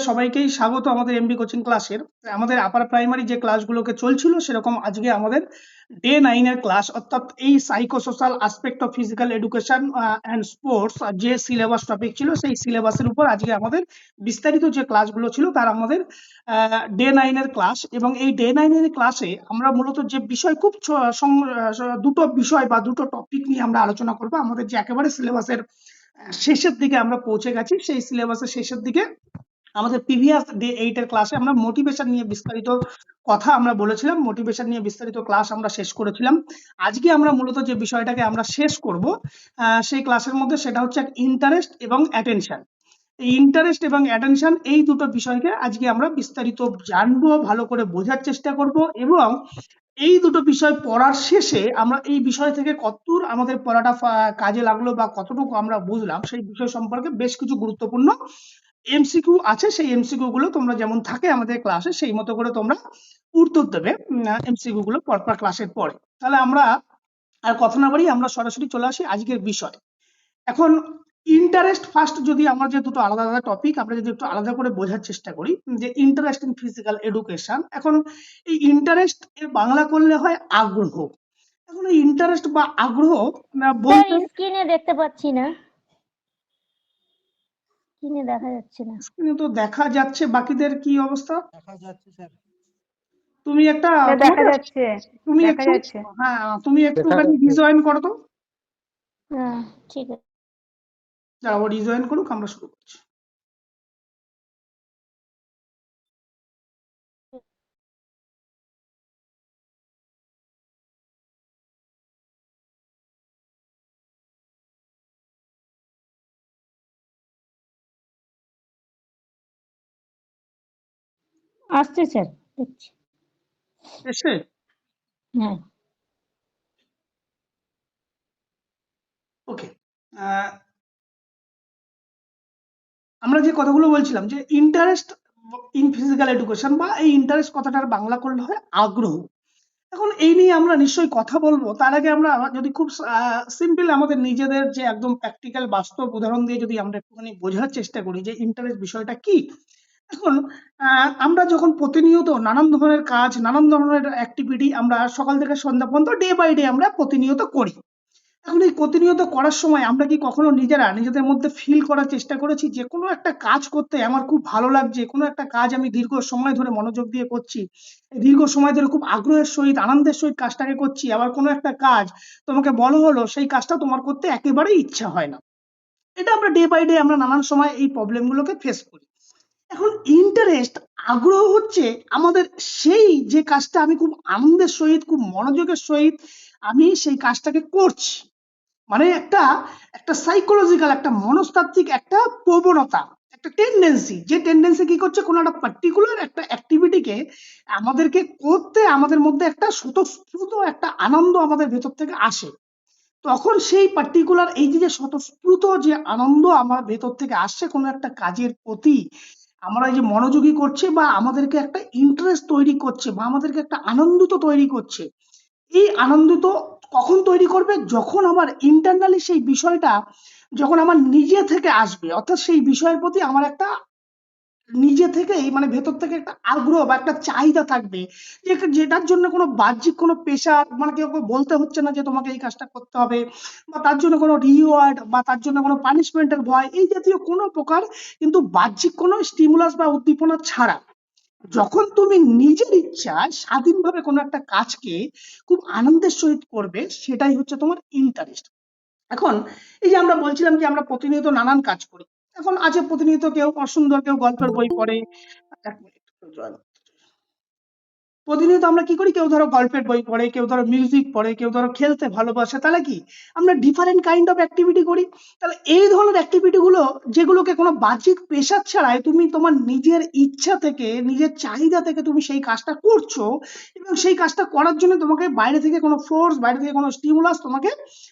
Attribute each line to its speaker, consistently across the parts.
Speaker 1: সবাইকেই স্বাগত আমাদের এমডি কোচিং ক্লাসের। আমাদের আপার প্রাইমারি যে ক্লাসগুলোকে চলছিল সেরকম আজকে আমাদের ডে 9 এর ক্লাস, অর্থাৎ এই psychosocial aspect of physical education and sports যে সিলেবাস টপিক ছিল সেই সিলেবাসের উপর আজকে আমাদের বিস্তারিত যে ক্লাসগুলো ছিল তার আমাদের ডে 9 এর ক্লাস। এবং এই ডে 9 এর ক্লাসে আমরা মূলত যে বিষয় খুব দুটো বিষয় বা দুটো টপিক নিয়ে আমরা আলোচনা করব। আমাদের যে একেবারে সিলেবাসের শেষের দিকে আমরা পৌঁছে গেছি, সেই সিলেবাসের শেষের দিকে আমাদের প্রিভিয়াস ডে 8 এর ক্লাসে আমরা মোটিভেশন নিয়ে বিস্তারিত কথা আমরা বলেছিলাম, মোটিভেশন নিয়ে বিস্তারিত ক্লাস আমরা শেষ করেছিলাম। আজকে আমরা মূলত যে বিষয়টাকে আমরা শেষ করব সেই ক্লাসের মধ্যে, সেটা হচ্ছে ইন্টারেস্ট এবং অ্যাটেনশন। এই ইন্টারেস্ট এবং অ্যাটেনশন এই দুটো বিষয়কে আজকে আমরা বিস্তারিত জানবো, ভালো করে বোঝার চেষ্টা করব, এবং এই দুটো বিষয় পড়ার শেষে আমরা এই বিষয় থেকে কতদূর আমাদের পড়াটা কাজে লাগলো বা কতটুকু আমরা বুঝলাম সেই বিষয় সম্পর্কে বেশ কিছু গুরুত্বপূর্ণ এমসিকিউ আছে। সেই এমসিকিউ গুলো তোমরা যেমন থাকে আমাদের ক্লাসে সেই মতো করে তোমরা উত্তর দেবে এমসিকিউ গুলো পরপর ক্লাসের পরে। তাহলে আমরা আর কথা না বাড়িয়ে আমরা সরাসরি চলে আসি আজকের বিষয়। এখন ইন্টারেস্ট ফার্স্ট, যদি আমরা যে দুটো আলাদা আলাদা টপিক আমরা যদি একটু আলাদা করে বোঝার চেষ্টা করি, যে ইন্টারেস্ট ইন ফিজিক্যাল এডুকেশন। এখন এই ইন্টারেস্ট এর বাংলা করলে হয় আগ্রহ। এখন এই ইন্টারেস্ট বা আগ্রহ বলতে
Speaker 2: স্ক্রিনে দেখতে পাচ্ছি না, স্ক্রিনে দেখা যাচ্ছে না।
Speaker 1: স্ক্রিনে তো দেখা যাচ্ছে, বাকিদের কি অবস্থা?
Speaker 3: দেখা যাচ্ছে স্যার।
Speaker 1: তুমি একটা
Speaker 2: দেখা যাচ্ছে,
Speaker 1: তুমি
Speaker 2: দেখা
Speaker 1: একটু
Speaker 2: যাচ্ছে।
Speaker 1: হ্যাঁ তুমি একটুখানি
Speaker 3: যাচ্ছে।
Speaker 1: রিজয়েন করো তো।
Speaker 2: হ্যাঁ, ঠিক আছে।
Speaker 1: যাও রিজয়েন করুক, আমরা শুরু করছি।
Speaker 2: আসছে স্যার, দেখছি।
Speaker 1: এসে
Speaker 2: হ্যাঁ,
Speaker 1: ওকে। আমরা যে কথাগুলো বলছিলাম, যে ইন্টারেস্ট ইন ফিজিক্যাল এডুকেশন বা এই ইন্টারেস্ট কথাটার বাংলা করলে হয় আগ্রহ। এখন এই নিয়ে আমরা নিশ্চয়ই কথা বলবো। তার আগে আমরা যদি খুব সিম্পল আমাদের নিজেদের যে একদম প্র্যাকটিক্যাল বাস্তব উদাহরণ দিয়ে যদি আমরা একটুখানি বোঝার চেষ্টা করি যে ইন্টারেস্ট বিষয়টা কি। এখন আমরা যখন প্রতিনিয়ত নানান ধরনের কাজ, নানান ধরনের অ্যাক্টিভিটি আমরা সকাল থেকে সন্ধ্যা পর্যন্ত ডে বাই ডে আমরা প্রতিনিয়ত করি। এখন এই প্রতিনিয়ত করার সময় আমরা কি কখনো নিজেদের মধ্যে ফিল করার চেষ্টা করেছি যে কোনো একটা কাজ করতে আমার খুব ভালো লাগছে, কোনো একটা কাজ আমি দীর্ঘ সময় ধরে মনোযোগ দিয়ে করছি, দীর্ঘ সময় ধরে খুব আগ্রহের সহিত আনন্দের সহিত কাজটাকে করছি, আবার কোনো একটা কাজ তোমাকে বলা হলো সেই কাজটা তোমার করতে একেবারেই ইচ্ছা হয় না। এটা আমরা ডে বাই ডে আমরা নানান সময় এই প্রবলেম গুলোকে ফেস করি। এখন ইন্টারেস্ট, আগ্রহ হচ্ছে আমাদের সেই যে কাজটা আমি খুব আনন্দের সহিত, খুব মনোযোগের সহিত আমি সেই কাজটাকে করছি। মানে একটা একটা সাইকোলজিক্যাল, একটা মনস্তাত্ত্বিক একটা প্রবণতা, একটা টেন্ডেন্সি, যে টেন্ডেন্সি কি করছে, কোনো একটা পার্টিকুলার একটা অ্যাক্টিভিটিকে আমাদেরকে করতে আমাদের মধ্যে একটা স্বতঃস্ফূর্ত একটা আনন্দ আমাদের ভেতর থেকে আসে। তখন সেই পার্টিকুলার এই যে স্বতঃস্ফূর্ত যে আনন্দ আমার ভেতর থেকে আসছে কোনো একটা কাজের প্রতি, আমরা যে মনোযোগী করছে বা আমাদেরকে একটা ইন্টারেস্ট তৈরি করছে বা আমাদেরকে একটা আনন্দিত তৈরি করছে, এই আনন্দিত কখন তৈরি করবে, যখন আমার ইন্টারনালি সেই বিষয়টা যখন আমার নিজে থেকে আসবে, অর্থাৎ সেই বিষয়ের প্রতি আমার একটা নিজে থেকেই মানে ভেতর থেকে একটা আগ্রহ বা একটা চাহিদা থাকবে, যেটার জন্য কোনো বাহ্যিক কোনো প্রেশার মানে কেউ বলতে হচ্ছে না যে তোমাকে এই কাজটা করতে হবে, বা তার জন্য কোনো রিওয়ার্ড বা তার জন্য কোনো পানিশমেন্টের ভয়, এই জাতীয় কোনো প্রকার কিন্তু বাহ্যিক কোনো স্টিমুলাস বা উদ্দীপনা ছাড়া যখন তুমি নিজের ইচ্ছায় স্বাধীনভাবে কোনো একটা কাজকে খুব আনন্দের সহিত করবে, সেটাই হচ্ছে তোমার ইন্টারেস্ট। এখন এই যে আমরা বলছিলাম যে আমরা প্রতিনিয়ত নানান কাজ করি। এখন আছে প্রতিনিয়ত কেউ অসুন্দর, কেউ গল্পের বই পড়ে। এক মিনিট, প্রতিনিয়ত আমরা কি করি, কেউ ধরো গল্পের বই পড়ে, কেউ ধরো মিউজিক পড়ে, কেউ ধরো খেলতে ভালোবাসে। তাহলে কি আমরা ডিফারেন্ট কাইন্ড অফ অ্যাক্টিভিটি করি। তাহলে এই ধরনের অ্যাক্টিভিটি গুলো যেগুলোকে কোনো বাহ্যিক প্রেশার ছাড়াই তুমি তোমার নিজের ইচ্ছা থেকে, নিজের চাহিদা থেকে তুমি সেই কাজটা করছো, এবং সেই কাজটা করার জন্য তোমাকে বাইরে থেকে কোনো ফোর্স, বাইরে থেকে কোনো স্টিমুলাস তোমাকে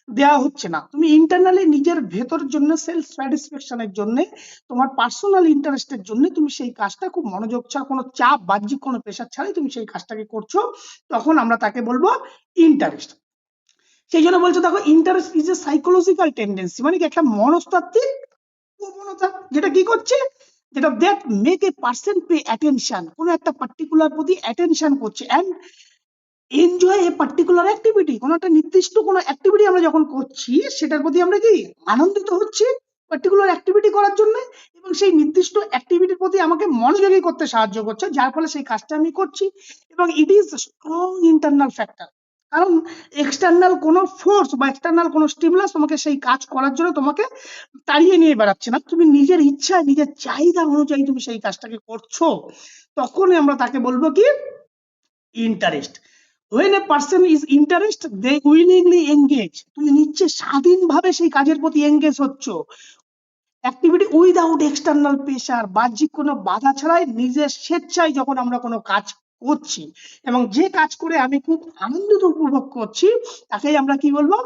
Speaker 1: দেওয়া হচ্ছে না। তুমি ইন্টারনালি নিজের ভেতরের জন্য সেলফ স্যাটিসফ্যাকশনের জন্য, তোমার পার্সোনাল ইন্টারেস্টের জন্য তুমি সেই কাজটা খুব মনোযোগ ছাড়া, কোনো চাপ, বাহ্যিক কোনো প্রেশার ছাড়াই তুমি সেই কাজটাকে করছো, তখন আমরা তাকে বলবো ইন্টারেস্ট। সেই জন্য বলছো দেখো, interest is a psychological tendency, মানে কি একটা মনস্তাত্ত্বিক প্রবণতা, যেটা কি করছে যেটা that make a person pay attention, কোনো একটা পার্টিকুলার প্রতি অ্যাটেনশন করছে and enjoy a particular activity, কোনো একটা নির্দিষ্ট কোনো অ্যাক্টিভিটি আমরা যখন করছি সেটার প্রতি আমরা কি আনন্দিত হচ্ছি পার্টিকুলার অ্যাক্টিভিটি করার জন্য, এবং সেই নির্দিষ্ট অ্যাক্টিভিটির প্রতি আমাকে মনোযোগী করতে সাহায্য করছে, যার ফলে সেই কাজটা আমি করছি। এবং it is strong internal factor, কারণ এক্সটার্নাল কোনো ফোর্স বা এক্সটার্নাল কোনো স্টিমুলাস তোমাকে সেই কাজ করার জন্য তোমাকে তাড়িয়ে নিয়ে বেড়াচ্ছে না, তুমি নিজের ইচ্ছা নিজের চাহিদা অনুযায়ী তুমি সেই কাজটাকে করছো, তখনই আমরা তাকে বলবো কি interest. when a person is interested they willingly engage, তুমি নিচ্ছে স্বাধীনভাবে সেই কাজের প্রতি এঙ্গেজ হচ্ছ, অ্যাক্টিভিটি উইদাউট এক্সটার্নাল প্রেশার, বাহ্যিক কোনো বাধা ছাড়াই নিজের স্বেচ্ছায় যখন আমরা কোনো কাজ করছি এবং যে কাজ করে আমি খুব আনন্দ উপভোগ করছি, তাকেই আমরা কি বলবো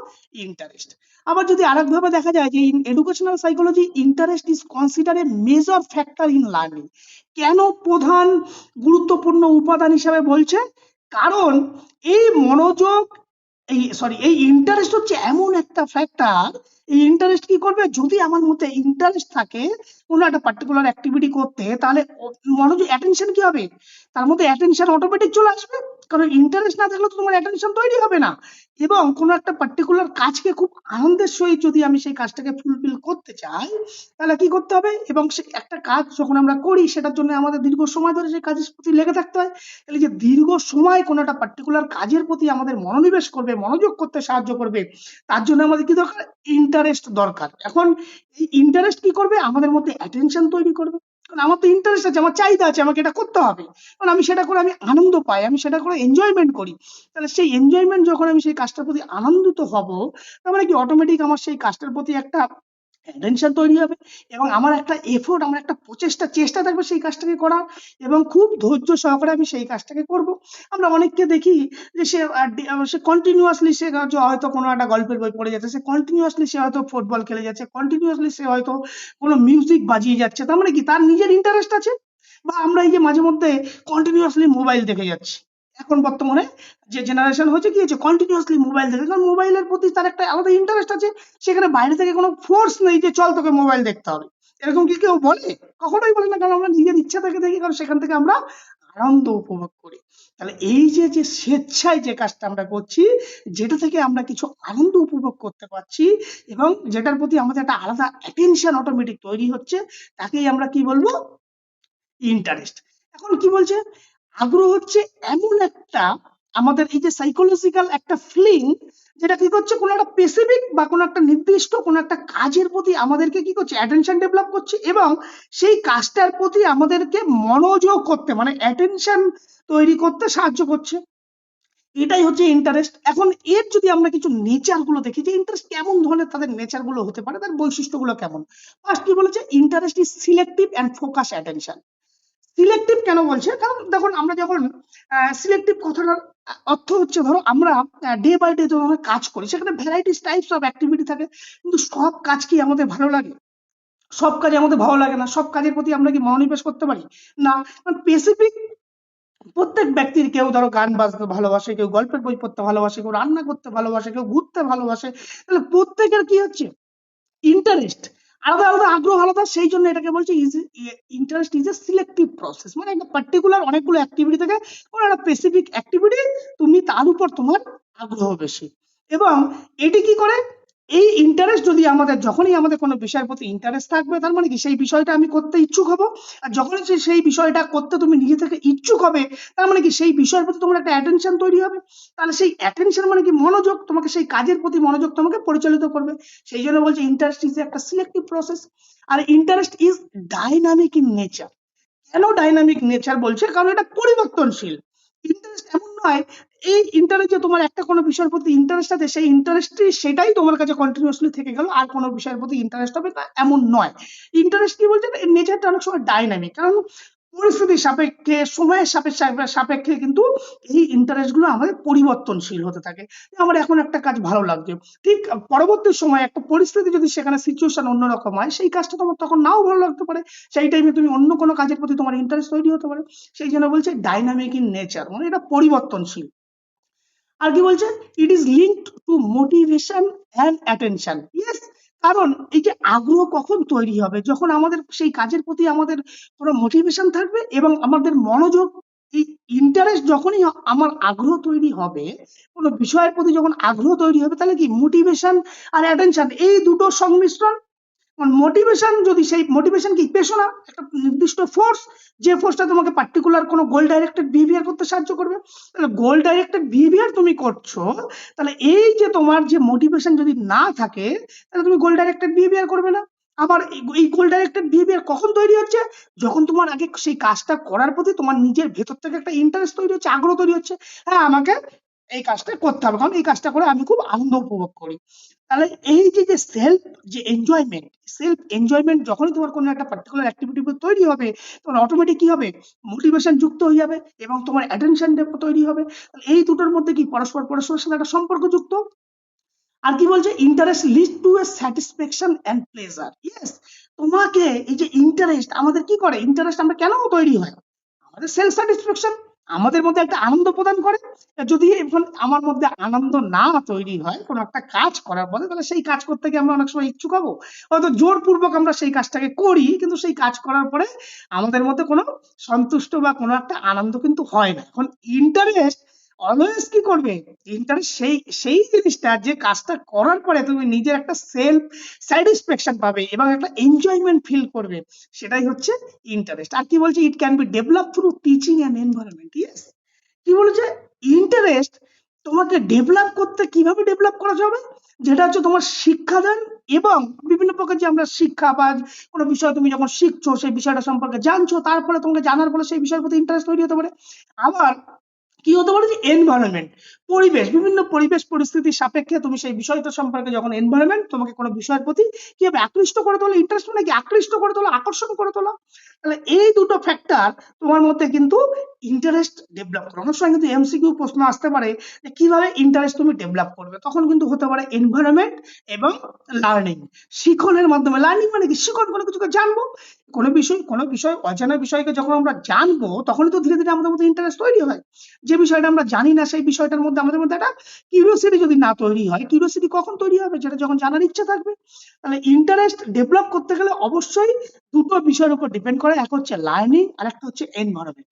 Speaker 1: ইন্টারেস্ট। আবার যদি আরেকভাবে দেখা যায় যে in educational psychology interest is consider a major factor in learning. কেন প্রধান গুরুত্বপূর্ণ উপাদান হিসাবে বলছে? কারণ এই মনোযোগ, এই ইন্টারেস্ট হচ্ছে এমন একটা ফ্যাক্টর, এই ইন্টারেস্ট কি করবে, যদি আমার মধ্যে ইন্টারেস্ট থাকে কোনো একটা পার্টিকুলার অ্যাক্টিভিটি করতে, তাহলে মনোযোগ অ্যাটেনশন কি হবে, তার মধ্যে অ্যাটেনশন অটোমেটিক চলে আসবে, কারণ ইন্টারেস্ট না থাকলে তো তোমার অ্যাটেনশন তৈরি হবে না। এবং কোনো একটা পার্টিকুলার কাজকে খুব আনন্দের সহিত যদি আমি সেই কাজটাকে ফুলফিল করতে চাই, তাহলে কি করতে হবে, এবং সে একটা কাজ যখন আমরা করি সেটার জন্য আমাদের দীর্ঘ সময় ধরে সেই কাজের প্রতি লেগে থাকতে হয়, তাহলে যে দীর্ঘ সময় কোনো একটা পার্টিকুলার কাজের প্রতি আমাদের মনোনিবেশ করবে, মনোযোগ করতে সাহায্য করবে, তার জন্য আমাদের কি দরকার, ইন্টারেস্ট দরকার। এখন এই ইন্টারেস্ট কি করবে, আমাদের মধ্যে অ্যাটেনশন তৈরি করবে, কারণ আমার তো ইন্টারেস্ট আছে, আমার চাহিদা আছে, আমাকে এটা করতে হবে, কারণ আমি সেটা করে আমি আনন্দ পাই, আমি সেটা করে এনজয়মেন্ট করি। তাহলে সেই এনজয়মেন্ট যখন আমি সেই কাজটার প্রতি আনন্দিত হব, তার মানে কি অটোমেটিক আমার সেই কাজটার প্রতি একটা অ্যাটেনশন তৈরি হবে, এবং আমার একটা এফোর্ট, আমার একটা চেষ্টা থাকবে সেই কাজটাকে করার, এবং খুব ধৈর্য সহকারে আমি সেই কাজটাকে করব। আমরা অনেককে দেখি যে সে কন্টিনিউয়াসলি সে হয়তো কোনো একটা গল্পের বই পড়ে যাচ্ছে, সে কন্টিনিউয়াসলি সে হয়তো ফুটবল খেলে যাচ্ছে, কন্টিনিউয়াসলি সে হয়তো কোনো মিউজিক বাজিয়ে যাচ্ছে, তার মানে কি তার নিজের ইন্টারেস্ট আছে। বা আমরা এই যে মাঝে মধ্যে কন্টিনিউয়াসলি মোবাইল দেখে যাচ্ছি, এখন বর্তমানে যে জেনারেশন হচ্ছে কি হচ্ছে কন্টিনিউয়াসলি মোবাইল দেখে, কারণ মোবাইলের প্রতি তার একটা আলাদা ইন্টারেস্ট আছে, সেখানে বাইরে থেকে কোনো ফোর্স নেই যে চল তোকে মোবাইল দেখতে হবে, এরকম কি কেউ বলে? কখনোই বলে না, কারণ আমরা নিজের ইচ্ছা থেকে দেখি, কারণ সেখান থেকে আমরা আনন্দ উপভোগ করি। তাহলে এই যে যে স্বেচ্ছায় যে কাজটা আমরা করছি, যেটা থেকে আমরা কিছু আনন্দ উপভোগ করতে পারছি এবং যেটার প্রতি আমাদের একটা আলাদা অ্যাটেনশন অটোমেটিক তৈরি হচ্ছে, তাকেই আমরা কি বলবো ইন্টারেস্ট। এখন কি বলছে, আগ্রহ হচ্ছে এমন একটা আমাদের এই যে সাইকোলজিক্যাল একটা ফিলিং, যেটা কি করছে কোনো একটা স্পেসিফিক বা কোনো একটা নির্দিষ্ট কোনো একটা কাজের প্রতি আমাদেরকে কি করছে অ্যাটেনশন ডেভেলপ করছে, এবং সেই কাজটার প্রতি আমাদেরকে মনোযোগ করতে মানে অ্যাটেনশন তৈরি করতে সাহায্য করছে, এটাই হচ্ছে ইন্টারেস্ট। এখন এর যদি আমরা কিছু নেচার গুলো দেখি যে ইন্টারেস্ট কেমন ধরনের তাদের নেচার গুলো হতে পারে, তার বৈশিষ্ট্যগুলো কেমন। ফার্স্ট কি বলেছে, interest is selective and focus attention. Selective কেন বলছে, কারণ দেখুন আমরা যখন সিলেক্টিভ কথাটার অর্থ হচ্ছে, ধরো আমরা ডে বাই ডে যখন আমরা কাজ করি, সেখানে ভ্যারাইটিস টাইপস অফ অ্যাক্টিভিটি থাকে, কিন্তু সব কাজ কি আমাদের ভালো লাগে? সব কাজে আমাদের ভালো লাগে না, সব কাজের প্রতি আমরা কি মনোনিবেশ করতে পারি না, কারণ স্পেসিফিক প্রত্যেক ব্যক্তির, কেউ ধরো গান বাজতে ভালোবাসে, কেউ গল্পের বই পড়তে ভালোবাসে, কেউ রান্না করতে ভালোবাসে, কেউ ঘুরতে ভালোবাসে, তাহলে প্রত্যেকের কি হচ্ছে ইন্টারেস্ট আলাদা আলাদা, আগ্রহ আলাদা, সেই জন্য এটাকে বলছে interest is a selective process, মানে একটা পার্টিকুলার অনেকগুলো অ্যাক্টিভিটি থেকে কোনো একটা স্পেসিফিক অ্যাক্টিভিটি তুমি তার উপর তোমার আগ্রহ বেশি। এবং এটি কি করে, এই ইন্টারেস্ট যদি আমাদের, যখনই আমাদের কোনো বিষয়ের প্রতি ইন্টারেস্ট থাকবে, তার মানে কি সেই বিষয়টা আমি করতে ইচ্ছুক হব, আর যখনই সেই বিষয়টা করতে তুমি নিজে থেকে ইচ্ছুক হবে, তার মানে কি সেই বিষয়ের প্রতি তোমার একটা অ্যাটেনশন তৈরি হবে, তাহলে সেই অ্যাটেনশন মানে কি মনোযোগ, তোমাকে সেই কাজের প্রতি মনোযোগ তোমাকে পরিচালিত করবে। সেই জন্য বলছে ইন্টারেস্ট ইজ একটা সিলেক্টিভ প্রসেস। আর interest is dynamic in nature. কেন ডাইনামিক নেচার বলছে, কারণ এটা পরিবর্তনশীল। ইন্টারেস্ট এমন নয়, এই ইন্টারেস্ট যে তোমার একটা কোনো বিষয়ের প্রতি ইন্টারেস্ট আছে, সেই ইন্টারেস্টই সেটাই তোমার কাছে কন্টিনিউয়াসলি থেকে গেল, আর কোনো বিষয়ের প্রতি ইন্টারেস্ট হবে না এমন নয়। ইন্টারেস্ট কি বলছে, নেচারটা অনেক সময় ডাইনামিক, কারণ পরিস্থিতির সাপেক্ষে, সময়ের সাপেক্ষে কিন্তু এই ইন্টারেস্ট গুলো আমাদের পরিবর্তনশীল হতে থাকে। আমার এখন একটা কাজ ভালো লাগছে, ঠিক পরবর্তী সময় একটা পরিস্থিতি যদি সেখানে সিচুয়েশন অন্যরকম হয়, সেই কাজটা তোমার তখন নাও ভালো লাগতে পারে, সেই টাইমে তুমি অন্য কোনো কাজের প্রতি তোমার ইন্টারেস্ট তৈরি হতে পারে। সেই জন্য বলছে ডাইনামিক ইন নেচার, মানে এটা পরিবর্তনশীল। আর কি বলছে, it is linked to motivation and attention. Yes, কারণ এই যে আগ্রহ কখন তৈরি হবে, যখন আমাদের সেই কাজের প্রতি আমাদের কোনো মোটিভেশন থাকবে এবং আমাদের মনোযোগ, এই ইন্টারেস্ট যখনই আমার আগ্রহ তৈরি হবে, কোনো বিষয়ের প্রতি যখন আগ্রহ তৈরি হবে, তাহলে কি মোটিভেশন আর অ্যাটেনশন এই দুটোর সংমিশ্রণ। মোটিভেশন, যদি সেই মোটিভেশন কি পেশনা, একটা নির্দিষ্ট ফোর্স, যে ফোর্সটা তোমাকে পার্টিকুলার কোনো গোল ডাইরেক্টেড বিহেভিয়ার করতে সাহায্য করবে। তাহলে গোল ডাইরেক্টেড বিহেভিয়ার তুমি করছো, তাহলে এই যে তোমার যে মোটিভেশন যদি না থাকে, তাহলে তুমি গোল ডাইরেক্টেড বিহেভিয়ার করবে না। আবার এই গোল ডাইরেক্টেড বিহেভিয়ার কখন তৈরি হচ্ছে, যখন তোমার আগে সেই কাজটা করার প্রতি তোমার নিজের ভেতর থেকে একটা ইন্টারেস্ট তৈরি হচ্ছে, আগ্রহ তৈরি হচ্ছে। হ্যাঁ, আমাকে এই কাজটা করতে হবে, কারণ এই কাজটা করে আমি খুব আনন্দ উপভোগ করি। তাহলে এই যে যে সেলফ এনজয়মেন্ট যখনই তোমার কোনো একটা পার্টিকুলার অ্যাক্টিভিটি তৈরি হবে, তখন অটোমেটিক কি হবে, মোটিভেশন যুক্ত হয়ে যাবে এবং তোমার অ্যাটেনশন তৈরি হবে। তাহলে এই দুটোর মধ্যে কি পরস্পরের সাথে একটা সম্পর্ক যুক্ত। আর কি বলছে, interest lead to a satisfaction and pleasure. Yes, তোমাকে এই যে ইন্টারেস্ট আমাদের কি করে, ইন্টারেস্ট আমরা কেন তৈরি হয়, আমাদের সেলফ স্যাটিসফ্যাকশন, আমাদের মধ্যে একটা আনন্দ প্রদান করে। যদি এখন আমার মধ্যে আনন্দ না তৈরি হয় কোনো একটা কাজ করার পরে, তাহলে সেই কাজ করতে গিয়ে আমরা অনেক সময় ইচ্ছুক হবো, হয়তো জোরপূর্বক আমরা সেই কাজটাকে করি, কিন্তু সেই কাজ করার পরে আমাদের মধ্যে কোনো সন্তুষ্ট বা কোনো একটা আনন্দ কিন্তু হয় না। এখন ইন্টারেস্ট অলওয়েজ কি করবে, ইন্টারেস্ট সেই সেই জিনিসটা, যে কাজটা করার পরে তুমি নিজের একটা সেলফ স্যাটিসফ্যাকশন পাবে এবং একটা এনজয়মেন্ট ফিল করবে, সেটাই হচ্ছে ইন্টারেস্ট। আর কি বলছে, it can be develop through teaching and environment. Yes, কি বলেছে, ইন্টারেস্ট তোমাকে ডেভেলপ করতে, কিভাবে ডেভেলপ করা যাবে, যেটা হচ্ছে তোমার শিক্ষাদান এবং বিভিন্ন প্রকার যে আমরা শিক্ষা বা কোনো বিষয় তুমি যখন শিখছো, সেই বিষয়টা সম্পর্কে জানছো, তারপরে তোমাকে জানার ফলে সেই বিষয়ের প্রতি ইন্টারেস্ট তৈরি হতে পারে। আবার কি হতে পারে, যে এনভায়রনমেন্ট, পরিবেশ, বিভিন্ন পরিবেশ পরিস্থিতির সাপেক্ষে তুমি সেই বিষয়টা সম্পর্কে যখন এনভায়রনমেন্ট তোমাকে কোনো বিষয়ের প্রতি কিভাবে আকৃষ্ট করে তোলা, ইন্টারেস্ট মানে কি আকৃষ্ট করে তোলা, আকর্ষণ করে তোলা। তাহলে এই দুটো ফ্যাক্টর তোমার মধ্যে কিন্তু ইন্টারেস্ট ডেভেলপ করে। অনেক সময় কিন্তু এমসিকিউ প্রশ্ন আসতে পারে যে কিভাবে ইন্টারেস্ট তুমি ডেভেলপ করবে, তখন কিন্তু হতে পারে এনভায়রনমেন্ট এবং লার্নিং, শিখনের মাধ্যমে। লার্নিং মানে কি, শিখন, কোনো কিছুকে জানবো, কোনো বিষয় অজানা বিষয়কে যখন আমরা জানবো, তখনই তো ধীরে ধীরে আমাদের মধ্যে ইন্টারেস্ট তৈরি হয়। যে বিষয়টা আমরা জানি না, সেই বিষয়টার মধ্যে আমাদের মধ্যে একটা কিউরিওসিটি যদি না তৈরি হয়, কিউরিওসিটি কখন তৈরি হবে, যেটা যখন জানার ইচ্ছা থাকবে। তাহলে ইন্টারেস্ট ডেভেলপ করতে গেলে অবশ্যই দুটো বিষয়ের উপর ডিপেন্ড করে, এক হচ্ছে লার্নিং আর একটা হচ্ছে এনভায়রনমেন্ট।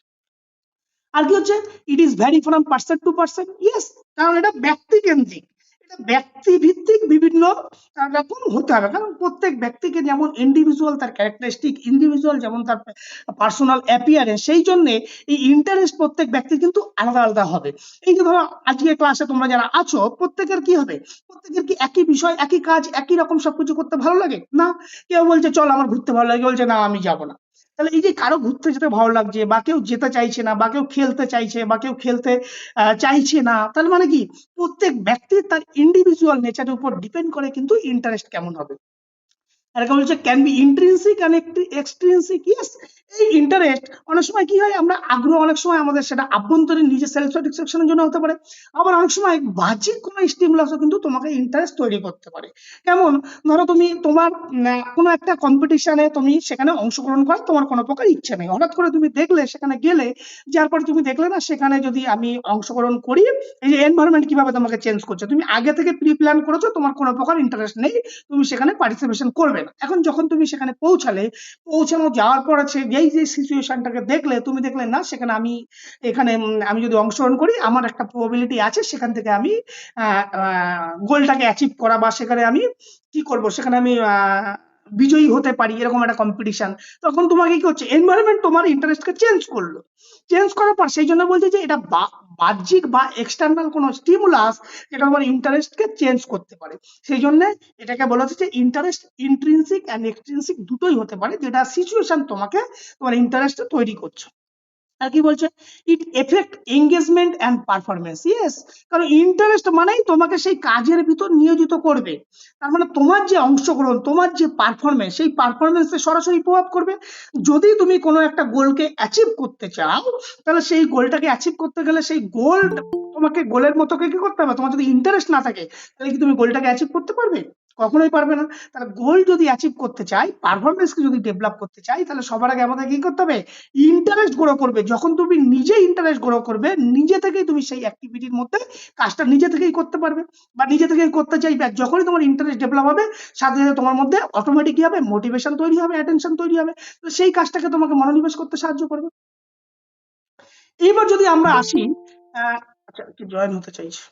Speaker 1: আর কি হচ্ছে, it is very from person to person. Yes, কারণ এটা ব্যক্তি কেন্দ্রিক, এটা ব্যক্তি ভিত্তিক বিভিন্ন রকম হতে হবে, কারণ প্রত্যেক ব্যক্তিকে যেমন ইন্ডিভিজুয়াল তার ক্যারেক্টারিস্টিক, ইন্ডিভিজুয়াল যেমন তার পার্সোনাল অ্যাপিয়ারেন্স, সেই জন্য এই ইন্টারেস্ট প্রত্যেক ব্যক্তির কিন্তু আলাদা আলাদা হবে। এই যে ধরো আজকে ক্লাসে তোমরা যারা আছো, প্রত্যেকের কি হবে, প্রত্যেকের কি একই বিষয়, একই কাজ, একই রকম সবকিছু করতে ভালো লাগে না। কেউ বলছে চল আমার ঘুরতে ভালো লাগে, বলছে না আমি যাবো না। তাহলে এই যে কারো ঘুরতে যেতে ভালো লাগছে, বা কেউ যেতে চাইছে না, বা কেউ খেলতে চাইছে, বা কেউ খেলতে চাইছে না, তাহলে মানে কি, প্রত্যেক ব্যক্তির তার ইন্ডিভিজুয়াল নেচারের উপর ডিপেন্ড করে কিন্তু ইন্টারেস্ট কেমন হবে। আর একটা বলছে can be intrinsic and extrinsic. Yes, এই ইন্টারেস্ট অনেক সময় কি হয়, আমরা আগ্রহ অনেক সময় আমাদের সেটা আভ্যন্তরীণ নিজের সেলফ স্যাটিসফ্যাকশনের জন্য হতে পারে। আবার অনেক সময় বাহ্যিক কোনো স্টিমুলাসও কিন্তু তোমাকে ইন্টারেস্ট তৈরি করতে পারে। কেমন, ধরো তুমি তোমার কোনো একটা কম্পিটিশনে তুমি সেখানে অংশগ্রহণ করার তোমার কোনো প্রকার ইচ্ছে নেই, হঠাৎ করে তুমি দেখলে সেখানে গেলে, যার পরে তুমি দেখলে না সেখানে যদি আমি অংশগ্রহণ করি, এই যে এনভায়রনমেন্ট কিভাবে তোমাকে চেঞ্জ করছে, তুমি আগে থেকে প্রি প্ল্যান করেছো, তোমার কোনো প্রকার ইন্টারেস্ট নেই, তুমি সেখানে পার্টিসিপেশন করবে না। এখন যখন তুমি সেখানে পৌঁছানো যাওয়ার পর আছে, যেই যে সিচুয়েশনটাকে দেখলে, তুমি দেখলে না সেখানে আমি যদি অংশগ্রহণ করি, আমার একটা প্রবাবিলিটি আছে সেখান থেকে আমি গোলটাকে অ্যাচিভ করা, বা সেখানে আমি কি করব, সেখানে আমি বিজয়ী হতে পারি, এরকম একটা কম্পিটিশন। তখন তোমাকে কি হচ্ছে, এনভায়রনমেন্ট তোমার ইন্টারেস্টকে চেঞ্জ করার পর, সেই জন্য বলছে যে এটা বাহ্যিক বা এক্সটার্নাল কোনো স্টিমুলাস, যেটা তোমার ইন্টারেস্টকে চেঞ্জ করতে পারে। সেই জন্য এটাকে বলা হচ্ছে যে ইন্টারেস্ট ইন্ট্রিনসিক অ্যান্ড এক্সট্রিনসিক দুটোই হতে পারে, যেটা সিচুয়েশন তোমাকে তোমার ইন্টারেস্ট তৈরি করছে। আর কি বলছে, it effect engagement and performance. Yes, কারণ ইন্টারেস্ট মানেই তোমাকে সেই কাজের ভিতর নিয়োজিত করবে, তার মানে তোমার যে অংশগ্রহণ, তোমার যে পারফরমেন্স, সেই পারফরমেন্সে সরাসরি প্রভাব করবে। যদি তুমি কোনো একটা গোলকে অ্যাচিভ করতে চাও, তাহলে সেই গোলটাকে অ্যাচিভ করতে গেলে সেই গোল তোমাকে গোলের মতো কি করতে হবে, তোমার যদি ইন্টারেস্ট না থাকে, তাহলে কি তুমি গোলটাকে অ্যাচিভ করতে পারবে? কখনোই পারবে না। তাহলে গোল যদি অ্যাচিভ করতে চাই, পারফরমেন্সকে যদি ডেভেলপ করতে চাই, তাহলে সবার আগে আমাদের কি করতে হবে? ইন্টারেস্ট গ্রো করবে। যখন তুমি নিজে ইন্টারেস্ট গ্রো করবে, নিজে থেকেই তুমি সেই অ্যাক্টিভিটির মধ্যে কাজটা নিজে থেকেই করতে পারবে বা নিজে থেকেই করতে চাইবে। আর যখনই তোমার ইন্টারেস্ট ডেভেলপ হবে, সাথে সাথে তোমার মধ্যে অটোমেটিক কি হবে? মোটিভেশন তৈরি হবে, অ্যাটেনশন তৈরি হবে। তো সেই কাজটাকে তোমাকে মনোনিবেশ করতে সাহায্য করবে। এইবার যদি আমরা আসি, আচ্ছা কি জয়েন হতে চাইছি,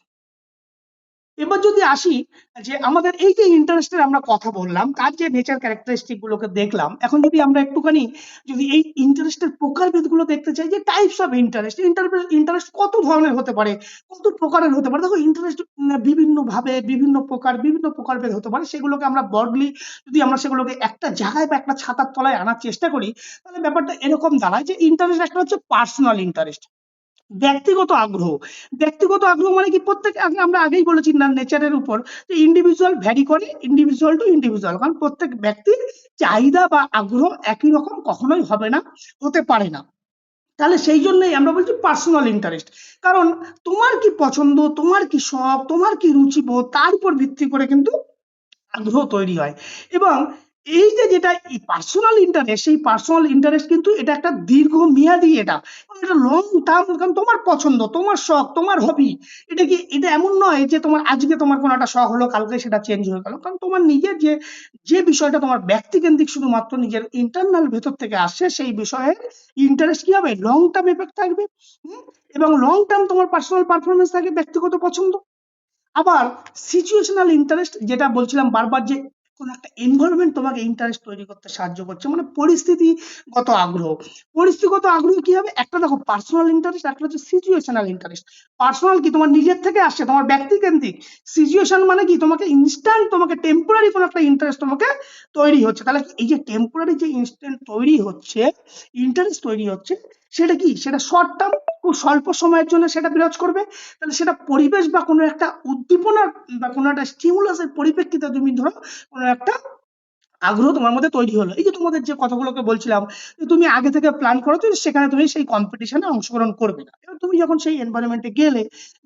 Speaker 1: এবার যদি আসি যে আমাদের এই যে ইন্টারেস্টের আমরা কথা বললাম, তার যে নেচার ক্যারেক্টারিস্টিক গুলোকে দেখলাম, এখন যদি আমরা একটুখানি যদি এই ইন্টারেস্টের প্রকারভেদ গুলো দেখতে চাই, যে টাইপস অফ ইন্টারেস্ট, ইন্টারেস্ট কত ধরনের হতে পারে, কত প্রকারের হতে পারে। দেখো ইন্টারেস্ট বিভিন্ন ভাবে, বিভিন্ন প্রকার, বিভিন্ন প্রকারভেদ হতে পারে। সেগুলোকে আমরা ব্রডলি যদি আমরা সেগুলোকে একটা জায়গায় বা একটা ছাতার তলায় আনার চেষ্টা করি, তাহলে ব্যাপারটা এরকম দাঁড়ায় যে ইন্টারেস্ট একটা হচ্ছে পার্সোনাল ইন্টারেস্ট, ব্যক্তিগত আগ্রহ। ব্যক্তিগত আগ্রহ মানে কি? প্রত্যেক আমরা আগেই বলেছি না নেচারের উপর যে ইন্ডিভিজুয়াল ভ্যারি করে, ইন্ডিভিজুয়াল টু ইন্ডিভিজুয়াল, কারণ প্রত্যেক ব্যক্তির চাহিদা বা আগ্রহ একই রকম কখনোই হবে না, হতে পারে না। তাহলে সেই জন্যই আমরা বলছি পার্সোনাল ইন্টারেস্ট। কারণ তোমার কি পছন্দ, তোমার কি শখ, তোমার কি রুচিবোধ, তার উপর ভিত্তি করে কিন্তু আগ্রহ তৈরি হয়। এবং এই যে যেটা পার্সোনাল ইন্টারেস্ট, সেই পার্সোনাল ইন্টারেস্ট কিন্তু এটা একটা দীর্ঘমেয়াদী, এটা লং টার্ম। কারণ তোমার পছন্দ, তোমার শখ, তোমার হবি, এটা কি, এটা এমন নয় যে তোমার আজকে তোমার কোনো একটা শখ হলো, কালকে সেটা চেঞ্জ হয়ে গেল। কারণ তোমার নিজের যে যে বিষয়টা তোমার ব্যক্তিকেন্দ্রিক, শুধুমাত্র নিজের ইন্টারনাল ভেতর থেকে আসছে, সেই বিষয়ে ইন্টারেস্ট কি হবে? লং টার্ম এফেক্ট থাকবে। এবং লং টার্ম তোমার পার্সোনাল পারফরমেন্স থাকে, ব্যক্তিগত পছন্দ। আবার সিচুয়েশনাল ইন্টারেস্ট, যেটা বলছিলাম বারবার, যে কোন একটা এনভায়রনমেন্ট তোমাকে ইন্টারেস্ট তৈরি করতে সাহায্য করছে, মানে পরিস্থিতিগত আগ্রহ। পরিস্থিতিগত আগ্রহ কি হবে? একটা দেখো পার্সোনাল ইন্টারেস্ট, একটা হচ্ছে সিচুয়েশনাল ইন্টারেস্ট। পার্সোনাল কি তোমার নিজের থেকে আসছে, তোমার ব্যক্তিকেন্দ্রিক। সিচুয়েশন মানে কি? তোমাকে ইনস্ট্যান্ট, তোমাকে টেম্পোরারি কোনো একটা ইন্টারেস্ট তোমাকে তৈরি হচ্ছে। তাহলে এই যে টেম্পোরারি যে ইনস্ট্যান্ট তৈরি হচ্ছে, ইন্টারেস্ট তৈরি হচ্ছে, সেটা কি? সেটা শর্ট টার্ম, খুব স্বল্প সময়ের জন্য সেটা বিরাজ করবে। তাহলে সেটা পরিবেশ বা কোনো একটা উদ্দীপনার বা কোনো একটা স্টিমুলাসের পরিপ্রেক্ষিতে তুমি ধরো কোনো একটা আগ্রহ তোমার মধ্যে তৈরি হলো। এই যে তোমাদের যে কথাগুলোকে বলছিলাম, যে তুমি আগে থেকে প্ল্যান করো তো সেখানে তুমি সেই কম্পিটিশনে অংশগ্রহণ করবে না। এবার তুমি যখন সেই এনভায়রনমেন্টে গেলে,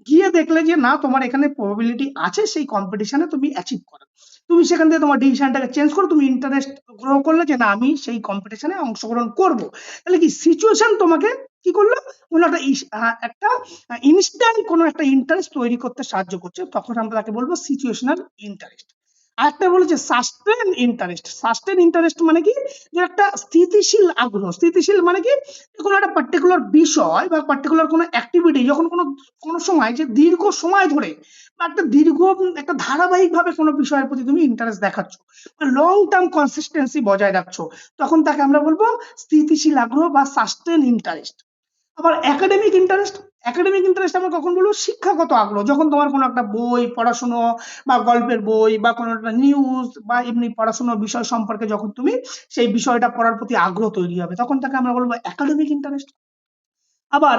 Speaker 1: গিয়ে দেখলে যে না, তোমার এখানে প্রবাবিলিটি আছে সেই কম্পিটিশনে তুমি অ্যাচিভ করার, তুমি সেখান থেকে তোমার ডিসিশনটাকে চেঞ্জ করে তুমি ইন্টারেস্ট গ্রো করলে যে না, আমি সেই কম্পিটিশনে অংশগ্রহণ করব। তাহলে কি সিচুয়েশন তোমাকে কি করলো? কোনো একটা একটা ইনস্ট্যান্ট কোনো একটা ইন্টারেস্ট তৈরি করতে সাহায্য করছে, তখন আমরা তাকে বলবো সিচুয়েশনাল ইন্টারেস্ট। আরেকটা বলেছে সাস্টেন ইন্টারেস্ট। সাস্টেন ইন্টারেস্ট মানে কি? যে একটা স্থিতিশীল আগ্রহ। স্থিতিশীল মানে কি? কোনো একটা পার্টিকুলার বিষয় বা পার্টিকুলার কোনো অ্যাক্টিভিটি যখন কোনো সময়, যে দীর্ঘ সময় ধরে বা একটা একটা ধারাবাহিক ভাবে কোনো বিষয়ের প্রতি তুমি ইন্টারেস্ট দেখাচ্ছ, লং টার্ম কনসিস্টেন্সি বজায় রাখছো, তখন তাকে আমরা বলবো স্থিতিশীল আগ্রহ বা সাস্টেন ইন্টারেস্ট। আবার একাডেমিক ইন্টারেস্ট। একাডেমিক ইন্টারেস্ট আমরা কখন বলবো? শিক্ষাগত আগ্রহ। যখন তোমার কোনো একটা বই পড়াশুনো বা গল্পের বই বা কোনো একটা নিউজ বা এমনি পড়াশোনার বিষয় সম্পর্কে যখন তুমি সেই বিষয়টা পড়ার প্রতি আগ্রহ তৈরি হবে, তখন তাকে আমরা বলবো একাডেমিক ইন্টারেস্ট। আবার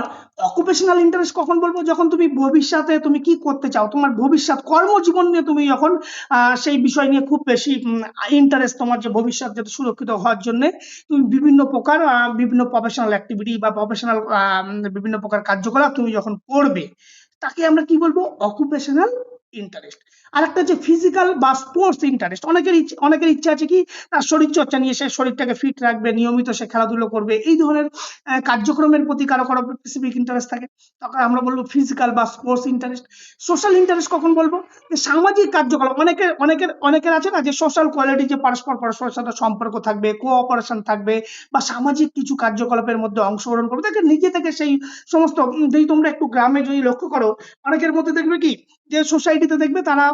Speaker 1: অকুপেশনাল ইন্টারেস্ট কখন বলবো? যখন তুমি ভবিষ্যতে তুমি কি করতে চাও, তোমার ভবিষ্যৎ কর্মজীবন নিয়ে তুমি যখন সেই বিষয় নিয়ে খুব বেশি ইন্টারেস্ট, তোমার যে ভবিষ্যৎ যাতে সুরক্ষিত হওয়ার জন্য তুমি বিভিন্ন প্রকার বিভিন্ন প্রফেশনাল অ্যাক্টিভিটি বা প্রফেশনাল বিভিন্ন প্রকার কার্যকলাপ তুমি যখন করবে, তাকে আমরা কি বলবো? Occupational interest. আর একটা হচ্ছে ফিজিক্যাল বা স্পোর্টস ইন্টারেস্ট। অনেকের ইচ্ছা আছে কি, তার শরীর চর্চা নিয়ে, সে শরীরটাকে ফিট রাখবে, নিয়মিত সে খেলাধুলো করবে, এই ধরনের কার্যক্রমের প্রতি কারো কারো স্পেসিফিক ইন্টারেস্ট থাকে, তখন আমরা বলবো ফিজিক্যাল বা স্পোর্টস ইন্টারেস্ট। সোশ্যাল ইন্টারেস্ট কখন বলবো? যে সামাজিক কার্যকলাপ। অনেকের আছে না, যে সোশ্যাল কোয়ালিটি, যে পরস্পরের সাথে সম্পর্ক থাকবে, কোঅপারেশন থাকবে, বা সামাজিক কিছু কার্যকলাপের মধ্যে অংশগ্রহণ করবে, তাকে নিজে থেকে সেই সমস্ত, যদি তোমরা একটু গ্রামে যদি লক্ষ্য করো, অনেকের মধ্যে দেখবে কি, যে সোসাইটিতে দেখবে তারা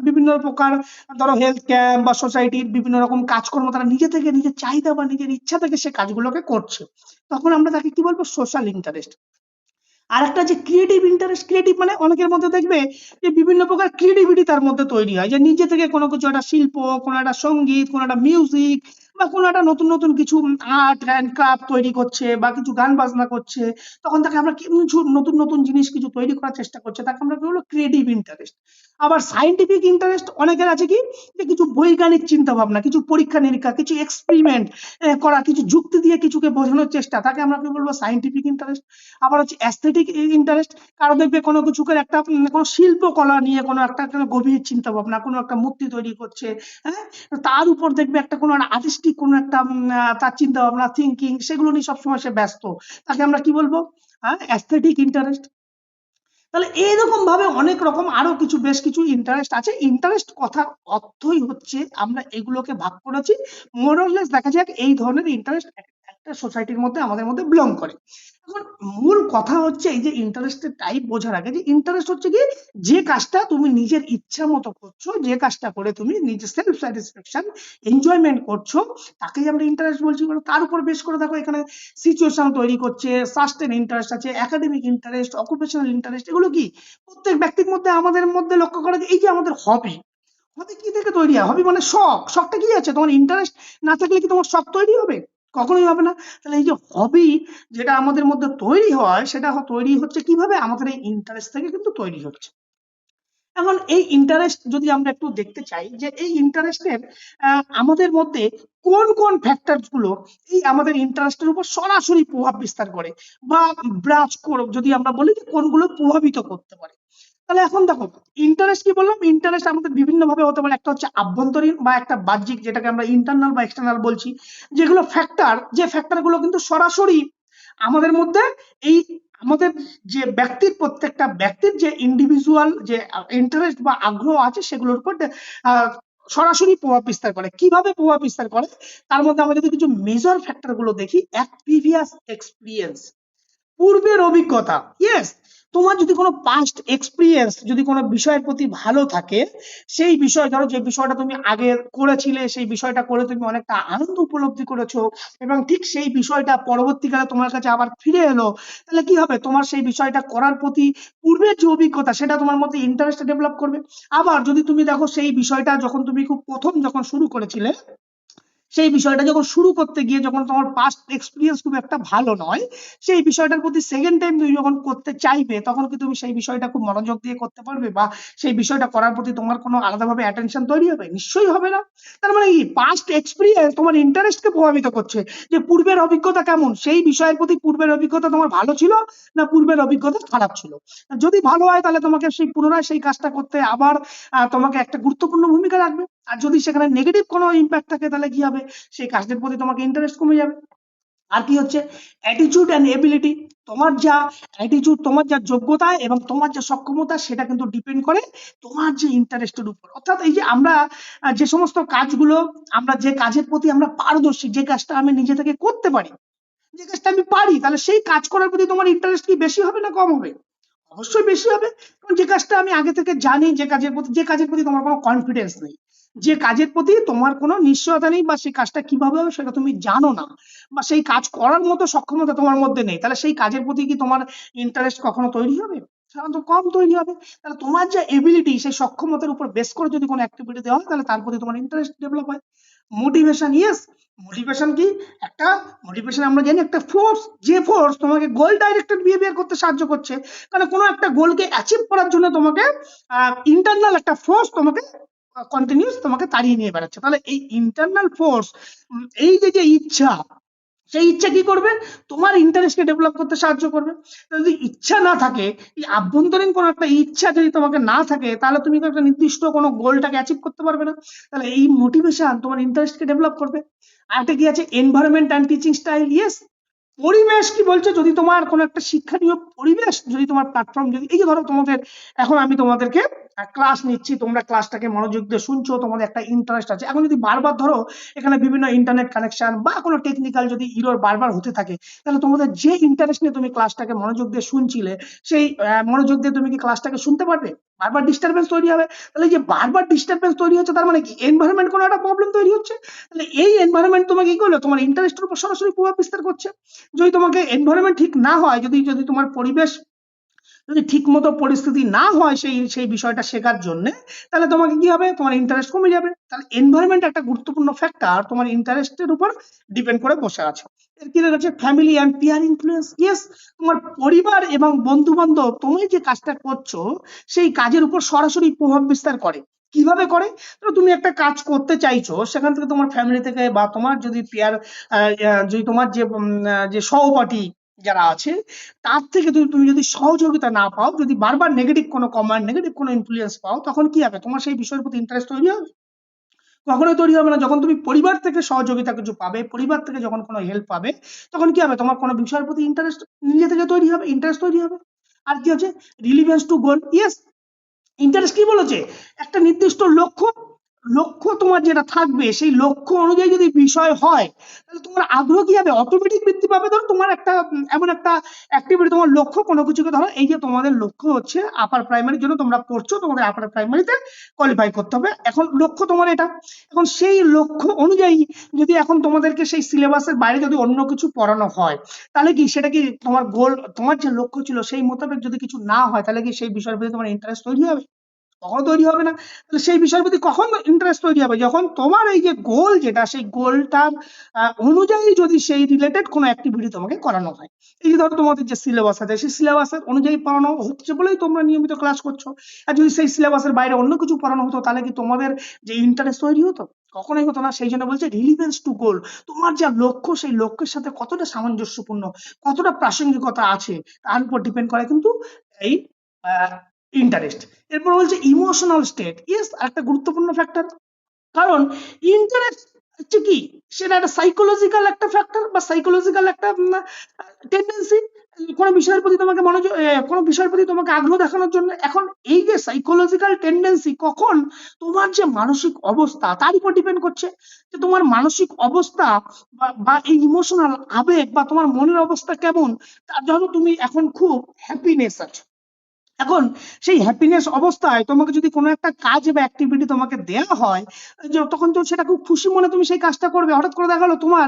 Speaker 1: বিভিন্ন প্রকার, ধরো হেলথ ক্যাম্প বা সোসাইটির বিভিন্ন রকম কাজকর্ম, তারা নিজে থেকে নিজের চাহিদা বা নিজের ইচ্ছা থেকে সে কাজগুলোকে করছে, তখন আমরা তাকে কি বলবো? Social interest. আরেকটা যে ক্রিয়েটিভ ইন্টারেস্ট। ক্রিয়েটিভ মানে অনেকের মধ্যে দেখবে যে বিভিন্ন প্রকার ক্রিয়েটিভিটি তার মধ্যে তৈরি হয়, যে নিজে থেকে কোনো কিছু, একটা শিল্প, কোনো একটা সঙ্গীত, কোনো একটা মিউজিক বা কোনো একটা নতুন নতুন কিছু আর্ট অ্যান্ড ক্রাফট তৈরি করছে বা কিছু গান বাজনা করছে, তখন তাকে আমরা কিছু নতুন নতুন জিনিস কিছু তৈরি করার চেষ্টা করছে, তাকে আমরা কি বলবো ক্রিয়েটিভ ইন্টারেস্ট। আবার সায়েন্টিফিক ইন্টারেস্ট অনেকের আছে কি, যে কিছু বৈজ্ঞানিক চিন্তা ভাবনা, কিছু পরীক্ষা নিরীক্ষা, কিছু এক্সপেরিমেন্ট করা, কিছু যুক্তি দিয়ে কিছুকে বোঝানোর চেষ্টা, তাকে আমরা কি বলবো সায়েন্টিফিক ইন্টারেস্ট। আবার হচ্ছে অ্যাস্থেটিক ইন্টারেস্ট, কারো দেখবে কোনো কিছুকে একটা কোনো শিল্পকলা নিয়ে কোনো একটা গভীর চিন্তা ভাবনা, কোনো একটা মূর্তি তৈরি করছে, হ্যাঁ, তার উপর দেখবে একটা কোনো আর্টিস্টিক কোনো একটা তার চিন্তা ভাবনা থিঙ্কিং সেগুলো নিয়ে সবসময় সে ব্যস্ত, তাকে আমরা কি বলবো, হ্যাঁ, অ্যাস্থেটিক ইন্টারেস্ট। তাহলে এইরকম ভাবে অনেক রকম আরো কিছু বেশ কিছু ইন্টারেস্ট আছে। ইন্টারেস্ট কথার অর্থই হচ্ছে আমরা এগুলোকে ভাগ করেছি মোরলেস, দেখা যাক এই ধরনের ইন্টারেস্ট একটা সোসাইটির মধ্যে আমাদের মধ্যে বিলং করে। এখন মূল কথা হচ্ছে এই যে ইন্টারেস্টের টাইপ বোঝার আগে, যে ইন্টারেস্ট হচ্ছে কি, যে কাজটা তুমি নিজের ইচ্ছা মতো করছো, যে কাজটা করে তুমি নিজের সেলফ স্যাটিসফ্যাকশন এনজয়মেন্ট করছো, তাকেই আমরা ইন্টারেস্ট বলছি। তার উপর বেশ করে দেখো এখানে সিচুয়েশন তৈরি করছে, সাস্টেন ইন্টারেস্ট আছে, একাডেমিক ইন্টারেস্ট, অকুপেশনাল ইন্টারেস্ট, এগুলো কি প্রত্যেক ব্যক্তির মধ্যে আমাদের মধ্যে লক্ষ্য করা যায়। এই যে আমাদের হবি, হবি কি থেকে তৈরি হয়? হবি মানে শখ। শখটা কি আছে? তোমার ইন্টারেস্ট না থাকলে কি তোমার শখ তৈরি হবে? কখনোই হবে না। তাহলে এই যে হবি যেটা আমাদের মধ্যে তৈরি হয়, সেটা তৈরি হচ্ছে কিভাবে? আমাদের এই ইন্টারেস্ট থেকে কিন্তু তৈরি হচ্ছে। এখন এই ইন্টারেস্ট যদি আমরা একটু দেখতে চাই, যে এই ইন্টারেস্টের আমাদের মধ্যে কোন কোন ফ্যাক্টরস গুলো এই আমাদের ইন্টারেস্টের উপর সরাসরি প্রভাব বিস্তার করে, বা ব্রাচ করে যদি আমরা বলি যে কোনগুলো প্রভাবিত করতে পারে। তাহলে এখন দেখো, ইন্টারেস্ট কি বললাম, ইন্টারেস্ট আমাদের বিভিন্ন ভাবে হতে পারে। একটা হচ্ছে আভ্যন্তরীণ বা একটা বাহ্যিক, যেটাকে আমরা ইন্টারনাল বা এক্সটার্নাল বলছি, যেগুলো ফ্যাক্টর, যে ফ্যাক্টর গুলো কিন্তু সরাসরি আমাদের মধ্যে এই আমাদের যে ব্যক্তির, প্রত্যেকটা ব্যক্তির যে ইন্ডিভিজুয়াল যে ইন্টারেস্ট বা আগ্রহ আছে সেগুলোর উপর সরাসরি প্রভাব বিস্তার করে। কিভাবে প্রভাব বিস্তার করে? তার মধ্যে আমরা যদি কিছু মেজর ফ্যাক্টর গুলো দেখি, এক প্রিভিয়াস এক্সপিরিয়েন্স, পূর্বের অভিজ্ঞতা। ইয়েস, তোমার যদি কোনো পাস্ট এক্সপিরিয়েন্স যদি কোনো বিষয়ের প্রতি ভালো থাকে, সেই বিষয়, ধরো যে বিষয়টা তুমি আগে করেছিলে, সেই বিষয়টা করে তুমি অনেকটা আনন্দ উপলব্ধি করেছো, এবং ঠিক সেই বিষয়টা পরবর্তীকালে তোমার কাছে আবার ফিরে এলো, তাহলে কি হবে? তোমার সেই বিষয়টা করার প্রতি পূর্বের যে অভিজ্ঞতা, সেটা তোমার মধ্যে ইন্টারেস্ট ডেভেলপ করবে। আবার যদি তুমি দেখো সেই বিষয়টা যখন তুমি খুব প্রথম যখন শুরু করেছিলে, সেই বিষয়টা যখন শুরু করতে গিয়ে যখন তোমার পাস্ট এক্সপিরিয়েন্স খুব একটা ভালো নয়, সেই বিষয়টার প্রতি সেকেন্ড টাইম তুমি যখন করতে চাইবে, তখন কি তুমি সেই বিষয়টা খুব মনোযোগ দিয়ে করতে পারবে, বা সেই বিষয়টা করার প্রতি তোমার কোনো আলাদাভাবে অ্যাটেনশন তৈরি হবে? নিশ্চয়ই হবে না। তার মানে কি, পাস্ট এক্সপিরিয়েন্স তোমার ইন্টারেস্টকে প্রভাবিত করছে, যে পূর্বের অভিজ্ঞতা কেমন, সেই বিষয়ের প্রতি পূর্বের অভিজ্ঞতা তোমার ভালো ছিল না পূর্বের অভিজ্ঞতা খারাপ ছিল। যদি ভালো হয় তাহলে তোমাকে সেই পুনরায় সেই কাজটা করতে আবার তোমাকে একটা গুরুত্বপূর্ণ ভূমিকা রাখবে। আর যদি সেখানে নেগেটিভ কোনো ইম্প্যাক্ট থাকে, তাহলে কি হবে? সেই কাজের প্রতি তোমাকে ইন্টারেস্ট কমে যাবে। আর কি হচ্ছে? Attitude and ability. তোমার যা অ্যাটিটিউড, তোমার যা যোগ্যতা এবং তোমার যা সক্ষমতা, সেটা কিন্তু ডিপেন্ড করে তোমার যে ইন্টারেস্টের উপর। অর্থাৎ এই যে আমরা যে সমস্ত কাজগুলো, আমরা যে কাজের প্রতি আমরা পারদর্শী, যে কাজটা আমি নিজে থেকে করতে পারি, যে কাজটা আমি পারি, তাহলে সেই কাজ করার প্রতি তোমার ইন্টারেস্ট কি বেশি হবে না কম হবে? অবশ্যই বেশি হবে। কারণ যে কাজটা আমি আগে থেকে জানি, যে কাজের প্রতি তোমার কোনো কনফিডেন্স নেই, যে কাজের প্রতি তোমার কোনো নিশ্চয়তা নেই, বা সেই কাজটা কিভাবে হবে সেটা তুমি জানো না, বা সেই কাজ করার মতো সক্ষমতা তোমার মধ্যে নেই, তাহলে সেই কাজের প্রতি কি তোমার ইন্টারেস্ট কখনো তৈরি হবে? সাধারণত কম তৈরি হবে। তাহলে তোমার যে এবিলিটি, সেই সক্ষমতার উপর বেস করে যদি কোনো অ্যাক্টিভিটি দেওয়া হয়, তাহলে তার প্রতি তোমার ইন্টারেস্ট ডেভেলপ হয়। মোটিভেশন, ইয়েস, মোটিভেশন কি? একটা মোটিভেশন আমরা জানি একটা ফোর্স, যে ফোর্স তোমাকে গোল ডাইরেক্টেড বিহেভিয়ার করতে সাহায্য করছে। কারণ কোনো একটা গোলকে অ্যাচিভ করার জন্য তোমাকে ইন্টারনাল একটা ফোর্স তোমাকে কন্টিনিউস তোমাকে তাড়িয়ে নিয়ে বেড়াচ্ছে। তাহলে এই ইন্টারনাল ফোর্স, এই যে যে ইচ্ছা, সেই ইচ্ছা কি করবে? তোমার ইন্টারেস্টকে ডেভেলপ করতে সাহায্য করবে। যদি ইচ্ছা না থাকে, এই আভ্যন্তরীণ কোনো একটা ইচ্ছা যদি তোমাকে না থাকে, তাহলে তুমি তো একটা নির্দিষ্ট কোনো গোলটাকে অ্যাচিভ করতে পারবে না। তাহলে এই মোটিভেশন তোমার ইন্টারেস্টকে ডেভেলপ করবে। আরেকটা কি আছে? Environment and teaching style. Yes, পরিবেশ কি বলছে? যদি তোমার কোনো একটা শিক্ষণীয় পরিবেশ, যদি তোমার প্ল্যাটফর্ম, যদি এই যে ধরো তোমাদের, এখন আমি তোমাদেরকে ক্লাস নিচ্ছি, তোমরা ক্লাসটাকে মনোযোগ দিয়ে শুনছো, তোমাদের একটা ইন্টারেস্ট আছে। এখন যদি বারবার ধরো এখানে বিভিন্ন ইন্টারনেট কানেকশন বা কোনো টেকনিক্যাল যদি ইরর বারবার হতে থাকে, তাহলে তোমাদের যে ইন্টারেস্ট নিয়ে তুমি ক্লাসটাকে মনোযোগ দিয়ে শুনছিলে, সেই মনোযোগ দিয়ে তুমি কি ক্লাসটাকে শুনতে পারবে? বারবার ডিস্টারবেন্স তৈরি হবে। তাহলে এই যে বারবার ডিস্টারবেন্স তৈরি হচ্ছে, তার মানে কি এনভায়রনমেন্ট কোনো একটা প্রবলেম তৈরি হচ্ছে। তাহলে এই এনভায়রনমেন্ট তোমাকে কি করলো? তোমার ইন্টারেস্টের উপর সরাসরি প্রভাব বিস্তার করছে। যদি তোমাকে এনভায়রনমেন্ট ঠিক না হয়, যদি যদি তোমার পরিবেশ যদি ঠিক মতো পরিস্থিতি না হয় সেই সেই বিষয়টা শেখার জন্য, তাহলে তোমাকে কি হবে, তোমার ইন্টারেস্ট কমে যাবে। তাহলে এনভায়রনমেন্ট একটা গুরুত্বপূর্ণ ফ্যাক্টর তোমার ইন্টারেস্টের উপর ডিপেন্ড করে বসে আছে। এর কি রয়েছে, family and peer influence. Yes, তোমার পরিবার এবং বন্ধু বান্ধব তুমি যে কাজটা করছো সেই কাজের উপর সরাসরি প্রভাব বিস্তার করে। কিভাবে করে? তো তুমি একটা কাজ করতে চাইছো, সেখান থেকে তোমার ফ্যামিলি থেকে বা তোমার যদি পিয়ার, যদি তোমার যে যে সহপাঠী যারা আছে তার থেকে তুমি তুমি যদি সহযোগিতা না পাও, যদি বারবার নেগেটিভ কোনো কমান্ড, নেগেটিভ কোনো ইনফ্লুয়েন্স পাও, তখন কি হবে, তোমার সেই বিষয়ের প্রতি ইন্টারেস্ট তৈরি হবে? কখনোই তৈরি হবে না। যখন তুমি পরিবার থেকে সহযোগিতা কিছু পাবে, পরিবার থেকে যখন কোনো হেল্প পাবে, তখন কি হবে, তোমার কোনো বিষয়ের প্রতি ইন্টারেস্ট নিজে থেকে তৈরি হবে, ইন্টারেস্ট তৈরি হবে। আর কি হচ্ছে, রিলিভেন্স টু গোল। ইয়েস, ইন্টারেস্ট কি বলেছে, একটা নির্দিষ্ট লক্ষ্য, লক্ষ্য তোমার যেটা থাকবে সেই লক্ষ্য অনুযায়ী যদি বিষয় হয়, তাহলে তোমার আগ্রহ কি হবে, অটোমেটিক বৃদ্ধি পাবে। ধরো তোমার একটা এমন একটা অ্যাক্টিভিটি, তোমার লক্ষ্য কোনো কিছুকে, ধরো এই যে তোমাদের লক্ষ্য হচ্ছে আপার প্রাইমারির জন্য তোমরা পড়ছো, তোমাদের আপার প্রাইমারিতে কোয়ালিফাই করতে হবে, এখন লক্ষ্য তোমার এটা। এখন সেই লক্ষ্য অনুযায়ী যদি এখন তোমাদেরকে সেই সিলেবাসের বাইরে যদি অন্য কিছু পড়ানো হয়, তাহলে কি সেটা কি তোমার গোল, তোমার যে লক্ষ্য ছিল সেই মোতাবেক যদি কিছু না হয়, তাহলে কি সেই বিষয়ের প্রতি তোমার ইন্টারেস্ট তৈরি হবে? কখনো তৈরি হবে না। তাহলে সেই বিষয়ের প্রতি কখন ইন্টারেস্ট তৈরি হবে, যখন তোমার এই যে গোল যেটা, সেই গোলটার অনুযায়ী যদি সেই রিলেটেড কোনো অ্যাক্টিভিটি তোমাকে করানো হয়। এই যে ধরো তোমাদের যে সিলেবাস আছে, সেই সিলেবাসের অনুযায়ী পড়ানো হচ্ছে বলেই তোমরা নিয়মিত ক্লাস করছো। আর যদি সেই সিলেবাসের বাইরে অন্য কিছু পড়ানো হতো, তাহলে কি তোমাদের যে ইন্টারেস্ট তৈরি হতো? কখনোই হতো না। সেই জন্য বলছে রিলিভেন্স টু গোল, তোমার যা লক্ষ্য সেই লক্ষ্যের সাথে কতটা সামঞ্জস্যপূর্ণ, কতটা প্রাসঙ্গিকতা আছে, তার উপর ডিপেন্ড করে কিন্তু এই ইন্টারেস্ট। এরপর বলছে ইমোশনাল স্টেট। ইয়েস, একটা গুরুত্বপূর্ণ ফ্যাক্টর। কারণ ইন্টারেস্ট হচ্ছে কি, সেটা একটা সাইকোলজিক্যাল একটা ফ্যাক্টর বা সাইকোলজিক্যাল একটা টেন্ডেন্সি, কোনো বিষয়ের প্রতি তোমাকে মনোযোগ, কোনো বিষয়ের প্রতি তোমাকে আগ্রহ দেখানোর জন্য। এখন এই যে সাইকোলজিক্যাল টেন্ডেন্সি কখন তোমার যে মানসিক অবস্থা তার উপর ডিপেন্ড করছে, যে তোমার মানসিক অবস্থা বা এই ইমোশনাল আবেগ বা তোমার মনের অবস্থা কেমন। তার জন্য তুমি এখন খুব হ্যাপিনেস আছো, এখন সেই হ্যাপিনেস অবস্থায় তোমাকে যদি কোনো একটা কাজ বা অ্যাক্টিভিটি তোমাকে দেওয়া হয়, যে তখন তো সেটা খুব খুশি মনে তুমি সেই কাজটা করবে। হঠাৎ করে দেখা গেলো তোমার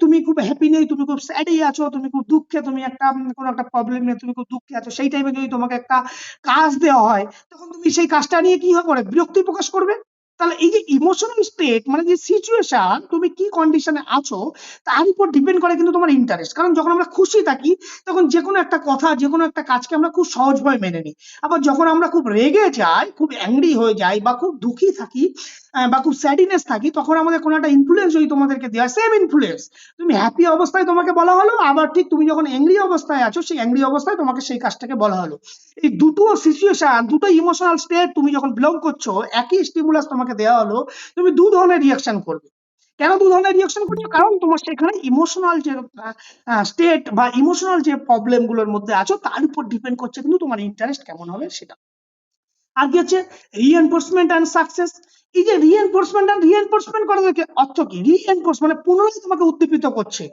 Speaker 1: তুমি খুব হ্যাপি নেই, তুমি খুব স্যাডই আছো, তুমি খুব দুঃখে, তুমি একটা কোনো একটা প্রবলেম নিয়ে তুমি খুব দুঃখে আছো, সেই টাইমে যদি তোমাকে একটা কাজ দেওয়া হয়, তখন তুমি সেই কাজটা নিয়ে কি করে বিরক্তি প্রকাশ করবে। তাহলে এই যে ইমোশনাল স্টেট, মানে যে সিচুয়েশন, তুমি কি কন্ডিশনে আছো তার উপর ডিপেন্ড করে কিন্তু তোমার ইন্টারেস্ট। কারণ যখন আমরা খুশি থাকি, তখন যে কোনো একটা কথা, যে কোনো একটা কাজকে আমরা খুব সহজভাবে মেনে নিই। আবার যখন আমরা খুব রেগে যাই, খুব অ্যাংরি হয়ে যাই, বা খুব দুঃখী থাকি, বা খুব স্যাডিনেস থাকি, তখন আমাদের কোনো একটা ইনফ্লুয়েন্স যদি তোমাদেরকে দেওয়া, সেম ইনফ্লুয়েন্স, তুমি হ্যাপি অবস্থায় তোমাকে বলা হলো, আবার ঠিক তুমি যখন অ্যাংরি অবস্থায় আছো, সেই অ্যাংরি অবস্থায় তোমাকে সেই কাজটাকে বলা হলো। এই দুটো সিচুয়েশন, দুটো ইমোশনাল স্টেট তুমি যখন বিলং করছো, একই স্টিমুলাস তোমাকে দেওয়া হলো, তুমি দু ধরনের রিয়াকশন করবে। কেন দু ধরনের রিয়াকশন করছো? কারণ তোমার সেখানে ইমোশনাল যে স্টেট বা ইমোশনাল যে প্রবলেম গুলোর মধ্যে আছো, তার উপর ডিপেন্ড করছে কিন্তু তোমার ইন্টারেস্ট কেমন হবে সেটা। আর কি হচ্ছে, রিএনফোর্সমেন্ট অ্যান্ড সাকসেস। এই যে রিএনফোর্সমেন্ট করার অর্থ কি, রিএনফোর্স মানে পুনরায় তোমাকে উদ্দীপিত করছে।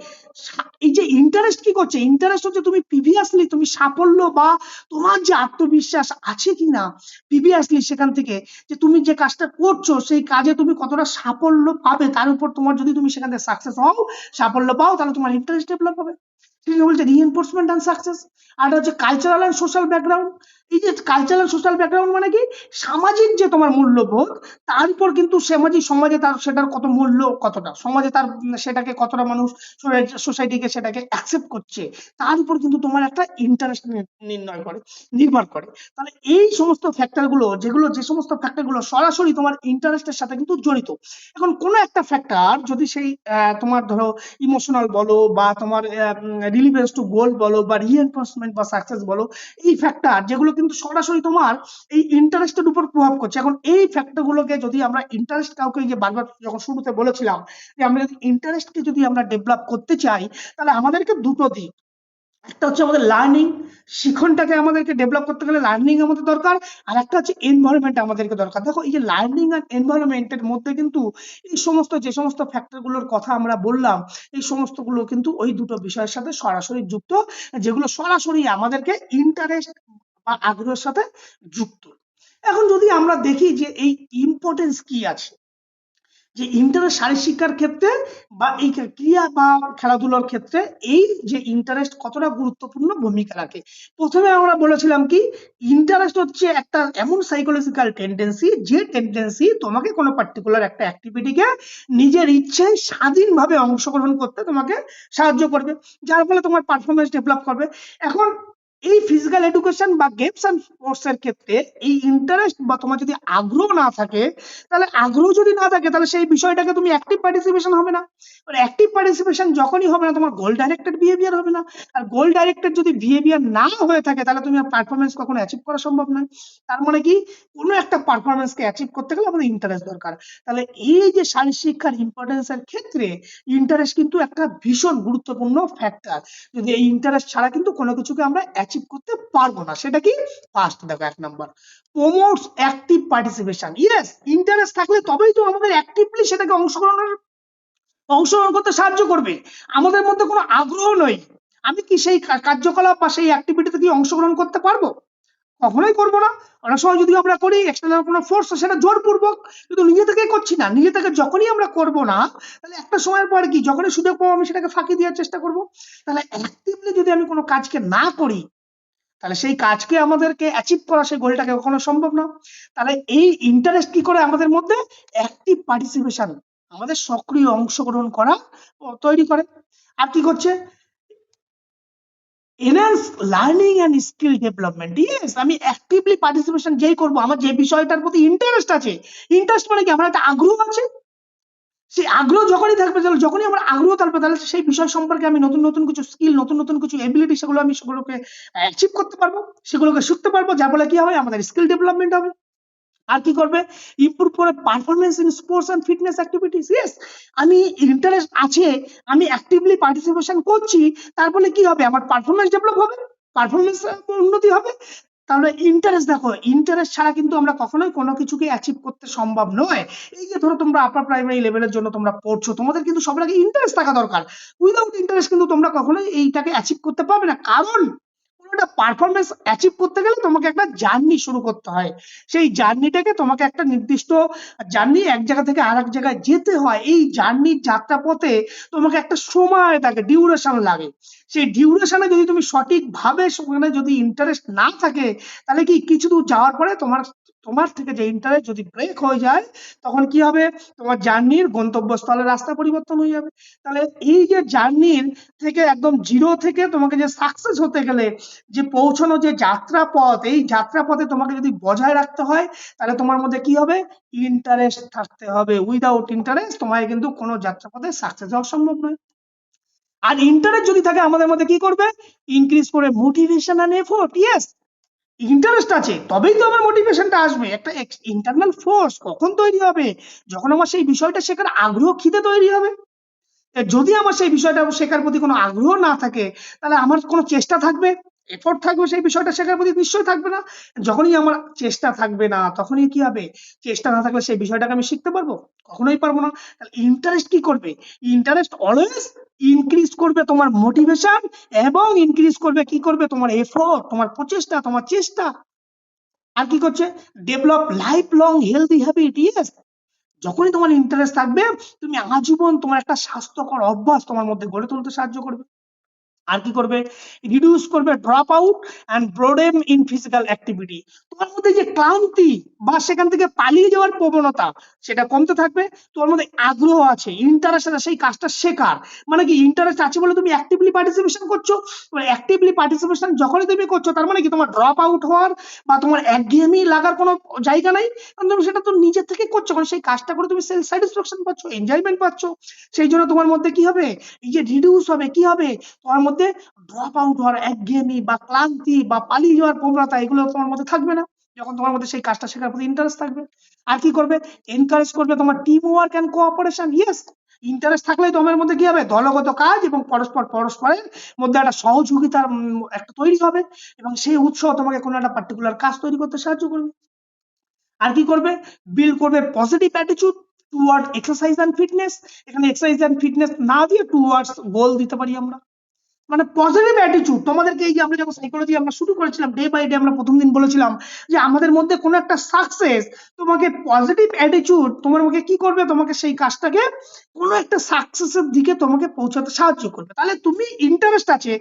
Speaker 1: এই যে ইন্টারেস্ট কি করছে, ইন্টারেস্ট হচ্ছে তুমি প্রিভিয়াসলি তুমি সাফল্য বা তোমার যে আত্মবিশ্বাস আছে কিনা প্রিভিয়াসলি, সেখান থেকে যে তুমি যে কাজটা করছো সেই কাজে তুমি কতটা সাফল্য পাবে, তার উপর তোমার, যদি তুমি সেখান থেকে সাকসেস হও, সাফল্য পাও, তাহলে তোমার ইন্টারেস্ট ডেভেলপ হবে। ঠিক আছে, বলছে রিএনফোর্সমেন্ট অ্যান্ড সাকসেস। আর হচ্ছে কালচারাল অ্যান্ড সোশ্যাল ব্যাকগ্রাউন্ড। এই যে কালচারাল সোশ্যাল ব্যাকগ্রাউন্ড মানে কি, সামাজিক যে তোমার মূল্যবোধ, তার উপর কিন্তু সমাজে তার সেটার কত মূল্য, কতটা সমাজে তার সেটাকে কতটা মানুষ সোসাইটিকে সেটাকে অ্যাকসেপ্ট করছে, তার উপর কিন্তু তোমার একটা ইন্টারেস্ট নির্ণয় করে, নির্ভর করে। তাহলে এই সমস্ত ফ্যাক্টর গুলো, যে সমস্ত ফ্যাক্টর গুলো সরাসরি তোমার ইন্টারেস্টের সাথে কিন্তু জড়িত। এখন কোনো একটা ফ্যাক্টর যদি সেই তোমার ধরো ইমোশনাল বলো, বা তোমার রিলিভেন্স টু গোল বলো, বা রিএনফোর্সমেন্ট বা সাকসেস বলো, এই ফ্যাক্টর যেগুলো কিন্তু সরাসরি তোমার এই ইন্টারেস্টের উপর প্রভাব করছে। এখন এই ফ্যাক্টর গুলোকে যদি আমরা ইন্টারেস্ট, কাউকে যে বারবার যখন শুরুতে বলেছিলাম যে আমরা যদি ইন্টারেস্টকে যদি আমরা ডেভেলপ করতে চাই, তাহলে আমাদেরকে দুটো দিক, একটা হচ্ছে আমাদের লার্নিং, শিখনটাকে আমাদেরকে ডেভেলপ করতে গেলে লার্নিং আমাদের দরকার, আর একটা হচ্ছে এনভায়রনমেন্ট আমাদেরকে দরকার। দেখো এই যে লার্নিং আর এনভায়রনমেন্টের মধ্যে কিন্তু এই সমস্ত যে সমস্ত ফ্যাক্টর গুলোর কথা আমরা বললাম, এই সমস্ত গুলো কিন্তু ওই দুটো বিষয়ের সাথে সরাসরি যুক্ত, যেগুলো সরাসরি আমাদেরকে ইন্টারেস্ট বা আগ্রহের সাথে যুক্ত। এখন যদি আমরা দেখি যে এই ইম্পর্টেন্স কি আছে, যে ইন্টারেস্ট শারীরশিক্ষার ক্ষেত্রে বা এই ক্রিয়া বা খেলাধুলার ক্ষেত্রে এই যে ইন্টারেস্ট কতটা গুরুত্বপূর্ণ ভূমিকা রাখে। প্রথমে আমরা বলেছিলাম কি ইন্টারেস্ট হচ্ছে একটা এমন সাইকোলজিক্যাল টেন্ডেন্সি যে টেন্ডেন্সি তোমাকে কোনো পার্টিকুলার একটা অ্যাক্টিভিটিকে নিজের ইচ্ছায় স্বাধীনভাবে অংশগ্রহণ করতে তোমাকে সাহায্য করবে, যার ফলে তোমার পারফরমেন্স ডেভেলপ করবে। এখন এই ফিজিক্যাল এডুকেশন বা গেমস অ্যান্ড স্পোর্টস এর ক্ষেত্রে এই ইন্টারেস্ট বা তোমার যদি আগ্রহ না থাকে, তাহলে আগ্রহ যদি না থাকে তাহলে সেই বিষয়টাকে তুমি অ্যাক্টিভ পার্টিসিপেশন হবে না। অ্যাক্টিভ পার্টিসিপেশন যখনই হবে না তোমার গোল ডাইরেক্টেড বিহেভিয়ার হবে না। আর গোল ডাইরেক্টেড যদি বিহেভিয়ার না হয়ে থাকে তাহলে তুমি পারফরমেন্স কখনো অ্যাচিভ করা সম্ভব নয়। তার মানে কি কোনো একটা পারফরমেন্সকে অ্যাচিভ করতে গেলে আমাদের ইন্টারেস্ট দরকার। তাহলে এই যে শারীর শিক্ষার ইম্পর্টেন্সের ক্ষেত্রে ইন্টারেস্ট কিন্তু একটা ভীষণ গুরুত্বপূর্ণ ফ্যাক্টর। যদি এই ইন্টারেস্ট ছাড়া কিন্তু কোনো কিছুকে আমরা অ্যাচিভ করতে পারবো না। সেটা কি? ফার্স্ট দেখো 1 number promotes active participation. Yes, interest থাকলে তবেই তো আমাদের অ্যাক্টিভলি সেটাকে অংশগ্রহণ করতে সাহায্য করবে। আমাদের মধ্যে কোনো আগ্রহ নেই, আমি কি সেই কার্যকলাপ বা সেই অ্যাক্টিভিটিতে কি অংশগ্রহণ করতে পারবো? কখনোই করবো না। অনেক সময় যদি আমরা করি এক্সটার্নাল কোনো ফোর্স, সেটা জোরপূর্বক, কিন্তু নিজে থেকে করছি না। নিজে থেকে যখনই আমরা করব না, তাহলে একটা সময়ের পরে কি যখনই সুযোগ পাবো আমি সেটাকে ফাঁকি দেওয়ার চেষ্টা করব। তাহলে অ্যাক্টিভলি যদি আমি কোনো কাজকে না করি তাহলে সেই কাজকে আমাদেরকে অ্যাচিভ করা, সেই গোলটাকে কখনো সম্ভব না। তাহলে এই ইন্টারেস্ট কি করে আমাদের মধ্যে অ্যাক্টিভ পার্টিসিপেশন, আমাদের সক্রিয় অংশগ্রহণ করা তৈরি করে। আর কি করছে? Enhance learning and skill development. Yes, আমি অ্যাক্টিভলি পার্টিসিপেশন যেই করবো, আমার যে বিষয়টার প্রতি ইন্টারেস্ট আছে, ইন্টারেস্ট মানে কি আমার একটা আগ্রহ আছে, সেই আগ্রহ যখনই থাকবে, তাহলে যখনই আমার আগ্রহ থাকবে তাহলে সেই বিষয় সম্পর্কে আমি নতুন নতুন কিছু স্কিল, নতুন নতুন কিছু এবিলিটি, সেগুলোকে অ্যাচিভ করতে পারবো, সেগুলোকে শিখতে পারবো, যার ফলে কি হবে আমাদের স্কিল ডেভেলপমেন্ট হবে। আর কি করবে? ইমপ্রুভ করে performance in sports and fitness activities. Yes, আমি ইন্টারেস্ট আছে, আমি অ্যাক্টিভলি পার্টিসিপেশন করছি, তার ফলে কি হবে আমার পারফরমেন্স ডেভেলপ হবে, পারফরমেন্স উন্নতি হবে। তাহলে ইন্টারেস্ট দেখো, ইন্টারেস্ট ছাড়া কিন্তু আমরা কখনোই কোনো কিছুকে অ্যাচিভ করতে সম্ভব নয়। এই যে ধরো তোমরা আপার প্রাইমারি লেভেলের জন্য তোমরা পড়ছো, তোমাদের কিন্তু সবার আগে ইন্টারেস্ট থাকা দরকার। উইদাউট ইন্টারেস্ট কিন্তু তোমরা কখনোই এইটাকে অ্যাচিভ করতে পারবে না। কারণ একটা পারফরমেন্স অ্যাচিভ করতে গেলে তোমাকে একটা জার্নি শুরু করতে হয়। সেই জার্নিটাকে তোমাকে একটা নির্দিষ্ট জার্নি, এক জায়গা থেকে আরেক জায়গায় যেতে হয়। এই জার্নির যাত্রা পথে তোমাকে একটা সময় থাকে, ডিউরেশন লাগে। সেই ডিউরেশনে যদি তুমি সঠিকভাবে সেখানে যদি ইন্টারেস্ট না থাকে, তাহলে কি কিছু দূর যাওয়ার পরে তোমার তোমার থেকে যে ইন্টারেস্ট যদি ব্রেক হয়ে যায়, তখন কি হবে? তোমার জার্নির গন্তব্যস্থলের রাস্তা পরিবর্তন হয়ে যাবে। তাহলে এই যে জার্নির থেকে একদম জিরো থেকে তোমাকে যে সাকসেস হতে গেলে যে পৌঁছানো যে যাত্রাপথ, এই যাত্রাপথে তোমাকে যদি বজায় রাখতে হয়, তাহলে তোমার মধ্যে কি হবে? ইন্টারেস্ট থাকতে হবে। উইদাউট ইন্টারেস্ট তোমায় কিন্তু কোনো যাত্রাপথে সাকসেস হওয়া সম্ভব নয়। আর ইন্টারেস্ট যদি থাকে আমাদের মধ্যে কি করবে? ইনক্রিজ করে motivation and effort. Yes, interest আছে তবেই তো আমার মোটিভেশনটা আসবে। একটা ইন্টারনাল ফোর্স কখন তৈরি হবে? যখন আমার সেই বিষয়টা শেখার আগ্রহ, খিদে তৈরি হবে। যদি আমার সেই বিষয়টা শেখার প্রতি কোনো আগ্রহ না থাকে, তাহলে আমার কোনো চেষ্টা থাকবে, এফোর্ট থাকবে সেই বিষয়টা শেখার প্রতি? নিশ্চয়ই থাকবে না। যখনই আমার চেষ্টা থাকবে না, তখনই কি হবে? চেষ্টা না থাকলে সেই বিষয়টাকে আমি শিখতে পারবো? কখনোই পারবো না। তাহলে ইন্টারেস্ট কি করবে? ইন্টারেস্ট অলওয়েজ ইনক্রিজ করবে তোমার মোটিভেশন, এবং ইনক্রিজ করবে কি করবে? তোমার এফোর্ট, তোমার প্রচেষ্টা, তোমার চেষ্টা। আর কি করছে? Develop life long healthy habit. Yes, যখনই তোমার ইন্টারেস্ট থাকবে, তুমি আজীবন তোমার একটা স্বাস্থ্যকর অভ্যাস তোমার মধ্যে গড়ে তুলতে সাহায্য করবে। আর কি করবে? রিডিউস করবে drop out and boredom in physical activity. তোমার মধ্যে যে ক্লান্তি বা সেখান থেকে পালিয়ে যাওয়ার প্রবণতা, সেটা কমতে থাকবে। তোমার মধ্যে আগ্রহ আছে, ইন্টারেস্ট আছে সেই কাজটা শেখার। মানে কি ইন্টারেস্ট আছে বলে তুমি অ্যাক্টিভলি পার্টিসিপেশন করছো। অ্যাক্টিভলি পার্টিসিপেশন যখনই তুমি করছো, তার মানে কি তোমার ড্রপ আউট হওয়ার বা তোমার একঘেয়েমি লাগার কোনো জায়গা নাই। কারণ তুমি সেটা তো নিজের থেকে করছো, কারণ সেই কাজটা করে তুমি সেলফ স্যাটিসফ্যাকশন পাচ্ছ, এনজয়মেন্ট পাচ্ছ। সেই জন্য তোমার মধ্যে কি হবে? এই যে রিডিউস হবে, কি হবে? তোমার মধ্যে ড্রপ আউট হওয়ার একঘেয়েমি বা ক্লান্তি বা পালিয়ে যাওয়ার প্রবণতা, এগুলো তোমার মধ্যে থাকবে না, যখন তোমার মধ্যে সেই কাজটা শেখার প্রতি ইন্টারেস্ট থাকবে। আর কি করবে? এনকারেজ করবে তোমার team work and cooperation. Yes, interest থাকলে তোমার মধ্যে কি হবে? দলগত কাজ এবং পরস্পরের মধ্যে একটা সহযোগিতার একটা তৈরি হবে, এবং সেই উৎসাহ তোমাকে কোনো একটা পার্টিকুলার কাজ তৈরি করতে সাহায্য করবে। আর কি করবে? বিল্ড করবে positive attitude toward exercise and fitness. এখানে এক্সারসাইজ এন্ড ফিটনেস না দিয়ে টুয়ার্ডস গোল দিতে পারি আমরা। মানে পজিটিভ অ্যাটিটিউড তোমাদেরকে, এই যে আমরা যখন সাইকোলজি আমরা শুরু করেছিলাম ডে বাই ডে, আমরা প্রথম দিন বলেছিলাম যে আমাদের মধ্যে কোনো একটা সাকসেস, তোমাকে পজিটিভ অ্যাটিটিউড তোমাকে কি করবে, তোমাকে সেই কাজটাকে কোনো একটা সাকসেসের দিকে তোমাকে পৌঁছাতে সাহায্য করবে। তাহলে তুমি ইন্টারেস্ট আছে,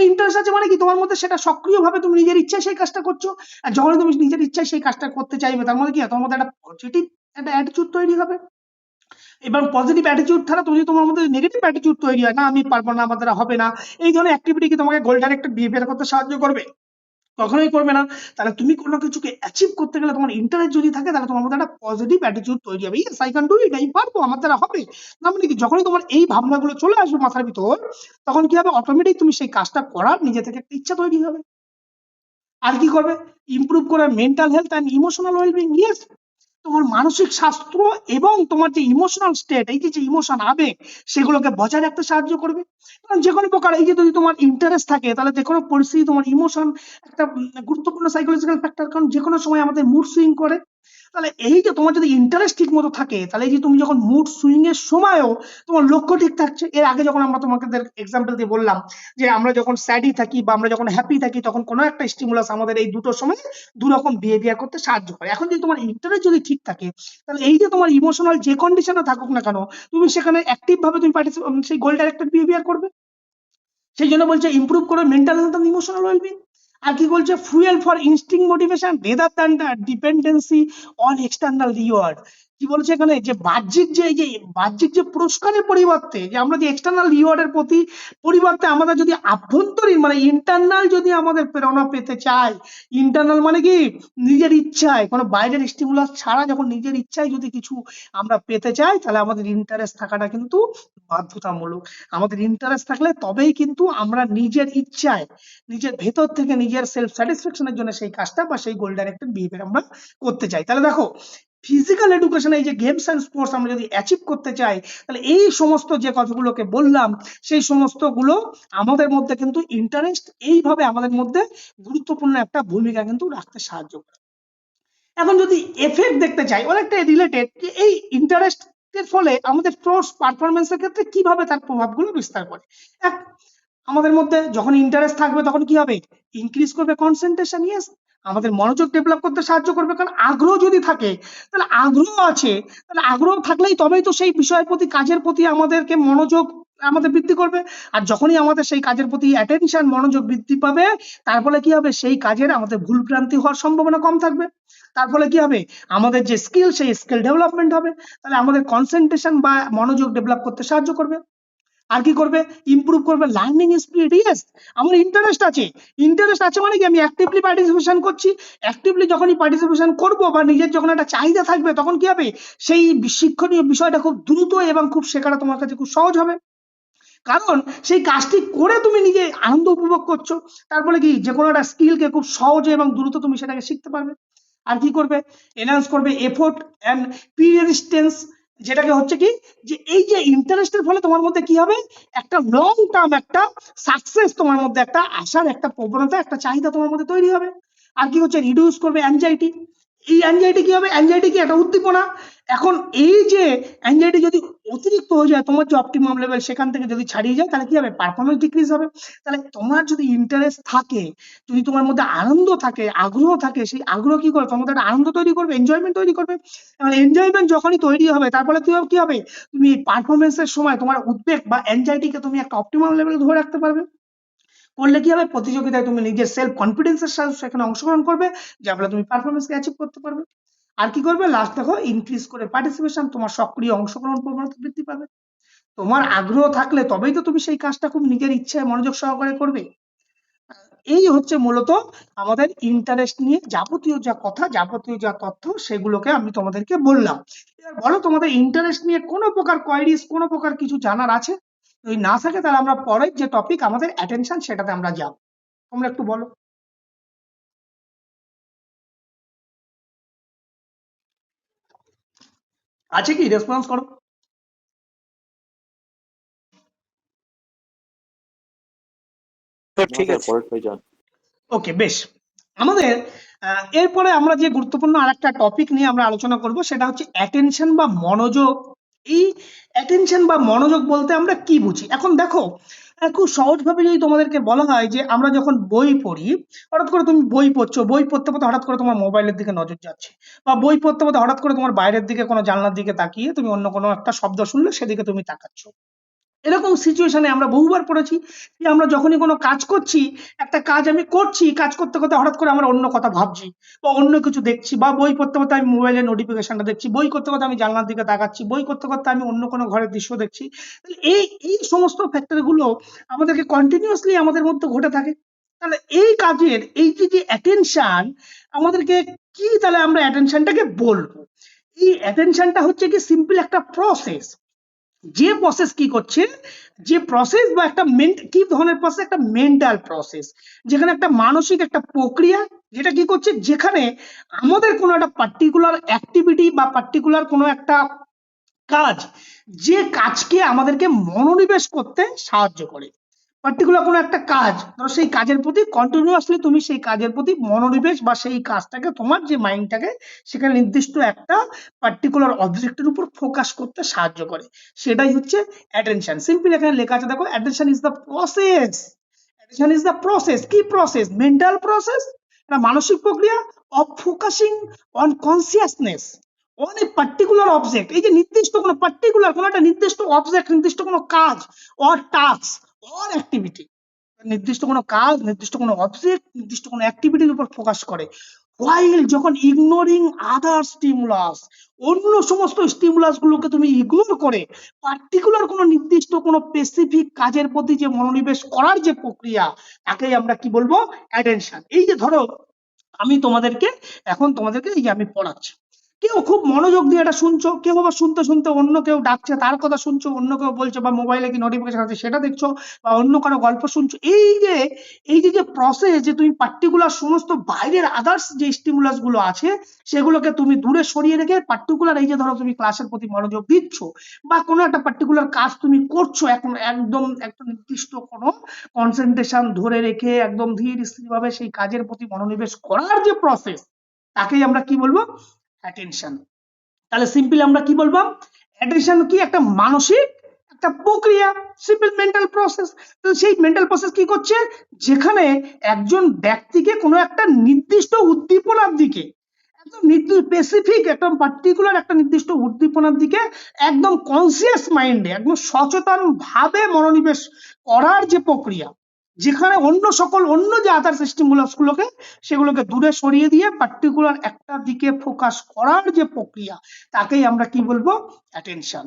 Speaker 1: ইন্টারেস্ট আছে মানে কি, তোমার মধ্যে সেটা সক্রিয়ভাবে তুমি নিজের ইচ্ছায় সেই কাজটা করছো। আর যখন তুমি নিজের ইচ্ছায় সেই কাজটা করতে চাইবে, তার মধ্যে কি তোমার মধ্যে একটা পজিটিভ একটা অ্যাটিটিউড তৈরি হবে। এবার পজিটিভ অ্যাটিটিউড ছাড়া তুমি, তোমার মধ্যে নেগেটিভ অ্যাটিটিউড তৈরি হয়, না আমি পারবো না, আমার দ্বারা হবে না, এই ধরনের অ্যাক্টিভিটি কি তোমাকে গোল ডাইরেক্টেড বিহেভিয়ার করতে সাহায্য করবে? কখনোই করবে না। তাহলে তুমি কোনো কিছুকে অ্যাচিভ করতে গেলে তোমার ইন্টারেস্ট যদি থাকে, তাহলে তোমার মধ্যে একটা পজিটিভ অ্যাটিটিউড তৈরি হবে, yes I can do it, আমি পারবো, আমার দ্বারা হবে। না মানে কি, যখনই তোমার এই ভাবনাগুলো চলে আসবে মাথার ভিতর, তখন কি হবে, অটোমেটিক তুমি সেই কাজটা করার নিজে থেকে একটা ইচ্ছা তৈরি হবে। আর কি করবে, ইমপ্রুভ করে mental health and emotional wellbeing, yes, তোমার মানসিক স্বাস্থ্য এবং তোমার যে ইমোশনাল স্টেট, এই যে ইমোশন আবেগ, সেগুলোকে বজায় রাখতে সাহায্য করবে। কারণ যে কোনো প্রকার, এই যে যদি তোমার ইন্টারেস্ট থাকে, তাহলে যে কোনো পরিস্থিতি তোমার ইমোশন একটা গুরুত্বপূর্ণ সাইকোলজিক্যাল ফ্যাক্টর, কারণ যে কোনো সময় আমাদের মুড সুইং করে। তাহলে এই যে তোমার যদি ইন্টারেস্ট ঠিক মতো থাকে, তাহলে এই যে তুমি যখন মুড সুইং এর সময়ও তোমার লক্ষ্য ঠিক থাকছে। এর আগে যখন আমরা তোমাকে এক্সাম্পল দিয়ে বললাম যে আমরা যখন স্যাডি থাকি বা আমরা যখন হ্যাপি থাকি, তখন কোনো একটা স্টিমুলাস আমাদের এই দুটোর সময় দু রকম বিহেভিয়ার করতে সাহায্য করে। এখন যদি তোমার ইন্টারেস্ট যদি ঠিক থাকে, তাহলে এই যে তোমার ইমোশনাল যে কন্ডিশনে থাকুক না কেন, তুমি সেখানে অ্যাক্টিভ ভাবে তুমি সেই গোল ডাইরেক্টেড বিহেভিয়ার করবে। সেই জন্য বলছে ইমপ্রুভ করে mental health and emotional wellbeing. আর কি বলছে, ফুয়েল ফর ইনস্টিং motivation rather than the dependency on external reward. কি বলছে এখানে, যে বাহ্যিক যে এই যে বাহ্যিক যে পুরস্কারের পরিবর্তে, যে আমরা যে এক্সটার্নাল রিওয়ার্ডের প্রতি পরিবর্তে আমাদের যদি আভ্যন্তরীণ মানে ইন্টারনাল যদি আমাদের প্রেরণা পেতে চাই, ইন্টারনাল মানে কি নিজের ইচ্ছায়, কোনো বাইরের স্টিমুলাস ছাড়া যখন নিজের ইচ্ছায় যদি কিছু আমরা পেতে চাই, তাহলে আমাদের ইন্টারেস্ট থাকাটা কিন্তু বাধ্যতামূলক। আমাদের ইন্টারেস্ট থাকলে তবেই কিন্তু আমরা নিজের ইচ্ছায়, নিজের ভেতর থেকে নিজের সেলফ স্যাটিসফ্যাকশনের জন্য সেই কাজটা বা সেই গোল ডাইরেক্টেড বিহেভিয়ার আমরা করতে চাই। তাহলে দেখো, ফিজিক্যাল এডুকেশন, এই যে গেমস অ্যান্ড স্পোর্টস আমরা যদি অ্যাচিভ করতে চাই, তাহলে এই সমস্ত যে কথাগুলোকে বললাম, সেই সমস্ত গুলো আমাদের মধ্যে কিন্তু ইন্টারেস্ট এইভাবে আমাদের মধ্যে গুরুত্বপূর্ণ একটা ভূমিকা কিন্তু রাখতে সাহায্য করে। এখন যদি এফেক্ট দেখতে চাই, অনেকটা রিলেটেড, যে এই ইন্টারেস্ট এর ফলে আমাদের স্পোর্টস পারফরমেন্সের ক্ষেত্রে কিভাবে তার প্রভাবগুলো বিস্তার করে। এক, আমাদের মধ্যে যখন ইন্টারেস্ট থাকবে তখন কি হবে, ইনক্রিজ করবে কনসেন্ট্রেশন, ইয়েস, আমাদের মনোযোগ ডেভেলপ করতে সাহায্য করবে। কারণ আগ্রহ যদি থাকে, তাহলে আগ্রহ আছে, তাহলে আগ্রহ থাকলেই তবেই তো সেই বিষয়ের প্রতি, কাজের প্রতি আমাদেরকে মনোযোগ আমাদের বৃদ্ধি করবে। আর যখনই আমাদের সেই কাজের প্রতি অ্যাটেনশন মনোযোগ বৃদ্ধি পাবে, তার ফলে কি হবে, সেই কাজের আমাদের ভুল ভ্রান্তি হওয়ার সম্ভাবনা কম থাকবে। তার ফলে কি হবে, আমাদের যে স্কিল, সেই স্কিল ডেভেলপমেন্ট হবে। তাহলে আমাদের কনসেন্ট্রেশন বা মনোযোগ ডেভেলপ করতে সাহায্য করবে। আর কি করবে, ইমপ্রুভ করবে লার্নিং স্পিড, ইয়েস, আমার ইন্টারেস্ট আছে, ইন্টারেস্ট আছে মানে কি আমি অ্যাক্টিভলি পার্টিসিপেশন করছি। অ্যাক্টিভলি যখনই পার্টিসিপেশন করব বা নিজের যখন একটা চাহিদা থাকবে, তখন কি হবে, সেই শিক্ষণীয় বিষয়টা খুব দ্রুত এবং খুব শেখাটা তোমার কাছে খুব সহজ হবে। কারণ সেই কাজটি করে তুমি নিজে আনন্দ উপভোগ করছো। তারপরে কি, যে কোনো একটা স্কিলকে খুব সহজে এবং দ্রুত তুমি সেটাকে শিখতে পারবে। আর কি করবে, এনহান্স করবে এফোর্ট অ্যান্ড পিয়ারসিস্টেন্স, যেটাকে হচ্ছে কি, যে এই যে ইন্টারেস্টের ফলে তোমার মধ্যে কি হবে, একটা লং টার্ম একটা সাকসেস তোমার মধ্যে একটা আসার একটা প্রবণতা, একটা চাহিদা তোমার মধ্যে তৈরি হবে। আর কি হচ্ছে, রিডিউস করবে অ্যাংজাইটি। এই অ্যাংজাইটি কি হবে, অ্যাংজাইটি কি একটা উদ্দীপনা। এখন এই যে অ্যাংজাইটি যদি অতিরিক্ত হয়ে যায়, তোমার যে অপটিমাম লেভেল সেখান থেকে যদি ছাড়িয়ে যায়, তাহলে কি হবে, পারফরমেন্স ডিক্রিজ হবে। তাহলে তোমার যদি ইন্টারেস্ট থাকে, যদি তোমার মধ্যে আনন্দ থাকে, আগ্রহ থাকে, সেই আগ্রহ কি করে, তোমার মধ্যে একটা আনন্দ তৈরি করবে, এনজয়মেন্ট তৈরি করবে। মানে এনজয়মেন্ট যখনই তৈরি হবে, তারপরে কি হবে, তুমি পারফরমেন্সের সময় তোমার উদ্বেগ বা অ্যাংজাইটিকে তুমি একটা অপটিমাম লেভেলে ধরে রাখতে পারবে। করলে কি হবে, প্রতিযোগিতায় তুমি নিজের সেলফ কনফিডেন্সের সাথে সেখানে অংশগ্রহণ করবে, যার ফলে তুমি পারফরমেন্সকে অ্যাচিভ করতে পারবে। আর কি করবে, লাস্ট দেখো, ইনক্রিজ করে পার্টিসিপেশন, তোমার সক্রিয় অংশগ্রহণ প্রবণতা বৃদ্ধি পাবে। তোমার আগ্রহ থাকলে তবেই তো তুমি সেই কাজটা খুব নিজের ইচ্ছায় মনোযোগ সহকারে করবে। এই হচ্ছে মূলত আমাদের ইন্টারেস্ট নিয়ে যাবতীয় যা কথা, যাবতীয় যা তথ্য, সেগুলোকে আমি তোমাদেরকে বললাম। এবার বলো, তোমাদের ইন্টারেস্ট নিয়ে কোনো প্রকার কোয়ারিজ, কোনো প্রকার কিছু জানার আছে? যদি না থাকে, তাহলে আমরা পরের যে টপিক আমাদের অ্যাটেনশন, সেটাতে আমরা যাব। তোমরা একটু বলো, আছে কি, রেসপন্স করো।
Speaker 3: স্যার
Speaker 4: না
Speaker 3: ঠিক
Speaker 4: স্যার,
Speaker 3: আছে।
Speaker 4: পরেরটাই যান।
Speaker 1: ওকে, বেশ। আমাদের এরপরে আমরা যে গুরুত্বপূর্ণ আরেকটা টপিক নিয়ে আমরা আলোচনা করব, সেটা হচ্ছে অ্যাটেনশন বা মনোযোগ। এই অ্যাটেনশন বা মনোযোগ বলতে আমরা কি বুঝি? এখন দেখো, খুব সহজভাবে যদি তোমাদেরকে বলা হয় যে আমরা যখন বই পড়ি, হঠাৎ করে তুমি বই পড়ছো, বই পড়তে পড়তে হঠাৎ করে তোমার মোবাইলের দিকে নজর যাচ্ছে, বা বই পড়তে পড়তে হঠাৎ করে তোমার বাইরের দিকে কোনো জানলার দিকে তাকিয়ে তুমি অন্য কোনো একটা শব্দ শুনলে সেদিকে তুমি তাকাচ্ছ। এরকম সিচুয়েশনে আমরা বহুবার পড়েছি যে আমরা যখনই কোনো কাজ করছি, একটা কাজ আমি করছি, কাজ করতে করতে হঠাৎ করে আমরা অন্য কথা ভাবছি বা অন্য কিছু দেখছি, বা বই পড়তে পড়তে আমি মোবাইলের নোটিফিকেশনটা দেখছি, বই করতে করতে আমি জানলার দিকে তাকাচ্ছি, বই করতে করতে আমি অন্য কোনো ঘরের দৃশ্য দেখছি। তাহলে এই এই সমস্ত ফ্যাক্টর গুলো আমাদেরকে কন্টিনিউয়াসলি আমাদের মধ্যে ঘটে থাকে। তাহলে এই কাজের এই যে অ্যাটেনশন আমাদেরকে কি, তাহলে আমরা অ্যাটেনশনটাকে বলবো, এই অ্যাটেনশনটা হচ্ছে কি সিম্পল একটা প্রসেস। যে প্রসেস কি করছে, যে প্রসেস বা একটা কি ধরনের প্রসেস, একটা মেন্টাল প্রসেস, যেখানে একটা মানসিক একটা প্রক্রিয়া, যেটা কি করছে, যেখানে আমাদের কোনো একটা পার্টিকুলার অ্যাক্টিভিটি বা পার্টিকুলার কোনো একটা কাজ, যে কাজকে আমাদেরকে মনোনিবেশ করতে সাহায্য করে। পার্টিকুলার কোনো একটা কাজ, ধরো সেই কাজের প্রতি কন্টিনিউয়াসলি তুমি সেই কাজের প্রতি মনোনিবেশ বা সেই কাজটাকে তোমার যে মাইন্ডটাকে সেখানে নির্দিষ্ট একটা পার্টিকুলার অবজেক্টের উপর ফোকাস করতে সাহায্য করে, সেটাই হচ্ছে অ্যাটেনশন। সিম্পল এখানে লেখা আছে দেখো, attention is the process. Attention is the process, কি প্রসেস? মেন্টাল প্রসেস, একটা মানসিক প্রক্রিয়া of focusing on consciousness on a particular object. এই যে নির্দিষ্ট কোনো পার্টিকুলার কোনো একটা নির্দিষ্ট অবজেক্ট, নির্দিষ্ট কোনো কাজ অর টাস্ক অর অ্যাক্টিভিটি, নির্দিষ্ট কোনো কাজ, নির্দিষ্ট কোনো অবজেক্ট, নির্দিষ্ট কোনো অ্যাক্টিভিটির উপর ফোকাস করে, while যখন ইগনোরিং আদার স্টিমুলাস, অন্য সমস্ত স্টিমুলাস গুলোকে তুমি ইগনোর করে পার্টিকুলার কোনো নির্দিষ্ট কোনো স্পেসিফিক কাজের প্রতি যে মনোনিবেশ করার যে প্রক্রিয়া, তাকেই আমরা কি বলবো? অ্যাটেনশন। এই যে ধরো আমি তোমাদেরকে এই যে আমি পড়াচ্ছি, কেউ খুব মনোযোগ দিয়ে এটা শুনছো, কেউ আবার শুনতে শুনতে অন্য কেউ ডাকছে তার কথা শুনছো, অন্য কেউ বলছে, বা মোবাইলে কি নোটিফিকেশন আছে সেটা দেখছো, বা অন্য কারো গল্প শুনছো। এই যে প্রসেস, যে তুমি পার্টিকুলার সমস্ত বাইরের আদার্স যে স্টিমুলাস গুলো আছে সেগুলোকে তুমি দূরে সরিয়ে রেখে পার্টিকুলার, এই যে ধরো তুমি ক্লাসের প্রতি মনোযোগ দিচ্ছ, বা কোনো একটা পার্টিকুলার কাজ তুমি করছো, এখন একদম একটা নির্দিষ্ট কোনো কনসেন্ট্রেশন ধরে রেখে একদম ধীর স্থির ভাবে সেই কাজের প্রতি মনোনিবেশ করার যে প্রসেস, তাকেই আমরা কি বলবো? অ্যাটেনশন। তাহলে সিম্পল আমরা কি বলবো? অ্যাটেনশন কি? একটা মানসিক একটা প্রক্রিয়া, সিম্পল মেন্টাল প্রসেস। তো সেই মেন্টাল প্রসেস কি করছে, যেখানে একজন ব্যক্তিকে কোনো একটা নির্দিষ্ট উদ্দীপনার দিকে, একদম স্পেসিফিক একদম পার্টিকুলার একটা নির্দিষ্ট উদ্দীপনার দিকে একদম কনসিয়াস মাইন্ডে, একদম সচেতন ভাবে মনোনিবেশ করার যে প্রক্রিয়া, যেখানে অন্য যে আদার স্টিমুলাস গুলোকে সেগুলোকে দূরে সরিয়ে দিয়ে পার্টিকুলার একটা দিকে ফোকাস করার যে প্রক্রিয়া, তাকেই আমরা কি বলবো? অ্যাটেনশন।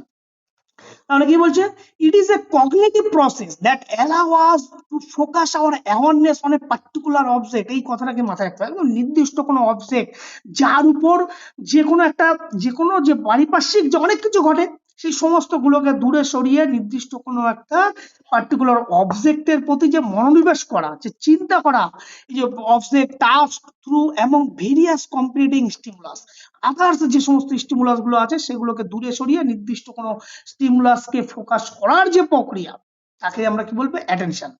Speaker 1: তাহলে কি বলছে? It is a cognitive process that allow us to focus our awareness on a particular object. এই কথাটাকে মাথায় রাখতে হবে, একদম নির্দিষ্ট কোনো অবজেক্ট যার উপর যে কোনো যে পারিপার্শ্বিক যে অনেক কিছু ঘটে, সেই সমস্ত গুলোকে দূরে সরিয়ে নির্দিষ্ট কোনো একটা পার্টিকুলার অবজেক্টের প্রতি যে মনোনিবেশ করা, যে চিন্তা করা, এই যে অবজেক্ট, টাস্ক, থ্রু এবং ভেরিয়াস কম্পিটিং স্টিমুলাস, আদার্স যে সমস্ত স্টিমুলাস গুলো আছে সেগুলোকে দূরে সরিয়ে নির্দিষ্ট কোনো স্টিমুলাসকে ফোকাস করার যে প্রক্রিয়া, তাকে আমরা কি বলবো? অ্যাটেনশন।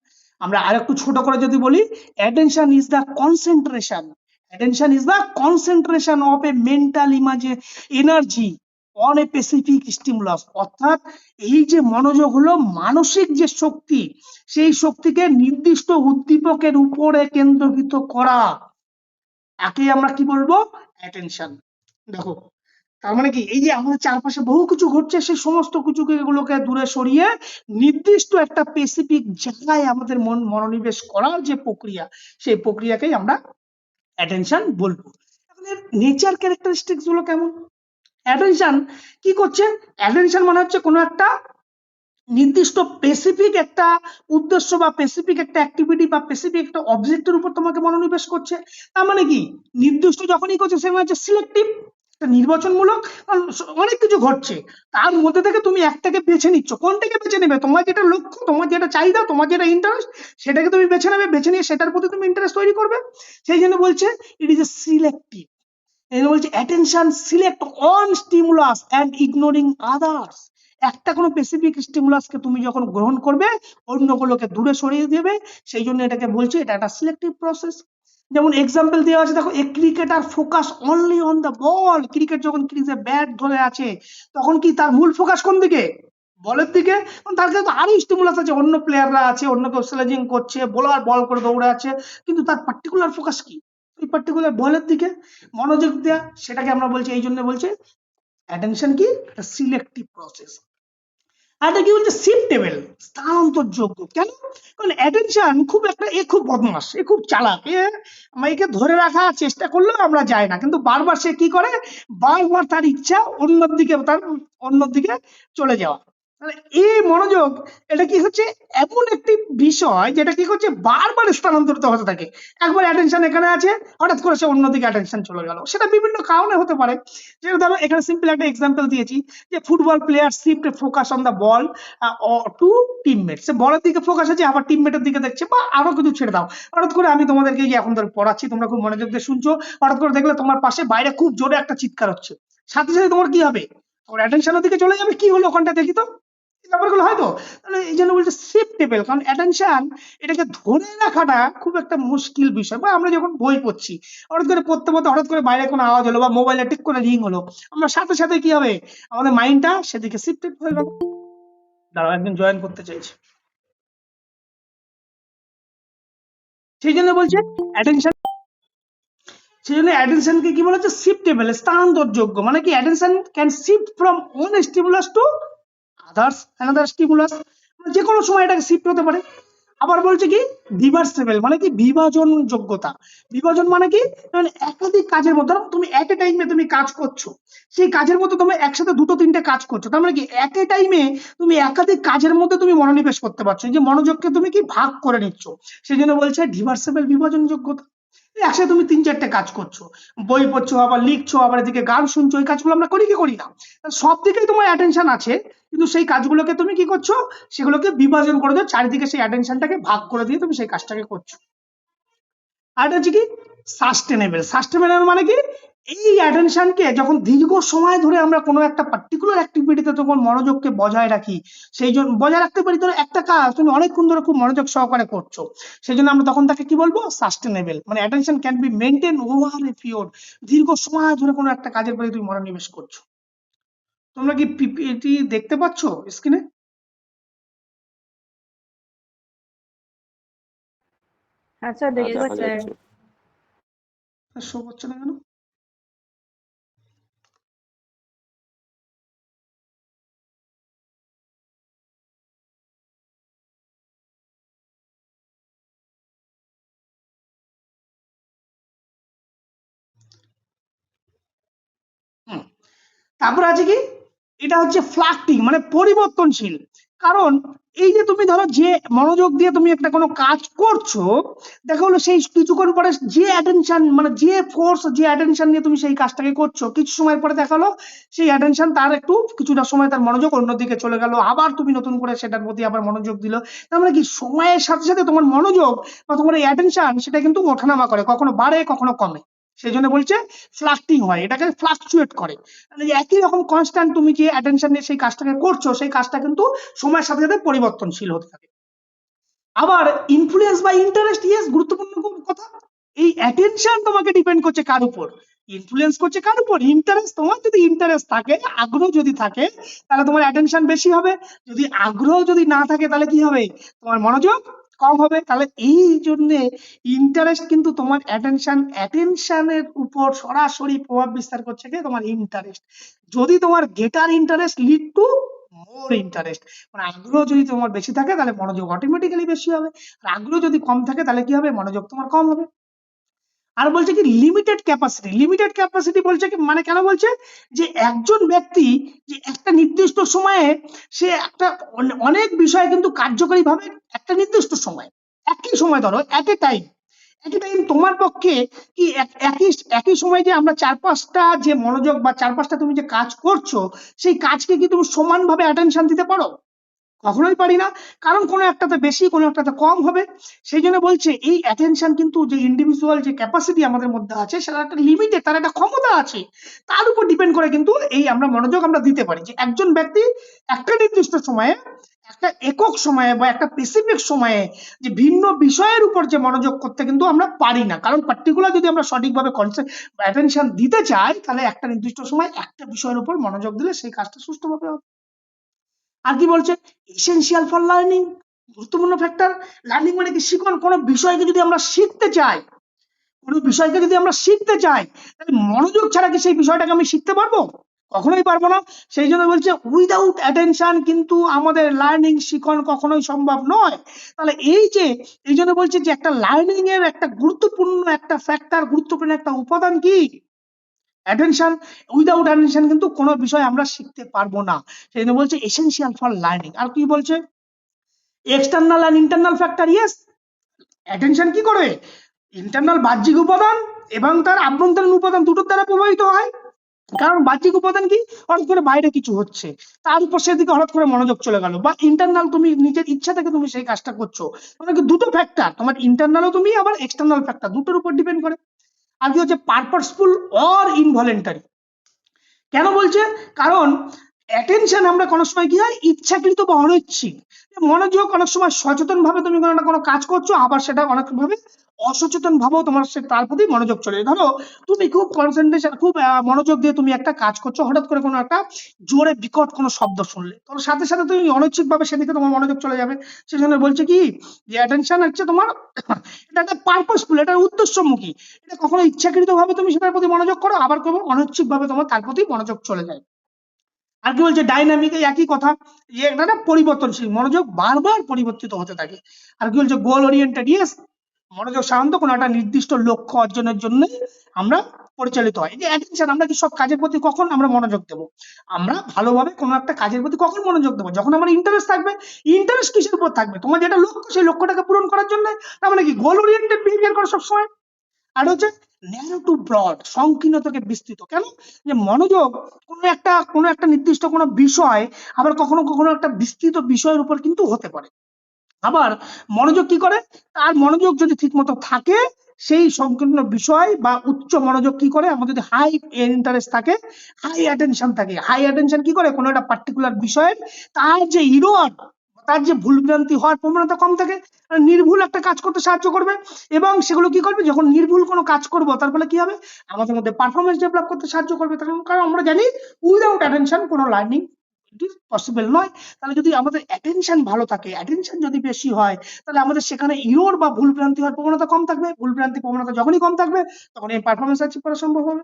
Speaker 1: আমরা আরেকটু ছোট করে যদি বলি, attention is the concentration, attention is the concentration of a mental energy on a specific stimulus. অর্থাৎ এই যে মনোযোগ হলো মানসিক যে শক্তি, সেই শক্তিকে নির্দিষ্ট উদ্দীপকের উপরে কেন্দ্রীভূত করা, তাকে আমরা কি বলবো? অ্যাটেনশন। দেখো, তার মানে কি, এই যে আমাদের চারপাশে বহু কিছু ঘটছে, সেই সমস্ত কিছুকে এগুলোকে দূরে সরিয়ে নির্দিষ্ট একটা স্পেসিফিক জায়গায় আমাদের মনোনিবেশ করার যে প্রক্রিয়া, সেই প্রক্রিয়াকেই আমরা অ্যাটেনশন বলবো। এখন এর নেচার ক্যারেক্টারিস্টিক্স গুলো কেমন? অ্যাটেনশন কি করছে? অ্যাটেনশন মানে হচ্ছে কোনো একটা নির্দিষ্ট স্পেসিফিক একটা উদ্দেশ্য বা স্পেসিফিক একটা অ্যাক্টিভিটি বা স্পেসিফিক একটা অবজেক্টের উপর তোমাকে মনোনিবেশ করছে। তার মানে কি, নির্দিষ্ট যখনই করছে সে মানে হচ্ছে সিলেক্টিভ, নির্বাচনমূলক। কারণ অনেক কিছু ঘটছে, তার মধ্যে থেকে তুমি একটাকে বেছে নিচ্ছ। কোনটাকে বেছে নেবে? তোমার যেটা লক্ষ্য, তোমার যেটা চাহিদা, তোমার যেটা ইন্টারেস্ট, সেটাকে তুমি বেছে নেবে, বেছে নিয়ে সেটার প্রতি তুমি ইন্টারেস্ট তৈরি করবে। সেই জন্য বলছে ইট ইজ এ সিলেক্টিভ। এই জন্য বলছে attention select on stimulus and ignoring others. একটা কোনো স্পেসিফিক স্টিমুলাসকে তুমি যখন গ্রহণ করবে, অন্যগুলোকে দূরে সরিয়ে দেবে, সেই জন্য এটাকে বলছে এটা একটা সিলেক্টিভ প্রসেস। যেমন এক্সাম্পল দেওয়া আছে, দেখো, এ cricketer focus only on the ball. Cricket যখন ক্রিজে ব্যাট ধরে আছে, তখন কি তার মূল ফোকাস কোন দিকে? বলের দিকে তার কাছে তো আরো স্টিমুলাস আছে, অন্য প্লেয়াররা আছে, অন্য কেউ স্লেজিং করছে, বোলার বল করে দৌড়ে আছে, কিন্তু তার পার্টিকুলার ফোকাস কি এই পার্টিকুলার বলের দিকে মনোযোগ দেওয়া, সেটাকে আমরা বলছি, এই জন্য বলছে অ্যাটেনশন কি সিলেক্টিভ প্রসেস। আর এটা কি বলছে শিফটেবল, স্থানান্তরযোগ্য। কেন? কারণ অ্যাটেনশন খুব একটা, এ খুব বদমাস, এ খুব চালাক, একে ধরে রাখার চেষ্টা করলেও আমরা যাই না, কিন্তু বারবার সে কি করে, বারবার তার ইচ্ছা অন্যদিকে চলে যাওয়া। তাহলে এই মনোযোগ, এটা কি হচ্ছে এমন একটি বিষয় যেটা কি করছে বারবার স্থানান্তরিত হতে থাকে। একবার অ্যাটেনশন এখানে আছে, হঠাৎ করে সে অন্যদিকে অ্যাটেনশন চলে গেল, সেটা বিভিন্ন কারণে হতে পারে। যেটা ধরো এখানে সিম্পল একটা এক্সাম্পল দিয়েছি, যে football player shift focus on the ball to teammate, সে বলের দিকে ফোকাস আছে, আবার টিমমেটের দিকে দেখছে, বা আরো কিছু ছেড়ে দাও। হঠাৎ করে আমি তোমাদেরকে এখন ধরে পড়াচ্ছি, তোমরা খুব মনোযোগ দিয়ে শুনছো, হঠাৎ করে দেখলে তোমার পাশে বাইরে খুব জোরে একটা চিৎকার হচ্ছে, সাথে সাথে তোমার কি হবে, তোমার অ্যাটেনশনের দিকে চলে যাবে, কি হলো ওখানটা দেখি তো, এই ব্যাপারগুলো হয়তো। তাহলে এই জন্য বলছে শিফটেবল, কারণ অ্যাটেনশন এটাকে ধরে রাখাটা খুব একটা মুশকিল বিষয়। বা আমরা যখন বই পড়ছি, হঠাৎ করে পড়তে পড়তে হঠাৎ করে বাইরে কোনো আওয়াজ হলো বা মোবাইলে টিক করে রিং হলো, আমরা সাথে সাথে কি হবে, আমাদের মাইন্ডটা সেদিকে শিফটেড হয়ে গেল। দাঁড়াও, একজন জয়েন করতে চাইছে, সেই জন্য বলছে অ্যাটেনশন, সেই জন্য অ্যাটেনশনকে কি বলা হচ্ছে শিফটেবল, স্থানান্তরযোগ্য। মানে কি attention can shift from one stimulus to others another stimulus, যে কোনো সময় এটাকে শিফট হতে পারে। আবার বলছে কি রিভার্সেবল, মানে কি বিভাজন যোগ্যতা। বিভাজন মানে কি, মানে একাধিক কাজের মধ্যে তুমি এট এ টাইমে তুমি কাজ করছো, সেই কাজের মধ্যে তুমি একসাথে দুটো তিনটে কাজ করছো, তার মানে কি এট এ টাইমে তুমি একাধিক কাজের মধ্যে তুমি মনোনিবেশ করতে পারছো, যে মনোযোগকে তুমি কি ভাগ করে নিচ্ছ, সেই জন্য বলছে রিভার্সেবল বিভাজন যোগ্যতা। একসাথে তুমি তিন চারটে কাজ করছো, বই পড়ছো, আবার লিখছো, আবার এদিকে গান শুনছো, এই কাজগুলো আমরা করি কি করি না? সব দিকেই তোমার অ্যাটেনশন আছে, কিন্তু সেই কাজগুলোকে তুমি কি করছো, সেগুলোকে বিভাজন করে দাও, চারিদিকে সেই অ্যাটেনশনটাকে ভাগ করে দিয়ে তুমি সেই কাজটাকে করছো। আর এটা হচ্ছে কি সাস্টেনেবল। সাস্টেনেবল মানে কি, এই অ্যাটেনশনকে যখন দীর্ঘ সময় ধরে আমরা কোনো একটা পার্টিকুলার অ্যাক্টিভিটিতে যখন মনোযোগকে বজায় রাখি, সেই জন্য বজায় রাখতে পারি, ধরো একটা কাজ তুমি অনেকক্ষণ ধরে খুব মনোযোগ সহকারে করছো, সেই জন্য আমরা তখন তাকে কি বলবো, সাস্টেনেবল। মানে attention can be maintain over a period, দীর্ঘ সময় ধরে কোনো একটা কাজের প্রতি তুমি মনোনিবেশ করছো। তোমরা কি পিপিটি দেখতে পাচ্ছ স্ক্রিনে?
Speaker 2: হ্যাঁ স্যার, দেখতে
Speaker 3: দেখা
Speaker 2: পাচ্ছি।
Speaker 3: যাচ্ছে।
Speaker 1: শো করছে না কেন? হুম। তারপর আছে কি, এটা হচ্ছে ফ্লাক্টিং, মানে পরিবর্তনশীল। কারণ এই যে তুমি ধরো যে মনোযোগ দিয়ে তুমি একটা কোনো কাজ করছো, দেখা হলো সেই কিছুক্ষণ পরে যে অ্যাটেনশন, মানে যে ফোর্স, যে অ্যাটেনশন নিয়ে তুমি সেই কাজটাকে করছো, কিছু সময় পরে দেখা হলো সেই অ্যাটেনশন তার একটু কিছুটা সময় তার মনোযোগ অন্যদিকে চলে গেল, আবার তুমি নতুন করে সেটার প্রতি আবার মনোযোগ দিল। তার মানে কি সময়ের সাথে সাথে তোমার মনোযোগ বা তোমার এই অ্যাটেনশন সেটা কিন্তু ওঠানামা করে, কখনো বাড়ে কখনো কমে। সেই জন্য বলছে ফ্লাক্টিং হয়, এটাকে ফ্লাকচুয়েট করে। মানে একই রকম কনস্ট্যান্ট তুমি যে অ্যাটেনশন নিয়ে সেই কাজটাকে করছো, সেই কাজটা কিন্তু সময়ের সাথে সাথে পরিবর্তনশীল হতে থাকে। আবার ইনফ্লুয়েন্স বা ইন্টারেস্ট, ইয়েস, গুরুত্বপূর্ণ কথা। এই অ্যাটেনশন তোমাকে ডিপেন্ড করছে কার উপর, ইনফ্লুয়েন্স করছে কার উপর, ইন্টারেস্ট। তোমার যদি ইন্টারেস্ট থাকে, আগ্রহ যদি থাকে, তাহলে তোমার অ্যাটেনশন বেশি হবে। যদি আগ্রহ যদি না থাকে, তাহলে কি হবে, তোমার মনোযোগ কম হবে। তাহলে এই জন্য ইন্টারেস্ট কিন্তু তোমার অ্যাটেনশনের উপর সরাসরি প্রভাব বিস্তার করছে কি তোমার ইন্টারেস্ট। যদি তোমার greater interest lead to more interest, মানে আগ্রহ যদি তোমার বেশি থাকে তাহলে মনোযোগ অটোমেটিক্যালি বেশি হবে, আর আগ্রহ যদি কম থাকে তাহলে কি হবে, মনোযোগ তোমার কম হবে। আর বলছে কি লিমিটেড ক্যাপাসিটি। লিমিটেড ক্যাপাসিটি বলছে কি, মানে কেন বলছে, যে একজন ব্যক্তি যে একটা নির্দিষ্ট সময়ে সে একটা অনেক বিষয় কিন্তু কার্যকরী ভাবে একটা নির্দিষ্ট সময়, একই সময় ধরো এট এ টাইম, তোমার পক্ষে কি একই একই সময় যে আমরা চার পাঁচটা যে মনোযোগ বা চার পাঁচটা তুমি যে কাজ করছো, সেই কাজকে কি তুমি সমানভাবে অ্যাটেনশন দিতে পারো? কখনোই পারি না, কারণ কোনো একটাতে বেশি কোনো একটাতে কম হবে। সেই জন্য বলছে এই অ্যাটেনশন কিন্তু যে ইন্ডিভিজুয়াল যে ক্যাপাসিটি আমাদের মধ্যে আছে, সেটা একটা লিমিটে, তার একটা ক্ষমতা আছে, তার উপর ডিপেন্ড করে কিন্তু এই আমরা মনোযোগ আমরা দিতে পারি। যে একজন ব্যক্তি একটা নির্দিষ্ট সময়ে, একটা একক সময়ে বা একটা স্পেসিফিক সময়ে যে ভিন্ন বিষয়ের উপর যে মনোযোগ করতে কিন্তু আমরা পারি না, কারণ পার্টিকুলার যদি আমরা সঠিকভাবে অ্যাটেনশন দিতে চাই, তাহলে একটা নির্দিষ্ট সময় একটা বিষয়ের উপর মনোযোগ দিলে সেই কাজটা সুষ্ঠুভাবে হবে। আর কি বলছে, এসেনশিয়াল ফর লার্নিং, গুরুত্বপূর্ণ ফ্যাক্টর। লার্নিং মানে কি, শিখন। কোনো বিষয়কে যদি আমরা শিখতে চাই, তাহলে মনোযোগ ছাড়া কি সেই বিষয়টাকে আমি শিখতে পারবো? কখনোই পারবো না। সেই জন্য বলছে উইদাউট অ্যাটেনশন কিন্তু আমাদের লার্নিং, শিখন কখনোই সম্ভব নয়। তাহলে এই জন্য বলছে যে একটা লার্নিং এর একটা গুরুত্বপূর্ণ একটা ফ্যাক্টর, গুরুত্বপূর্ণ একটা উপাদান কি, অ্যাটেনশন। উইদাউট অ্যাটেনশন কিন্তু কোনো বিষয় আমরা শিখতে পারবো না। সেই জন্য বলছে এসেনশিয়াল ফর লার্নিং। আর কি বলছে, external and internal factor. Yes, attention কি করে, ইন্টারনাল বাহ্যিক উপাদান এবং তার আভ্যন্তরীণ উপাদান দুটোর দ্বারা প্রভাবিত হয়। কারণ বাহ্যিক উপাদান কি, হঠাৎ করে বাইরে কিছু হচ্ছে, তার উপর সেদিকে হঠাৎ করে মনোযোগ চলে গেল, বা ইন্টারনাল তুমি নিজের ইচ্ছা থেকে তুমি সেই কাজটা করছো। মানে কি, দুটো ফ্যাক্টর, তোমার ইন্টারনালও তুমি আবার এক্সটার্নাল ফ্যাক্টর, দুটোর উপর ডিপেন্ড করে। আর কি হচ্ছে, পারপাসফুল অর ইনভলেন্টারি। কেন বলছে, কারণ অ্যাটেনশন আমরা কোনো সময় কি হয়, ইচ্ছাকৃত বা অনৈচ্ছিক। মনোযোগ অনেক সময় সচেতন ভাবে তুমি কোনো কাজ করছো, আবার সেটা অনেক ভাবে অসচেতন ভাবেও তোমার তার প্রতি মনোযোগ চলে যায়। ধরো তুমি খুব কনসেন্ট্রেশন, খুব মনোযোগ দিয়ে তুমি একটা কাজ করছো, হঠাৎ করে কোনো একটা জোরে বিকট কোনো শব্দ শুনলে, তোর সাথে সাথে তুমি অনৈচ্ছিক ভাবে সেদিকে তোমার মনোযোগ চলে যাবে। সেজন্য বলছে কি, যে অ্যাটেনশন হচ্ছে তোমার এটা একটা পারপাসফুল, এটা উদ্দেশ্যমুখী। এটা কখনো ইচ্ছাকৃত ভাবে তুমি সেটার প্রতি মনোযোগ করো, আবার কখনো অনৈচ্ছিক ভাবে তোমার তার প্রতি মনোযোগ চলে যায়। আর কি বলছে, ডাইনামিক, একই কথা, যে এটা না পরিবর্তনশীল, মনোযোগ বারবার পরিবর্তিত হতে থাকে। আর কি বলছে, গোল ওরিয়েন্টেড। ইয়েস, মনোযোগ সাধারণত কোনো একটা নির্দিষ্ট লক্ষ্য অর্জনের জন্য আমরা পরিচালিত হয়। এই যে অ্যাটেনশন, আমরা কি সব কাজের প্রতি কখন আমরা মনোযোগ দেবো, আমরা ভালোভাবে কোনো একটা কাজের প্রতি কখন মনোযোগ দেবো, যখন আমার ইন্টারেস্ট থাকবে। ইন্টারেস্ট কিসের উপর থাকবে, তোমার যেটা লক্ষ্য সেই লক্ষ্যটাকে পূরণ করার জন্য। তার মানে কি, গোল ওরিয়েন্টেড বিহেভিয়ার করো সবসময়। আর হচ্ছে ন্যারো টু ব্রড, সংকীর্ণ থেকে বিস্তৃত। কেন, যে মনোযোগ কোনো একটা নির্দিষ্ট কোনো বিষয়, আবার কখনো কখনো একটা বিস্তৃত বিষয়ের উপর কিন্তু হতে পারে। আবার মনোযোগ কি করে, তার মনোযোগ যদি ঠিক মতো থাকে, সেই সংকীর্ণ বিষয় বা উচ্চ মনোযোগ কি করে, আমাদের যদি হাই ইন্টারেস্ট থাকে, হাই অ্যাটেনশন থাকে, হাই অ্যাটেনশন কি করে, কোনো একটা পার্টিকুলার বিষয়ের তার যে ইরোর, তার যে ভুলভ্রান্তি হওয়ার প্রবণতা কম থাকে, নির্ভুল একটা কাজ করতে সাহায্য করবে। এবং সেগুলো কি করবে, যখন নির্ভুল কোনো কাজ করবো, তার ফলে কি হবে, আমাদের মধ্যে পারফরমেন্স ডেভেলপ করতে সাহায্য করবে। কারণ আমরা জানি উইদাউট অ্যাটেনশন কোনো লার্নিং পসিবল নয়। তাহলে যদি আমাদের অ্যাটেনশন ভালো থাকে, অ্যাটেনশন যদি বেশি হয়, তাহলে আমাদের সেখানে ইরোর বা ভুলভ্রান্তি হওয়ার প্রবণতা কম থাকবে। ভুলভ্রান্তি প্রবণতা যখনই কম থাকবে, তখন এই পারফরমেন্স অ্যাচিভ করা সম্ভব হবে।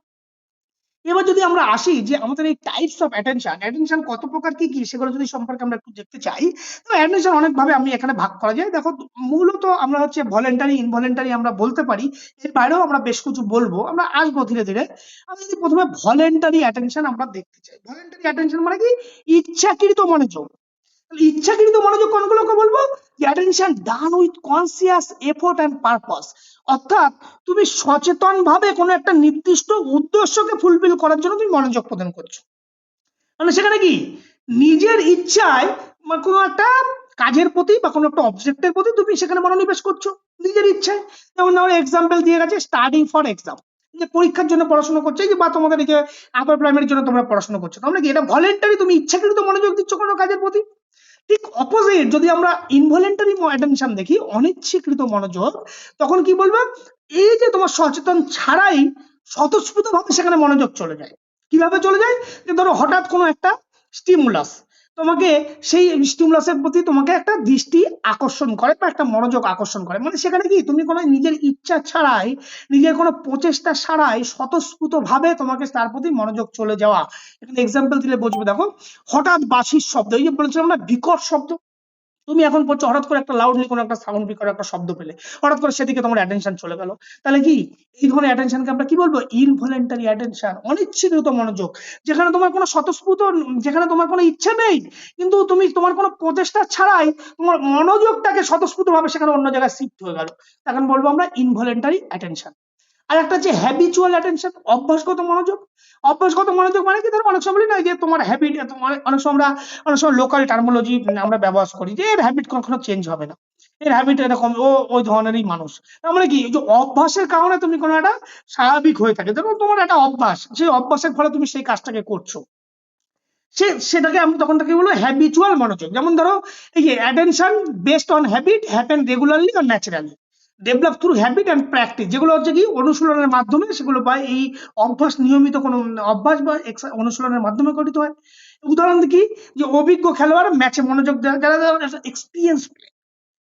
Speaker 1: এবার যদি আমরা আসি যে আমাদের এই টাইপস অফ অ্যাটেনশন কত প্রকার, কি কি, সেগুলো যদি সম্পর্কে আমরা একটু দেখতে চাই, তো অ্যাটেনশন অনেক ভাবে আমি এখানে ভাগ করা যায়। দেখো, মূলত আমরা হচ্ছে ভলেন্টারি, ইনভলেন্টারি আমরা বলতে পারি, এর বাইরেও আমরা বেশ কিছু বলবো, আমরা আসবো ধীরে ধীরে। আমরা যদি প্রথমে ভলেন্টারি অ্যাটেনশন আমরা দেখতে চাই, ভলেন্টারি অ্যাটেনশন মানে কি, ইচ্ছাকৃত মনোযোগ। ইচ্ছাকৃত মনোযোগ কোনগুলোকে বলবো, যে attention done with conscious effort and purpose. অর্থাৎ তুমি সচেতন ভাবে কোনো একটা নির্দিষ্ট উদ্দেশ্যকে ফুলফিল করার জন্য তুমি মনোযোগ প্রদান করছো। মানে সেখানে কি, নিজের ইচ্ছায় কোনো একটা কাজের প্রতি বা কোনো একটা অবজেক্টের প্রতি তুমি সেখানে মনোনিবেশ করছো নিজের ইচ্ছায়। যেমন ধরো এক্সাম্পল দিয়ে গেছে, স্টাডিং ফর এক্সাম, যে পরীক্ষার জন্য পড়াশোনা করছে, যে বা তোমাদের এই যে আপার প্রাইমারির জন্য তোমরা পড়াশোনা করছো, তাহলে কি এটা ভলেন্টারি, তুমি ইচ্ছাকৃত মনোযোগ দিচ্ছ কোনো কাজের প্রতি। ঠিক অপোজিট যদি আমরা ইনভলেন্টারি অ্যাটেনশন দেখি, অনিচ্ছাকৃত মনোযোগ, তখন কি বলবো, এই যে তোমার সচেতন ছাড়াই স্বতঃস্ফূর্ত ভাবে সেখানে মনোযোগ চলে যায়। কিভাবে চলে যায়, যে ধরো হঠাৎ কোনো একটা স্টিমুলাস তোমাকে, সেই স্টিমুলাসের প্রতি তোমাকে একটা দৃষ্টি আকর্ষণ করে বা একটা মনোযোগ আকর্ষণ করে। মানে সেখানে কি, তুমি কোনো নিজের ইচ্ছা ছাড়াই, নিজের কোনো প্রচেষ্টা ছাড়াই স্বতঃস্ফূর্ত ভাবে তোমাকে তার প্রতি মনোযোগ চলে যাওয়া। এখানে এক্সাম্পল দিলে বুঝবে। দেখো, হঠাৎ বাঁশির শব্দ, এই যে বলেছিলাম না বিকট শব্দ, তুমি এখন পড়ছো, হঠাৎ করে একটা লাউডলি কোনো একটা সাউন্ড বিকট একটা শব্দ পেলে, হঠাৎ করে সেদিকে তোমার অ্যাটেনশন চলে গেল। তাহলে কি, এই ধরনের অ্যাটেনশনকে আমরা কি বলবো, ইনভলেন্টারি অ্যাটেনশন, অনিচ্ছাকৃত মনোযোগ। যেখানে তোমার কোনো স্বতঃস্ফূর্ত, যেখানে তোমার কোনো ইচ্ছা নেই, কিন্তু তুমি তোমার কোনো প্রচেষ্টা ছাড়াই তোমার মনোযোগটাকে স্বতঃস্ফূর্ত ভাবে সেখানে অন্য জায়গায় শিফট হয়ে গেল, তখন বলবো আমরা ইনভলেন্টারি অ্যাটেনশন। আর একটা হচ্ছে হ্যাবিচুয়াল অ্যাটেনশন, অভ্যাসগত মনোযোগ। অভ্যাসগত মনোযোগ মানে কি, ধরো অনেক সময় বলি না যে তোমার হ্যাবিট, অনেক সময় আমরা অনেক সময় লোকাল টার্মোলজি আমরা ব্যবহার করি, যে এর হ্যাবিট কখনো চেঞ্জ হবে না, এর হ্যাবিট এরকম, ও ওই ধরনেরই মানুষ। তার মানে কি, যে অভ্যাসের কারণে তুমি কোনো একটা স্বাভাবিক হয়ে থাকে, যেমন তোমার একটা অভ্যাস, সেই অভ্যাসের ফলে তুমি সেই কাজটাকে করছো, সেটাকে আমি তখন তাকে বলবো হ্যাবিচুয়াল মনোযোগ। যেমন ধরো এই যে attention based on habit happen regularly or naturally. Develop through habit and practice, যেগুলো হচ্ছে কি অনুশীলনের মাধ্যমে সেগুলো বা এই অভ্যাস, নিয়মিত কোনো অভ্যাস বা অনুশীলনের মাধ্যমে গঠিত হয়। উদাহরণ কি, যে অভিজ্ঞ খেলোয়াড় ম্যাচে মনোযোগ দেওয়া, যারা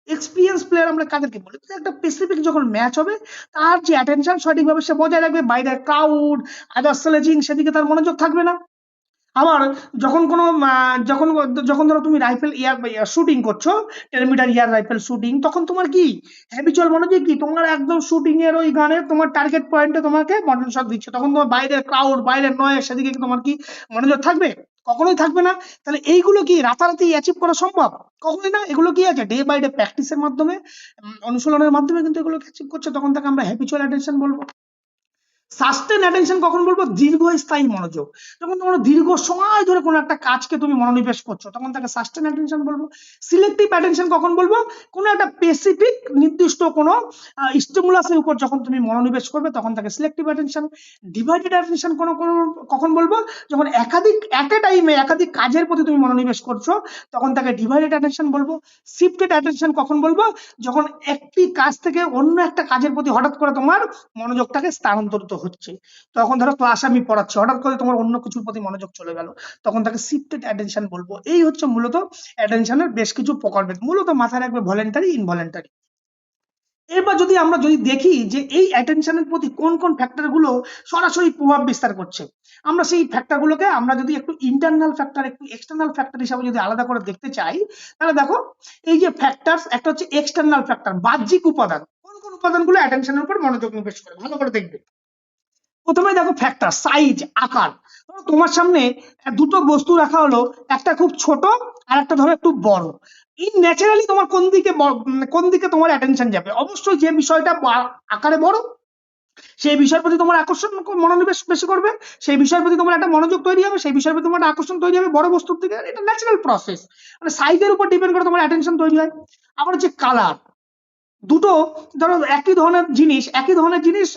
Speaker 1: এক্সপিরিয়েন্স প্লেয়ার আমরা কাদেরকে বলি, যে একটা স্পেসিফিক যখন ম্যাচ হবে তার যে অ্যাটেনশন সঠিকভাবে সে বজায় রাখবে, বাইরের ক্রাউড আদার স্লেজিং সেদিকে তার মনোযোগ থাকবে না। আবার যখন কোনো যখন যখন ধরো তুমি রাইফেল শুটিং করছো, 10 মিটার ইয়ার রাইফেল শুটিং, তখন তোমার কি হ্যাবিচুয়াল মনোযোগ কি, তোমার একদম শুটিং এর ওই গানে তোমার টার্গেট পয়েন্টে তোমাকে মনোযোগ দিচ্ছে, তখন তোমার বাইরের ক্রাউড বাইরের নয়েজ সেদিকে কি তোমার কি মনোযোগ থাকবে? কখনোই থাকবে না। তাহলে এইগুলো কি রাতারাতি অ্যাচিভ করা সম্ভব? কখনোই না। এগুলো কি আছে ডে বাই ডে প্র্যাকটিসের মাধ্যমে, অনুশীলনের মাধ্যমে কিন্তু এগুলো অ্যাচিভ করছে, তখন তাকে আমরা হ্যাবিচুয়াল অ্যাটেনশন বলবো। সাস্টেন অ্যাটেনশন কখন বলবো? দীর্ঘস্থায়ী মনোযোগ। যখন তোমরা দীর্ঘ সময় ধরে কোনো একটা কাজকে তুমি মনোনিবেশ করছো, তখন তাকে সাস্টেন অ্যাটেনশন বলবো। সিলেক্টিভ অ্যাটেনশন কখন বলবো? কোনো একটা স্পেসিফিক নির্দিষ্ট কোনো স্টিমুলাসের উপর যখন তুমি মনোনিবেশ করবে, তখন তাকে সিলেক্টিভ অ্যাটেনশন। ডিভাইডেড অ্যাটেনশন কখন বলবো? যখন এট এ টাইমে একাধিক কাজের প্রতি তুমি মনোনিবেশ করছো, তখন তাকে ডিভাইডেড অ্যাটেনশন বলবো। শিফটেড অ্যাটেনশন কখন বলবো? যখন একটি কাজ থেকে অন্য একটা কাজের প্রতি হঠাৎ করে তোমার মনোযোগটাকে স্থানান্তরিত হচ্ছে, তখন ধরো ক্লাস আমি পড়াচ্ছি, হঠাৎ করে তোমার অন্য কিছুর প্রতি মনোযোগ চলে গেল, তখন তাকে শিফটেড অ্যাটেনশন বলবো। এই হচ্ছে মূলত অ্যাটেনশনের বেশ কিছু প্রকারভেদ, মূলত মাথায় রাখবে ভলেন্টারি, ইনভলেন্টারি। এরপর আমরা যদি দেখি যে এই অ্যাটেনশনের প্রতি কোন কোন ফ্যাক্টর গুলো সরাসরি প্রভাব বিস্তার করছে, আমরা সেই ফ্যাক্টর গুলোকে আমরা যদি একটু ইন্টারনাল ফ্যাক্টর একটু এক্সটার্নাল ফ্যাক্টর হিসাবে যদি আলাদা করে দেখতে চাই, তাহলে দেখো এই যে ফ্যাক্টরস, একটা হচ্ছে এক্সটার্নাল ফ্যাক্টর, বাহ্যিক উপাদান। কোন কোন উপাদানগুলো অ্যাটেনশনের উপর মনোযোগ নিবেশ করে, ভালো করে দেখবে। প্রথমে দেখো ফ্যাক্টর, সাইজ, আকার। ধরো তোমার সামনে দুটো বস্তু রাখা হলো, একটা খুব ছোট আর একটা ধরো একটু বড়। ন্যাচারালি তোমার কোন দিকে তোমার অ্যাটেনশন যাবে? অবশ্যই যে বিষয়টা আকারে বড় সেই বিষয়ের প্রতি তোমার আকর্ষণ, মনোনিবেশ বেশি করবে, সেই বিষয়ের প্রতি তোমার একটা মনোযোগ তৈরি হবে, সেই বিষয়ের প্রতি তোমার একটা আকর্ষণ তৈরি হবে বড় বস্তুর দিকে। এটা ন্যাচারাল প্রসেস, মানে সাইজের উপর ডিপেন্ড করে তোমার অ্যাটেনশন তৈরি হয়। আবার হচ্ছে কালার, দুটো ধরো একই ধরনের জিনিস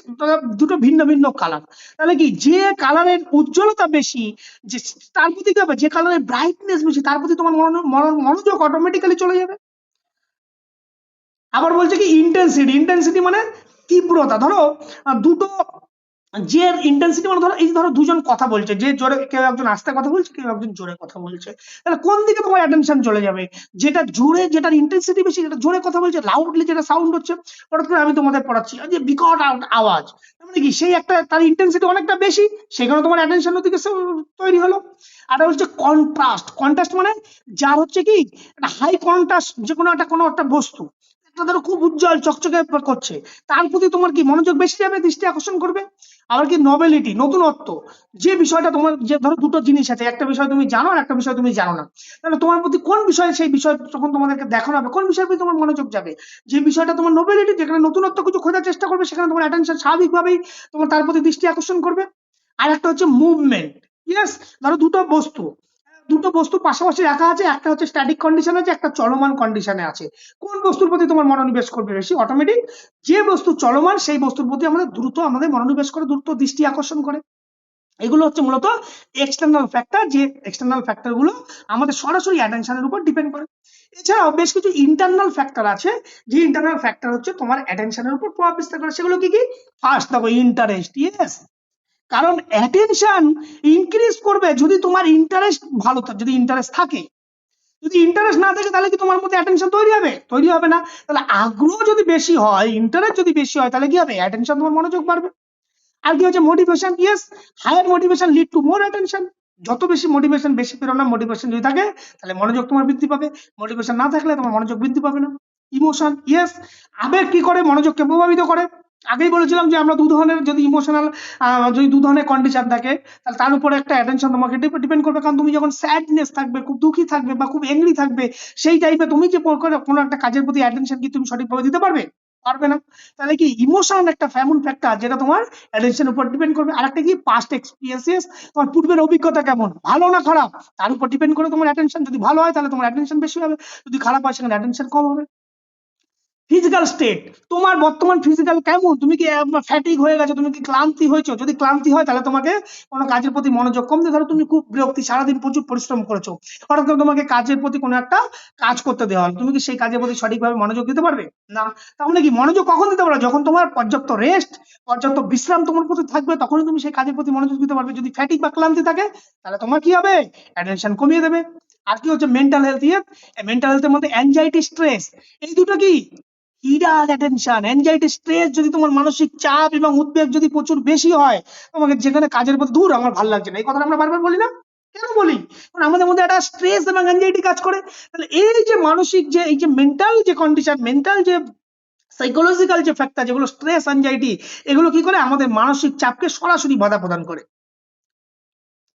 Speaker 1: দুটো ভিন্ন ভিন্ন কালার, তাহলে কি যে কালারের উজ্জ্বলতা বেশি, যে তার প্রতি কি হবে, যে কালারের ব্রাইটনেস বেশি তার প্রতি তোমার মনোযোগ অটোমেটিক্যালি চলে যাবে। আবার বলছে কি ইন্টেন্সিটি মানে তীব্রতা। ধরো দুটো যে ইন্টেন্সিটি মানে ধরো এই ধরো দুজন কথা বলছে, যে জোরে, কেউ একজন আস্তে কথা বলছে, কেউ একজন জোরে কথা বলছে, তাহলে কোন দিকে তোমার অ্যাটেনশন চলে যাবে? যেটা জোরে, যেটার ইন্টেন্সিটি বেশি, যেটা জোরে কথা বলছে, লাউডলি যেটা সাউন্ড হচ্ছে, হঠাৎ করে আমি তোমাদের পড়াচ্ছি যে বিকট আওয়াজ, মানে কি সেই একটা তার ইন্টেন্সিটি অনেকটা বেশি, সেখানে তোমার অ্যাটেনশন ওদিকে তৈরি হলো। আর হচ্ছে কন্ট্রাস্ট মানে যার হচ্ছে কি একটা হাই কন্ট্রাস্ট, যে কোনো একটা বস্তু একটা ধরো খুব উজ্জ্বল চকচকে করছে, তার প্রতি তোমার কি মনোযোগ বেশি যাবে, দৃষ্টি আকর্ষণ করবে। আবার কি নভেলিটি, নতুনত্ব, যে বিষয়টা তোমার, যে ধরো দুটো জিনিস আছে, একটা বিষয় তুমি জানো আর একটা বিষয় তুমি জানো না, তাহলে তোমার প্রতি কোন বিষয়ে, সেই বিষয় যখন তোমাদেরকে দেখানো হবে, কোন বিষয়ের প্রতি তোমার মনোযোগ যাবে? যে বিষয়টা তোমার নভেলিটি, যেখানে নতুনত্ব কিছু খোঁজার চেষ্টা করবে, সেখানে তোমার অ্যাটেনশন স্বাভাবিকভাবেই তোমার তার প্রতি দৃষ্টি আকর্ষণ করবে। আর একটা হচ্ছে মুভমেন্ট। ইয়েস, ধরো দুটো বস্তু পাশাপাশি রাখা আছে, একটা হচ্ছে স্ট্যাটিক কন্ডিশন আছে, একটা চলমান কন্ডিশনে আছে, কোন বস্তুর প্রতি তোমার মনোনিবেশ করবে বেশি? অটোমেটিক যে বস্তু চলমান সেই বস্তুর প্রতি আমাদের মনোনিবেশ করে, দ্রুত দৃষ্টি আকর্ষণ করে। এগুলো হচ্ছে মূলত এক্সটার্নাল ফ্যাক্টর, যে এক্সটার্নাল ফ্যাক্টর গুলো আমাদের সরাসরি অ্যাটেনশনের উপর ডিপেন্ড করে। এছাড়াও বেশ কিছু ইন্টারনাল ফ্যাক্টর আছে, যে ইন্টারনাল ফ্যাক্টর হচ্ছে তোমার অ্যাটেনশনের উপর প্রভাব বিস্তার করে। সেগুলো কি কি? ফার্স্ট দেখো ইন্টারেস্ট। ইয়েস, কারণ অ্যাটেনশন ইনক্রিজ করবে যদি তোমার ইন্টারেস্ট ভালো থাকে, যদি ইন্টারেস্ট থাকে। যদি ইন্টারেস্ট না থাকে তাহলে কি তোমার মধ্যে অ্যাটেনশন তৈরি হবে না। তাহলে আগ্রহ যদি বেশি হয়, ইন্টারেস্ট যদি বেশি হয়, তাহলে কি হবে? অ্যাটেনশন, তোমার মনোযোগ বাড়বে। আর কি হচ্ছে motivation. Yes, higher motivation lead to more attention. যত বেশি মোটিভেশন, বেশি প্রেরণা, মোটিভেশন যদি থাকে তাহলে মনোযোগ তোমার বৃদ্ধি পাবে, মোটিভেশন না থাকলে তোমার মনোযোগ বৃদ্ধি পাবে না। ইমোশন। ইয়েস, আবেগ কি করে? মনোযোগকে প্রভাবিত করে। আগেই বলেছিলাম যে আমরা যদি দু ধরনের কন্ডিশন থাকে, তাহলে তার উপরে একটা অ্যাটেনশন তোমাকে ডিপেন্ড করবে। কারণ তুমি যখন স্যাডনেস থাকবে, খুব দুঃখী থাকবে বা খুব এংরি থাকবে, সেই টাইপে তুমি যে কোনো একটা কাজের প্রতি অ্যাটেনশন কি তুমি সঠিকভাবে দিতে পারবে না। তাহলে কি ইমোশন একটা এমন ফ্যাক্টর যেটা তোমার অ্যাটেনশন উপর ডিপেন্ড করবে। আর একটা কি পাস্ট এক্সপিরিয়েন্সেস, তোমার পূর্বের অভিজ্ঞতা কেমন, ভালো না খারাপ, তার উপর ডিপেন্ড করে তোমার অ্যাটেনশন। যদি ভালো হয় তাহলে তোমার অ্যাটেনশন বেশি হবে, যদি খারাপ হয় সেখানে অ্যাটেনশন কম হবে। ফিজিক্যাল স্টেট, তোমার বর্তমান ফিজিক্যাল কেমন, তুমি কি ফ্যাটিক হয়ে গেছো, তুমি কি ক্লান্তি হয়েছো, যদি ক্লান্তি হয় তাহলে তোমাকে কোনো কাজের প্রতি মনোযোগ কমতে, ধরো তুমি খুব বিরক্তি, সারাদিন প্রচুর পরিশ্রম করেছো, হঠাৎ করে তোমাকে কাজের প্রতি কোনো একটা কাজ করতে দেওয়া হলো, তুমি কি সেই কাজের প্রতি সঠিকভাবে মনোযোগ দিতে পারবে না? তাহলে কি মনোযোগ কখন দিতে পারবে, যখন তোমার পর্যাপ্ত রেস্ট, পর্যাপ্ত বিশ্রাম তোমার প্রতি থাকবে, তখনই তুমি সেই কাজের প্রতি মনোযোগ দিতে পারবে। যদি ফ্যাটিক বা ক্লান্তি থাকে তাহলে তোমার কি হবে, অ্যাটেনশন কমিয়ে দেবে। আর কি হচ্ছে মেন্টাল হেলথ, মেন্টাল হেলথের মধ্যে অ্যাংজাইটি, স্ট্রেস, এই দুটো কি হিডাল অ্যাটেনশন। অ্যাংজাইটি স্ট্রেস যদি তোমার মানসিক চাপ এবং উদ্বেগ যদি প্রচুর বেশি হয়, তোমাকে যেখানে কাজের প্রতি দূর আমার ভালো লাগছে না, এই কথাটা আমরা বারবার বলি না, কেন বলি, কারণ আমাদের মধ্যে একটা স্ট্রেস এবং অ্যাংজাইটি কাজ করে। তাহলে এই যে মানসিক যে এই যে মেন্টাল যে কন্ডিশন, মেন্টাল যে সাইকোলজিক্যাল যে ফ্যাক্টর, যেগুলো স্ট্রেস অ্যাংজাইটি, এগুলো কি করে আমাদের মানসিক চাপকে সরাসরি বাধা প্রদান করে।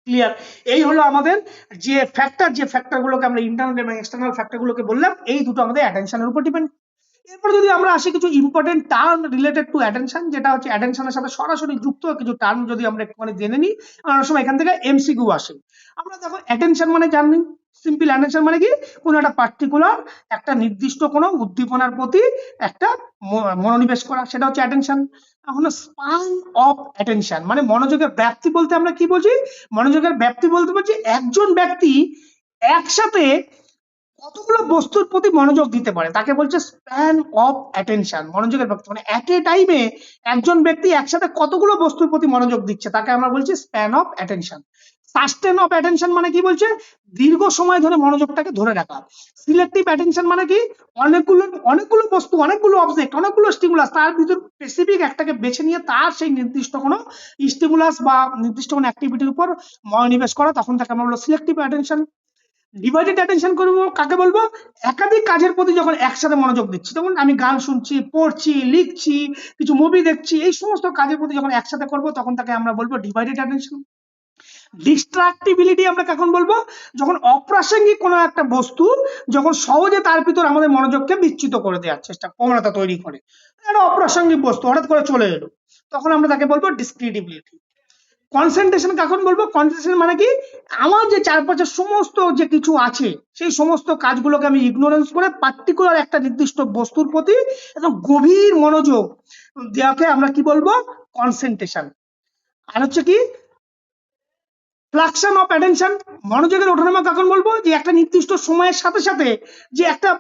Speaker 1: ক্লিয়ার? এই হলো আমাদের যে ফ্যাক্টর গুলোকে আমরা ইন্টারনাল এবং এক্সটার্নাল ফ্যাক্টর গুলোকে বললাম, এই দুটো আমাদের অ্যাটেনশনের উপর ডিপেন্ড। এরপর যদি আমরা আসি কিছু important term related to attention, যেটা হচ্ছে অ্যাটেনশনের সাথে সরাসরি যুক্ত কিছু টার্ম যদি আমরা একটুখানি জেনে নিই, অনেক সময় এখান থেকে এমসিকিউ আসে। আমরা দেখো অ্যাটেনশন মানে জানি, সিম্পল অ্যাটেনশন মানে কি, কোনো একটা পার্টিকুলার একটা নির্দিষ্ট কোনো উদ্দীপনার প্রতি একটা মনোনিবেশ করা, সেটা হচ্ছে অ্যাটেনশন। এখন স্পান অফ অ্যাটেনশন মানে মনোযোগের ব্যাপ্তি বলতে আমরা কি বুঝি, মনোযোগের ব্যাপ্তি বলতে বলছি একজন ব্যক্তি একসাথে কতগুলো বস্তুর প্রতি মনোযোগ দিতে পারে, তাকে বলছে স্প্যান অফ অ্যাটেনশন। মনোযোগের ব্যাপ্তি মানে এট এ টাইমে একজন ব্যক্তি একসাথে কতগুলো বস্তুর প্রতি মনোযোগ দিচ্ছে, তাকে আমরা বলছি span of attention. Sustain of attention মানে কি বলছে, দীর্ঘ সময় ধরে মনোযোগটাকে ধরে রাখা। সিলেক্টিভ অ্যাটেনশন মানে কি, অনেকগুলো বস্তু, অনেকগুলো অবজেক্ট, অনেকগুলো স্টিমুলাস, তার ভিতর স্পেসিফিক একটাকে বেছে নিয়ে তার সেই নির্দিষ্ট কোনো স্টিমুলাস বা নির্দিষ্ট কোনো অ্যাক্টিভিটির উপর মনোনিবেশ করা, তখন তাকে আমরা বলবো সিলেক্টিভ অ্যাটেনশন। ডিভাইডেড অ্যাটেনশন করবো কাকে বলবো, একাধিক কাজের প্রতি যখন একসাথে মনোযোগ দিচ্ছি, যেমন আমি গান শুনছি, পড়ছি, লিখছি, কিছু মুভি দেখছি, এই সমস্ত কাজের প্রতি যখন একসাথে করবো তখন তাকে আমরা বলবো ডিভাইডেড অ্যাটেনশন। ডিস্ট্রাক্টিবিলিটি আমরা কখন বলবো, যখন অপ্রাসঙ্গিক কোনো একটা বস্তু যখন সহজে তার ভিতর আমাদের মনোযোগকে বিচ্যুত করে দেওয়ার চেষ্টা, প্রবণতা তৈরি করে, একটা অপ্রাসঙ্গিক বস্তু হঠাৎ করে চলে এলো, তখন আমরা তাকে বলবো ডিসক্রিটিবিলিটি। কনসেন্ট্রেশন কখন বলবো, কনসেন্ট্রেশন মানে কি, আমার যে চারপাশের সমস্ত যে কিছু আছে সেই সমস্ত কাজগুলোকে আমি ইগনোরেন্স করে পার্টিকুলার একটা নির্দিষ্ট বস্তুর প্রতি একদম গভীর মনোযোগ দেওয়াকে আমরা কি বলবো, কনসেন্ট্রেশন। আর হচ্ছে কি ফ্লাকশন অফ অ্যাটেনশন, মনোযোগের ওঠানামা কখন বলবো, যে একটা নির্দিষ্ট সময়ের সাথে সাথে যে একটা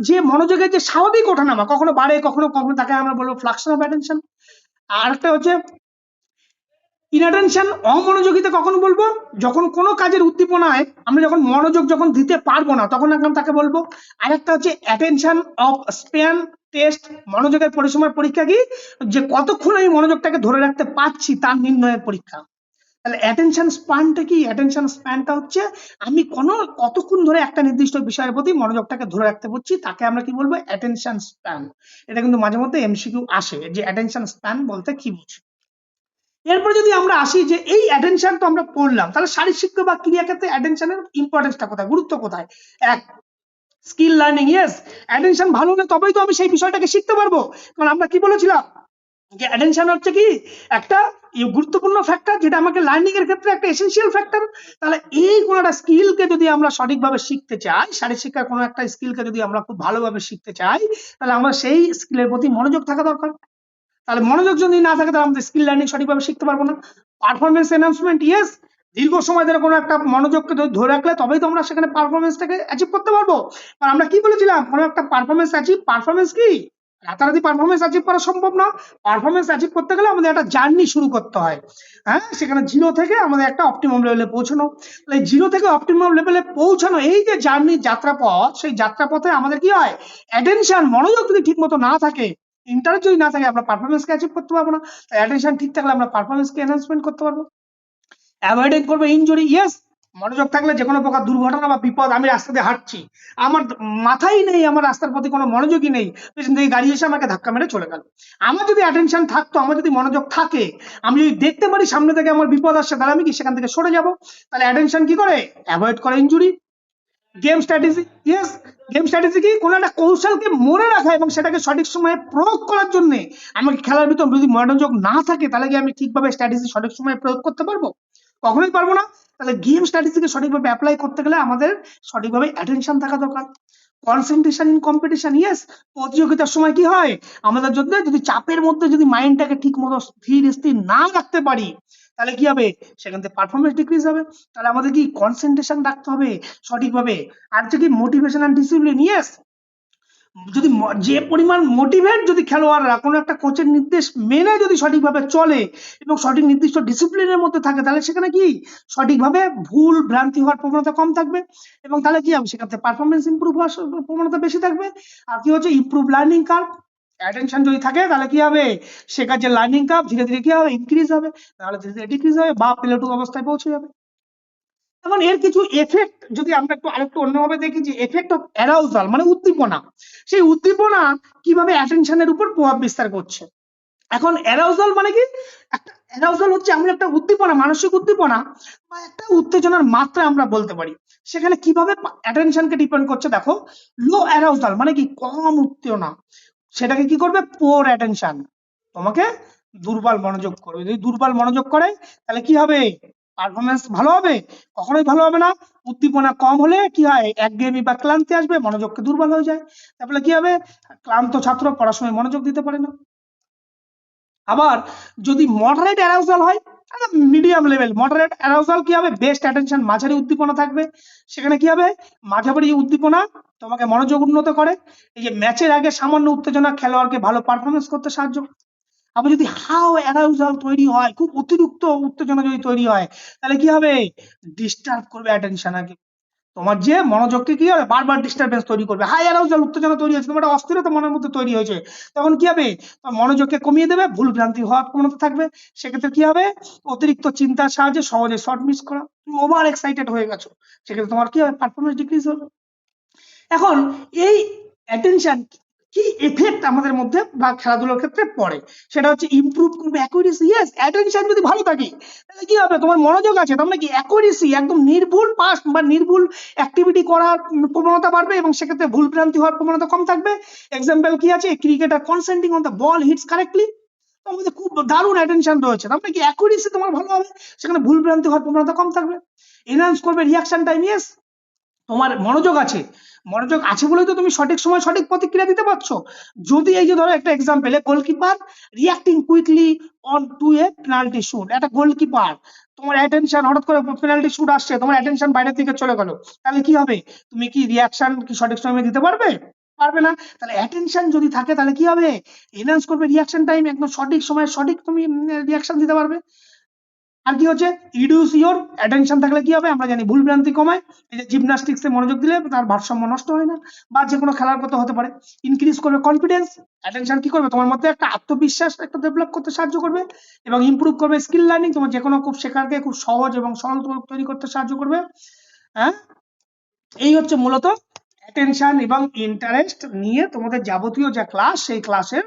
Speaker 1: যে মনোযোগের যে স্বাভাবিক ওঠানামা, কখনো বাড়ে কখনো কখনো, তাকে আমরা বলবো ফ্লাকশন অফ অ্যাটেনশন। আর একটা হচ্ছে ইনঅ্যাটেনশন, অমনোযোগিতা কখন বলবো, যখন কোনো কাজের উদ্দীপনায় আমরা যখন মনোযোগ যখন দিতে পারবো না, তখন আমরা তাকে বলবো। আরেকটা হচ্ছে অ্যাটেনশন অফ স্প্যান টেস্ট, মনোযোগের পরিসীমার পরীক্ষা কি, যে কতক্ষণ আমি মনোযোগটাকে ধরে রাখতে পারছি তার নির্ণয়ের পরীক্ষা। তাহলে অ্যাটেনশন স্প্যানটা কি, অ্যাটেনশন স্প্যানটা হচ্ছে আমি কতক্ষণ ধরে একটা নির্দিষ্ট বিষয়ের প্রতি মনোযোগটাকে ধরে রাখতে পারছি, তাকে আমরা কি বলবো, অ্যাটেনশন স্প্যান। এটা কিন্তু মাঝে মধ্যে এমসিকিউ আসে যে অ্যাটেনশন স্প্যান বলতে কি বুঝি। এরপর যদি আমরা আসি যে এই অ্যাটেনশন তো আমরা পড়লাম, তাহলে শারীরশিক্ষা বা ক্রিয়াক্ষেত্রে অ্যাটেনশনের ইম্পর্টেন্সটা কোথায়, গুরুত্ব কোথায়। এক, স্কিল লার্নিং, ইয়েস, অ্যাটেনশন ভালো হলে তবেই তো আমি সেই বিষয়টাকে শিখতে পারবো। কারণ আমরা কি বলেছিলাম যে অ্যাটেনশন হচ্ছে কি একটা গুরুত্বপূর্ণ ফ্যাক্টর, যেটা আমাকে লার্নিং এর ক্ষেত্রে একটা এসেনশিয়াল ফ্যাক্টর। তাহলে এই কোনো একটা স্কিলকে যদি আমরা সঠিকভাবে শিখতে চাই, শারীরশিক্ষার কোনো একটা স্কিলকে যদি আমরা খুব ভালোভাবে শিখতে চাই, তাহলে আমরা সেই স্কিলের প্রতি মনোযোগ থাকা দরকার। তাহলে মনোযোগ যদি না থাকে তাহলে আমাদের স্কিল লার্নিং সঠিকভাবে শিখতে পারবো না। পারফরমেন্স এনহান্সমেন্ট, ইয়েস, দীর্ঘ সময় ধরে কোনো একটা মনোযোগকে ধরে রাখলে তবেই তো আমরা সেখানে পারফরমেন্সটাকে অ্যাচিভ করতে পারবো। আর আমরা কি বলেছিলাম, কোনো একটা পারফরমেন্স কি রাতারাতি পারফরমেন্স অ্যাচিভ করা সম্ভব না। পারফরমেন্স অ্যাচিভ করতে গেলে আমাদের একটা জার্নি শুরু করতে হয়, হ্যাঁ, সেখানে জিরো থেকে আমাদের একটা অপটিমাম লেভেলে পৌঁছানো। তাহলে জিরো থেকে অপটিমাম লেভেলে পৌঁছানো, এই যে জার্নি, যাত্রাপথ, সেই যাত্রাপথে আমাদের কি হয়, অ্যাটেনশন, মনোযোগ যদি ঠিক মতো না থাকে, ইন্টারেস্ট যদি না থাকে, আমরা পারফরমেন্সকে অ্যাচিভ করতে পারবো না। অ্যাটেনশন ঠিক থাকলে আমরা পারফরমেন্সকে এনহান্সমেন্ট করতে পারবো। অ্যাভয়েড করবো ইনজুরি, ইয়েস, মনোযোগ থাকলে যে কোনো প্রকার দুর্ঘটনা বা বিপদ, আমি রাস্তা দিয়ে হাঁটছি, আমার মাথায় নেই, আমার রাস্তার প্রতি কোনো মনোযোগই নেই, পেছন থেকে গাড়ি এসে আমাকে ধাক্কা মেরে চলে গেল, আমার যদি অ্যাটেনশন থাকতো, আমার যদি মনোযোগ থাকে, আমি যদি দেখতে পারি সামনে থেকে আমার বিপদ আসছে, তাহলে আমি কি সেখান থেকে সরে যাব। তাহলে অ্যাটেনশন কি করে, অ্যাভয়েড করে injury. Game strategy, yes, game strategy কি, কোনো একটা কৌশলকে মনে রাখা এবং সেটাকে সঠিক সময়ে প্রয়োগ করার জন্য আমাকে খেলার ভিতর যদি মনোযোগ না থাকে, তাহলে কি আমি ঠিকভাবে স্ট্র্যাটেজি সঠিক সময়ে প্রয়োগ করতে পারবো, কখনোই পারবো না। তাহলে গেম স্ট্র্যাটেজিকে সঠিকভাবে অ্যাপ্লাই করতে গেলে আমাদের সঠিকভাবে অ্যাটেনশন থাকা দরকার। Concentration in competition, yes. প্রতিযোগিতার সময় কি হয়, আমাদের যদি চাপের মধ্যে যদি মাইন্ডটাকে ঠিক মতো স্থির স্থির না রাখতে পারি, তাহলে কি হবে, সেখান থেকে পারফরমেন্স ডিক্রিজ হবে। তাহলে আমাদের কি কনসেন্ট্রেশন রাখতে হবে সঠিকভাবে। আর হচ্ছে কি মোটিভেশন অ্যান্ড ডিসিপ্লিন, ইয়েস। যদি যে পরিমাণ মোটিভেট যদি খেলোয়াড়রা কোনো একটা কোচের নির্দেশ মেনে যদি সঠিকভাবে চলে এবং সঠিক নির্দিষ্ট ডিসিপ্লিনের মধ্যে থাকে, তাহলে সেখানে কি সঠিকভাবে ভুল ভ্রান্তি হওয়ার প্রবণতা কম থাকবে, এবং তাহলে কি হবে, সেখানে পারফরমেন্স ইমপ্রুভ হওয়ার প্রবণতা বেশি থাকবে। আর কি হচ্ছে, ইমপ্রুভ লার্নিং কার্ভ, অ্যাটেনশন যদি থাকে তাহলে কি হবে, শেখার যে লার্নিং কার্ভ ধীরে ধীরে কি হবে, ইনক্রিজ হবে, তাহলে ধীরে ধীরে ডিক্রিজ হবে বা প্লেটু অবস্থায় পৌঁছে যাবে। এখন এর কিছু এফেক্ট যদি আমরা আরেকটু অন্যভাবে দেখি, যে এফেক্ট অফ অ্যারাউজাল মানে উদ্দীপনা, সেই উদ্দীপনা কিভাবে অ্যাটেনশনের উপর প্রভাব বিস্তার করছে। এখন অ্যারাউজাল মানে কি, একটা অ্যারাউজাল হচ্ছে এমন একটা উদ্দীপনা, মানসিক উদ্দীপনা বা একটা উত্তেজনার মাত্রা আমরা বলতে পারি, সেখানে কিভাবে অ্যাটেনশনকে ডিপেন্ড করছে। দেখো, লো অ্যারাউজাল মানে কি, কম উত্তেজনা, সেটাকে কি করবে, পোর অ্যাটেনশন, তোমাকে দুর্বল মনোযোগ করবে। যদি দুর্বল মনোযোগ করে তাহলে কি হবে, পারফরমেন্স ভালো হবে, কখনোই ভালো হবে না। উদ্দীপনা কম হলে কি হয়, একঘেয়েমি বা ক্লান্তি আসবে, মনোযোগকে দুর্বল হয়ে যায়, তারপরে কি হবে, ক্লান্ত ছাত্র পড়াশোনায় মনোযোগ দিতে পারে না। আবার যদি মডারেট অ্যারাউজাল হয়, মিডিয়াম লেভেল, মডারেট অ্যারাউজাল কি হবে, বেস্ট অ্যাটেনশন, মাঝারি উদ্দীপনা থাকবে, সেখানে কি হবে, মাঝারি উদ্দীপনা তোমাকে মনোযোগ উন্নত করে। এই যে ম্যাচের আগে সামান্য উত্তেজনা খেলোয়াড়কে ভালো পারফরমেন্স করতে সাহায্য করে। আবার যদি হাও অ্যারাউজাল তৈরি হয়, খুব অতিরিক্ত উত্তেজনা যদি তৈরি হয়, তাহলে কি হবে, ডিস্টার্ব করবে অ্যাটেনশনকে, তোমার যে মনোযোগকে কি হবে, বারবার ডিস্টারবেন্স তৈরি করবে। হাই অ্যারাউজাল উত্তেজনা তৈরি হয়েছে, তোমার একটা অস্থিরতা মনের মধ্যে তৈরি হয়েছে, তখন কি হবে, তোমার মনোযোগকে কমিয়ে দেবে, ভুল ভ্রান্তি হওয়ার প্রবণতা থাকবে। সেক্ষেত্রে কি হবে, অতিরিক্ত চিন্তার সাহায্যে সহজে শর্ট মিস করা, তুমি ওভার এক্সাইটেড হয়ে গেছো, সেক্ষেত্রে তোমার কি হবে, পারফরমেন্স ডিক্রিজ হবে। এখন এই অ্যাটেনশন কি এফেক্ট আমাদের মধ্যে বা খেলাধুলার ক্ষেত্রে পড়ে, সেটা হচ্ছে ইমপ্রুভ করবে অ্যাকুরেসি, ইয়েস। অ্যাটেনশন যদি ভালো থাকে তাহলে কি হবে, তোমার মনোযোগ আছে, তার মানে কি অ্যাকুরেসি, একদম নির্ভুল পাস বা নির্ভুল অ্যাক্টিভিটি করার প্রবণতা বাড়বে, এবং সেক্ষেত্রে ভুল ভ্রান্তি হওয়ার প্রবণতা কম থাকবে। এক্সাম্পল কি আছে, cricketer concentrating on the ball hits correctly, তোমার মধ্যে খুব দারুণ অ্যাটেনশন রয়েছে, তার মানে কি অ্যাকুরেসি তোমার ভালো হবে, সেখানে ভুল ভ্রান্তি হওয়ার প্রবণতা কম থাকবে। এনহান্স করবে রিঅ্যাকশন টাইম, ইয়েস। তোমার মনোযোগ আছে, মনোযোগ আছে বলেই তো তুমি সঠিক সময় সঠিক প্রতিক্রিয়া দিতে পারছো। যদি এই যে ধরো একটা example, goalkeeper reacting quickly on to a penalty shoot, একটা গোলকিপার, তোমার অ্যাটেনশন হঠাৎ করে পেনাল্টি শুট আসছে, তোমার অ্যাটেনশন বাইরের দিকে চলে গেল, তাহলে কি হবে, তুমি কি রিয়াকশন কি সঠিক সময়ে দিতে পারবে, পারবে না। তাহলে অ্যাটেনশন যদি থাকে তাহলে কি হবে, এনহান্স করবে রিয়াকশন টাইম, একদম সঠিক সময়ে সঠিক তুমি রিয়াকশন দিতে পারবে। আর কি হচ্ছে, রিডিউস ইওর অ্যাটেনশন থাকলে কি হবে, আমরা জানি ভুল ভ্রান্তি কমায়। এই যে জিমনাস্টিক্সে মনোযোগ দিলে তার ভারসাম্য নষ্ট হয় না, বা যে কোনো খেলার কথা হতে পারে। ইনক্রিজ করবে কনফিডেন্স, অ্যাটেনশন কি করবে, তোমার মধ্যে একটা আত্মবিশ্বাস একটা ডেভেলপ করতে সাহায্য করবে, এবং ইমপ্রুভ করবে স্কিল লার্নিং, তোমার যে কোনো খুব শেখাকে খুব সহজ এবং সরল তৈরি করতে সাহায্য করবে। হ্যাঁ, এই হচ্ছে মূলত অ্যাটেনশন এবং ইন্টারেস্ট নিয়ে তোমাদের যাবতীয় যে ক্লাস, সেই ক্লাসের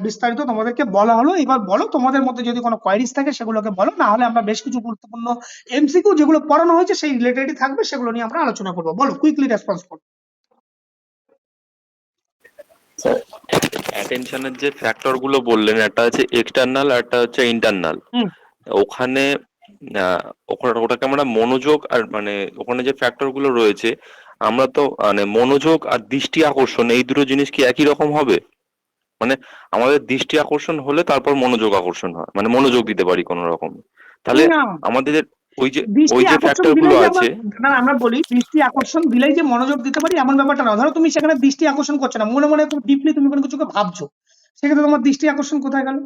Speaker 1: বিস্তারিত তোমাদেরকে বলা হলো। এবার বলো, তোমাদের মধ্যে যদি কোনো কোয়ারিজ থাকে সেগুলোকে বলো, না হলে আমরা বেশ কিছু গুরুত্বপূর্ণ এমসিকিউ যেগুলো পড়ানো হয়েছে সেই রিলেটেডই থাকবে, সেগুলো নিয়ে আমরা আলোচনা করবো। বলো, কুইকলি রেসপন্স করো।
Speaker 3: অ্যাটেনশনের যে ফ্যাক্টর গুলো বললেন, একটা হচ্ছে এক্সটার্নাল আর একটা হচ্ছে ইন্টারনাল।
Speaker 1: হুম।
Speaker 3: ওখানে ওটাকে আমরা মনোযোগ আর মানে ওখানে যে ফ্যাক্টর গুলো রয়েছে, আমরা তো মানে মনোযোগ আর দৃষ্টি আকর্ষণ এই দুটো জিনিস কি একই রকম হবে? মানে আমাদের দৃষ্টি আকর্ষণ হলে তারপর মনোযোগ আকর্ষণ হয়, মানে মনোযোগ দিতে পারি কোনো রকম। তাহলে
Speaker 1: না,
Speaker 3: আমাদের ওই যে
Speaker 1: দৃষ্টি আকর্ষণ
Speaker 3: ফ্যাক্টর গুলো
Speaker 1: দিলেই যে আমরা,
Speaker 3: আছে।
Speaker 1: না আমরা বলি দৃষ্টি আকর্ষণ দিলেই যে মনোযোগ দিতে পারি এমন ব্যাপারটা না। ধরো তুমি সেখানে দৃষ্টি আকর্ষণ করছো না, মনে মনে খুব ডিপলি তুমি কোনো কিছুকে ভাবছো, সেক্ষেত্রে তোমার দৃষ্টি আকর্ষণ কোথায় গেল?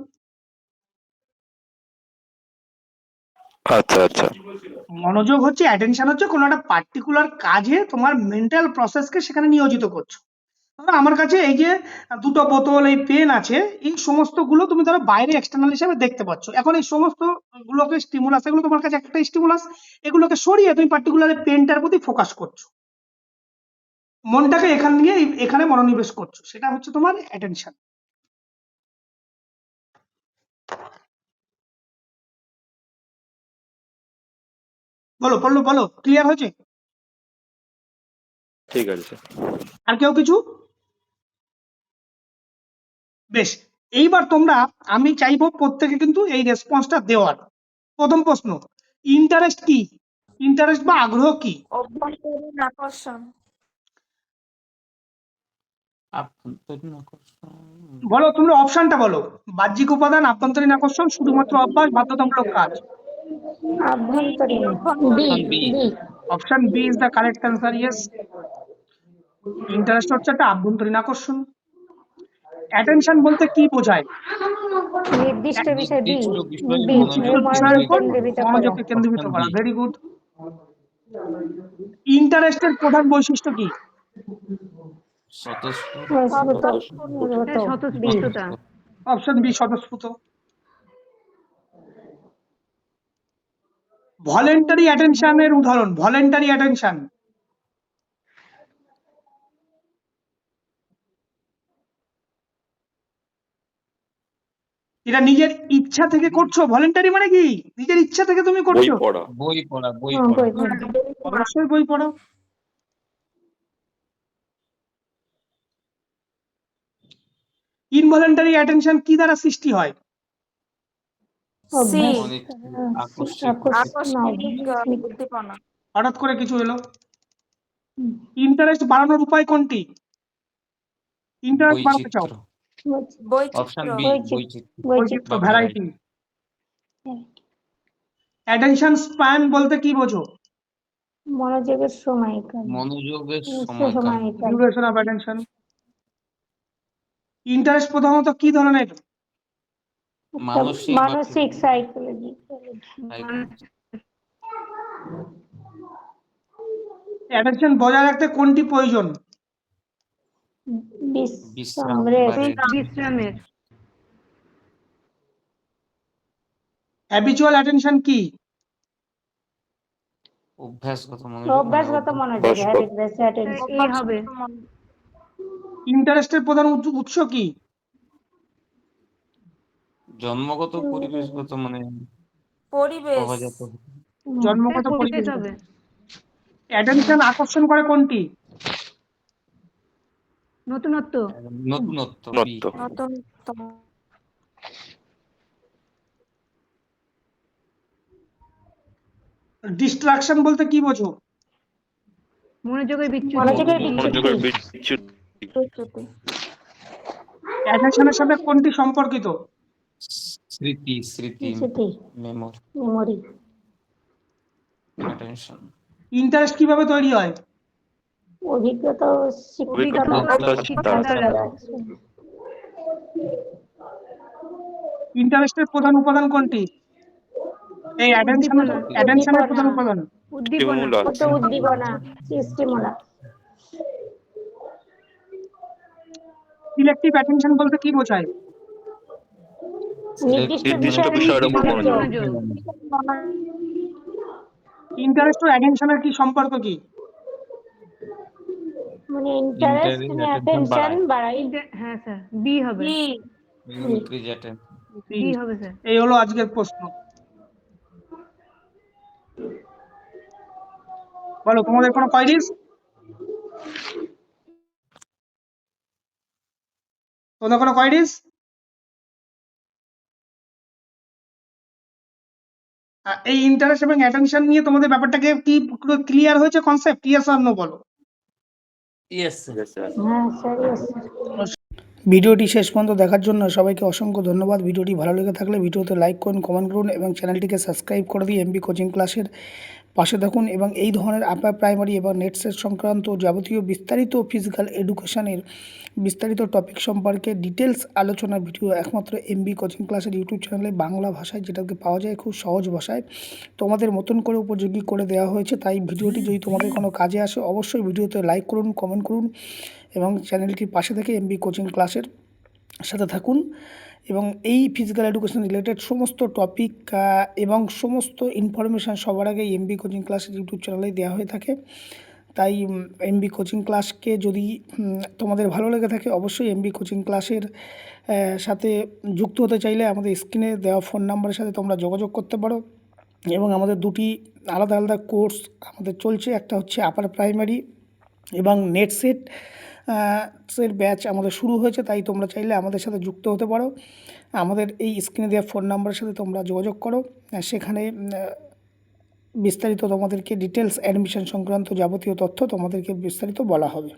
Speaker 3: আচ্ছা আচ্ছা।
Speaker 1: মনোযোগ হচ্ছে, অ্যাটেনশন হচ্ছে কোনো একটা পার্টিকুলার কাজে তোমার মেন্টাল প্রসেসকে সেখানে নিয়োজিত করছো। ধরো আমার কাছে এই যে দুটো বোতল, এই পেন আছে, এই সমস্ত গুলো তুমি ধরো বাইরে এক্সটার্নাল হিসেবে দেখতে পাচ্ছ। এখন এই সমস্ত গুলোকে স্টিমুলাস, এগুলো তোমার কাছে একটা স্টিমুলাস, এগুলোকে সরিয়ে তুমি পার্টিকুলার পেনটার প্রতি ফোকাস করছো, মনটাকে এখান নিয়ে এখানে মনোনিবেশ করছো, সেটা হচ্ছে তোমার অ্যাটেনশন। বলো বলো বলো, ক্লিয়ার হয়েছে?
Speaker 3: ঠিক আছে।
Speaker 1: আর কেউ কিছু? বেশ, এইবার তোমরা, আমি চাইবো প্রত্যেকে কিন্তু এই রেসপন্সটা দেওয়ার। প্রথম প্রশ্ন, ইন্টারেস্ট কি, ইন্টারেস্ট বা আগ্রহ কি?
Speaker 2: অভ্যন্তরীণ আকর্ষণ।
Speaker 4: আভ্যন্তরীণ আকর্ষণ
Speaker 1: বলো, তোমরা অপশনটা বলো। বাহ্যিক উপাদান, আভ্যন্তরীণ আকর্ষণ, শুধুমাত্র অভ্যাস, বাধ্যতামূলক কাজ।
Speaker 2: আভ্যন্তরীণ B
Speaker 4: option B.
Speaker 2: B
Speaker 1: option B is the correct answer. Yes, interest হচ্ছে একটা আভ্যন্তরীণ আকর্ষণ। অ্যাটেনশন বলতে কি বোঝায়?
Speaker 2: নির্দিষ্ট বিষয় বি
Speaker 4: নির্দিষ্ট বিষয়ে
Speaker 2: বি
Speaker 1: নির্দিষ্ট
Speaker 4: মনোযোগ
Speaker 1: বিষয়ের উপর
Speaker 2: কেন্দ্রীভূত করা।
Speaker 1: মনোযোগকে কেন্দ্রীভূত
Speaker 4: অপশন
Speaker 1: করা।
Speaker 4: বি।
Speaker 1: Very good. ইন্টারেস্টের প্রধান বৈশিষ্ট্য কি?
Speaker 2: স্বতঃস্ফূর্ত বি
Speaker 5: স্বতঃস্ফূর্ততা।
Speaker 1: অপশন বি, স্বতঃস্ফূর্ত। ভলেন্টারি অ্যাটেনশনের উদাহরণ। ভলেন্টারি অ্যাটেনশন এটা নিজের ইচ্ছা থেকে করছো। ভলেন্টারি মানে কি? নিজের ইচ্ছা থেকে তুমি
Speaker 3: বই
Speaker 1: করছো।
Speaker 3: পড়া।
Speaker 4: বই পড়া বই
Speaker 2: বই
Speaker 4: পড়া
Speaker 2: পড়া।
Speaker 1: অবশ্যই বই পড়ো। ইনভলেন্টারি অ্যাটেনশন কি দ্বারা সৃষ্টি হয়?
Speaker 5: সি
Speaker 4: আকস্মিক
Speaker 5: আকস্মিক উদ্দীপনা।
Speaker 1: হঠাৎ করে কিছু এলো। ইন্টারেস্ট বাড়ানোর উপায় কোনটি? ইন্টারেস্ট বাড়াতে চাও।
Speaker 4: বৈচিত্র অপশন
Speaker 5: বৈচিত্র্য।
Speaker 4: বি
Speaker 2: বৈচিত্র্য।
Speaker 4: বৈচিত্র
Speaker 1: বৈচিত্র্য,
Speaker 4: বা
Speaker 1: ভ্যারাইটি। অ্যাটেনশন স্প্যান বলতে কি বোঝো?
Speaker 2: মনোযোগের সময়কাল
Speaker 4: মনোযোগের সময়কাল
Speaker 2: সময়কাল
Speaker 1: ডিউরেশন অফ অ্যাটেনশন। ইন্টারেস্ট প্রধানত কি ধরনের?
Speaker 4: মানসিক বা
Speaker 2: মানসিক সাইকোলজি
Speaker 4: psychology।
Speaker 1: অ্যাটেনশন বজায় রাখতে কোনটি প্রয়োজন?
Speaker 4: বিশ্রাম
Speaker 2: বিশ্রাম
Speaker 4: বা
Speaker 2: রেস্ট
Speaker 4: rest।
Speaker 5: বিশ্রামের।
Speaker 1: হ্যাবিচুয়াল অ্যাটেনশন কি?
Speaker 4: অভ্যাসগত মনোযোগ
Speaker 2: অভ্যাসগত মনোযোগ
Speaker 3: অভ্যাসগত।
Speaker 2: হ্যাবিট বেসড অ্যাটেনশন
Speaker 5: এই হবে।
Speaker 1: ইন্টারেস্টের প্রধান উৎস কি?
Speaker 4: জন্মগত পরিবেশগত মানে
Speaker 5: পরিবেশ।
Speaker 4: সহজাত
Speaker 1: জন্মগত
Speaker 5: পরিবেশ
Speaker 1: পরিবেশ।
Speaker 5: হবে।
Speaker 1: অ্যাটেনশন আকর্ষণ করে কোনটি?
Speaker 5: নতুনত্ব।
Speaker 4: নতুনত্ব বি
Speaker 3: নত্ব।
Speaker 5: নতুনত্ব।
Speaker 1: ডিস্ট্রাকশন বলতে কি বোঝো?
Speaker 5: মনোযোগের বিচ্যুতি।
Speaker 2: মনোযোগের
Speaker 3: মনোযোগের
Speaker 2: বিচ্যুতি
Speaker 3: বিচ্যুতি।
Speaker 1: অ্যাটেনশনের সাথে কোনটি সম্পর্কিত?
Speaker 4: স্মৃতি
Speaker 2: স্মৃতি
Speaker 4: মেমোরি
Speaker 2: মেমোরি
Speaker 4: অ্যাটেনশন
Speaker 1: ইন্টারেস্ট কিভাবে তৈরি হয়?
Speaker 2: অভিজ্ঞতা ও
Speaker 3: অভিজ্ঞতা
Speaker 2: শিক্ষা
Speaker 3: দ্বারা।
Speaker 1: ইন্টারেস্টের প্রধান উপাদান কোনটি? এই অ্যাটেনশনের প্রধান উপাদান।
Speaker 5: উদ্দীপনা।
Speaker 2: উদ্দীপনা স্টিমুলাস
Speaker 1: সিলেক্টিভ অ্যাটেনশন বলতে কি বোঝায়?
Speaker 2: নির্দিষ্ট
Speaker 3: নির্দিষ্ট বিষয়ের উপর মনোযোগ।
Speaker 1: ইন্টারেস্ট ও অ্যাটেনশনের কি সম্পর্ক কি?
Speaker 2: মানে ইন্টারেস্ট
Speaker 4: Interest,
Speaker 2: মানে
Speaker 4: attention
Speaker 2: অ্যাটেনশন বাড়ায়
Speaker 5: হ্যাঁ স্যার, বি হবে।
Speaker 4: increase attention
Speaker 5: বি হবে স্যার।
Speaker 1: এই হলো আজকের প্রশ্ন। বলো, তোমাদের কোনো কোয়ারিজ? তোমাদের কোনো কোয়ারিজ? এই ইন্টারেস্ট এবং অ্যাটেনশন নিয়ে তোমাদের ব্যাপারটাকে কি পুরো ক্লিয়ার হয়েছে কনসেপ্ট? ইয়েস অর নো বলো।
Speaker 4: yes sir.
Speaker 2: হ্যাঁ স্যার ইয়েস
Speaker 1: ভিডিওটি শেষ পর্যন্ত দেখার জন্য সবাইকে অসংখ্য ধন্যবাদ। ভিডিওটি ভালো লেগে থাকলে ভিডিওতে লাইক করুন, কমেন্ট করুন এবং চ্যানেলটিকে সাবস্ক্রাইব করে দিয়ে এমবি কোচিং ক্লাসের পাশে থাকুন এবং এই ধরনের আপার প্রাইমারি এবং নেট সেট সংক্রান্ত যাবতীয় বিস্তারিত ফিজিক্যাল এডুকেশনের বিস্তারিত টপিক সম্পর্কে ডিটেলস আলোচনা ভিডিও একমাত্র এমবি কোচিং ক্লাসের ইউটিউব চ্যানেলে বাংলা ভাষায় যেটাকে পাওয়া যায় খুব সহজ ভাষায় তোমাদের মতন করে উপযোগী করে দেওয়া হয়েছে। তাই ভিডিওটি যদি তোমাদের কোনো কাজে আসে অবশ্যই ভিডিওতে লাইক করুন, কমেন্ট করুন এবং চ্যানেলটির পাশে থেকে এমবি কোচিং ক্লাসের সাথে থাকুন এবং এই ফিজিক্যাল এডুকেশন রিলেটেড সমস্ত টপিক এবং সমস্ত ইনফরমেশান সবার আগে এমবি কোচিং ক্লাসের ইউটিউব চ্যানেলে দেওয়া হয়ে থাকে। তাই এমবি কোচিং ক্লাসকে যদি তোমাদের ভালো লেগে থাকে অবশ্যই এমবি কোচিং ক্লাসের সাথে যুক্ত হতে চাইলে আমাদের স্ক্রিনে দেওয়া ফোন নাম্বারের সাথে তোমরা যোগাযোগ করতে পারো এবং আমাদের দুটি আলাদা আলাদা কোর্স আমাদের চলছে। একটা হচ্ছে আপার প্রাইমারি এবং নেট সেট এর ব্যাচ আমাদের শুরু হয়েছে। তাই তোমরা চাইলে আমাদের সাথে যুক্ত হতে পারো। আমাদের এই স্ক্রিনে দেওয়া ফোন নাম্বারের সাথে তোমরা যোগাযোগ করো, সেখানে বিস্তারিত তোমাদেরকে ডিটেলস অ্যাডমিশন সংক্রান্ত যাবতীয় তথ্য তোমাদেরকে বিস্তারিত বলা হবে।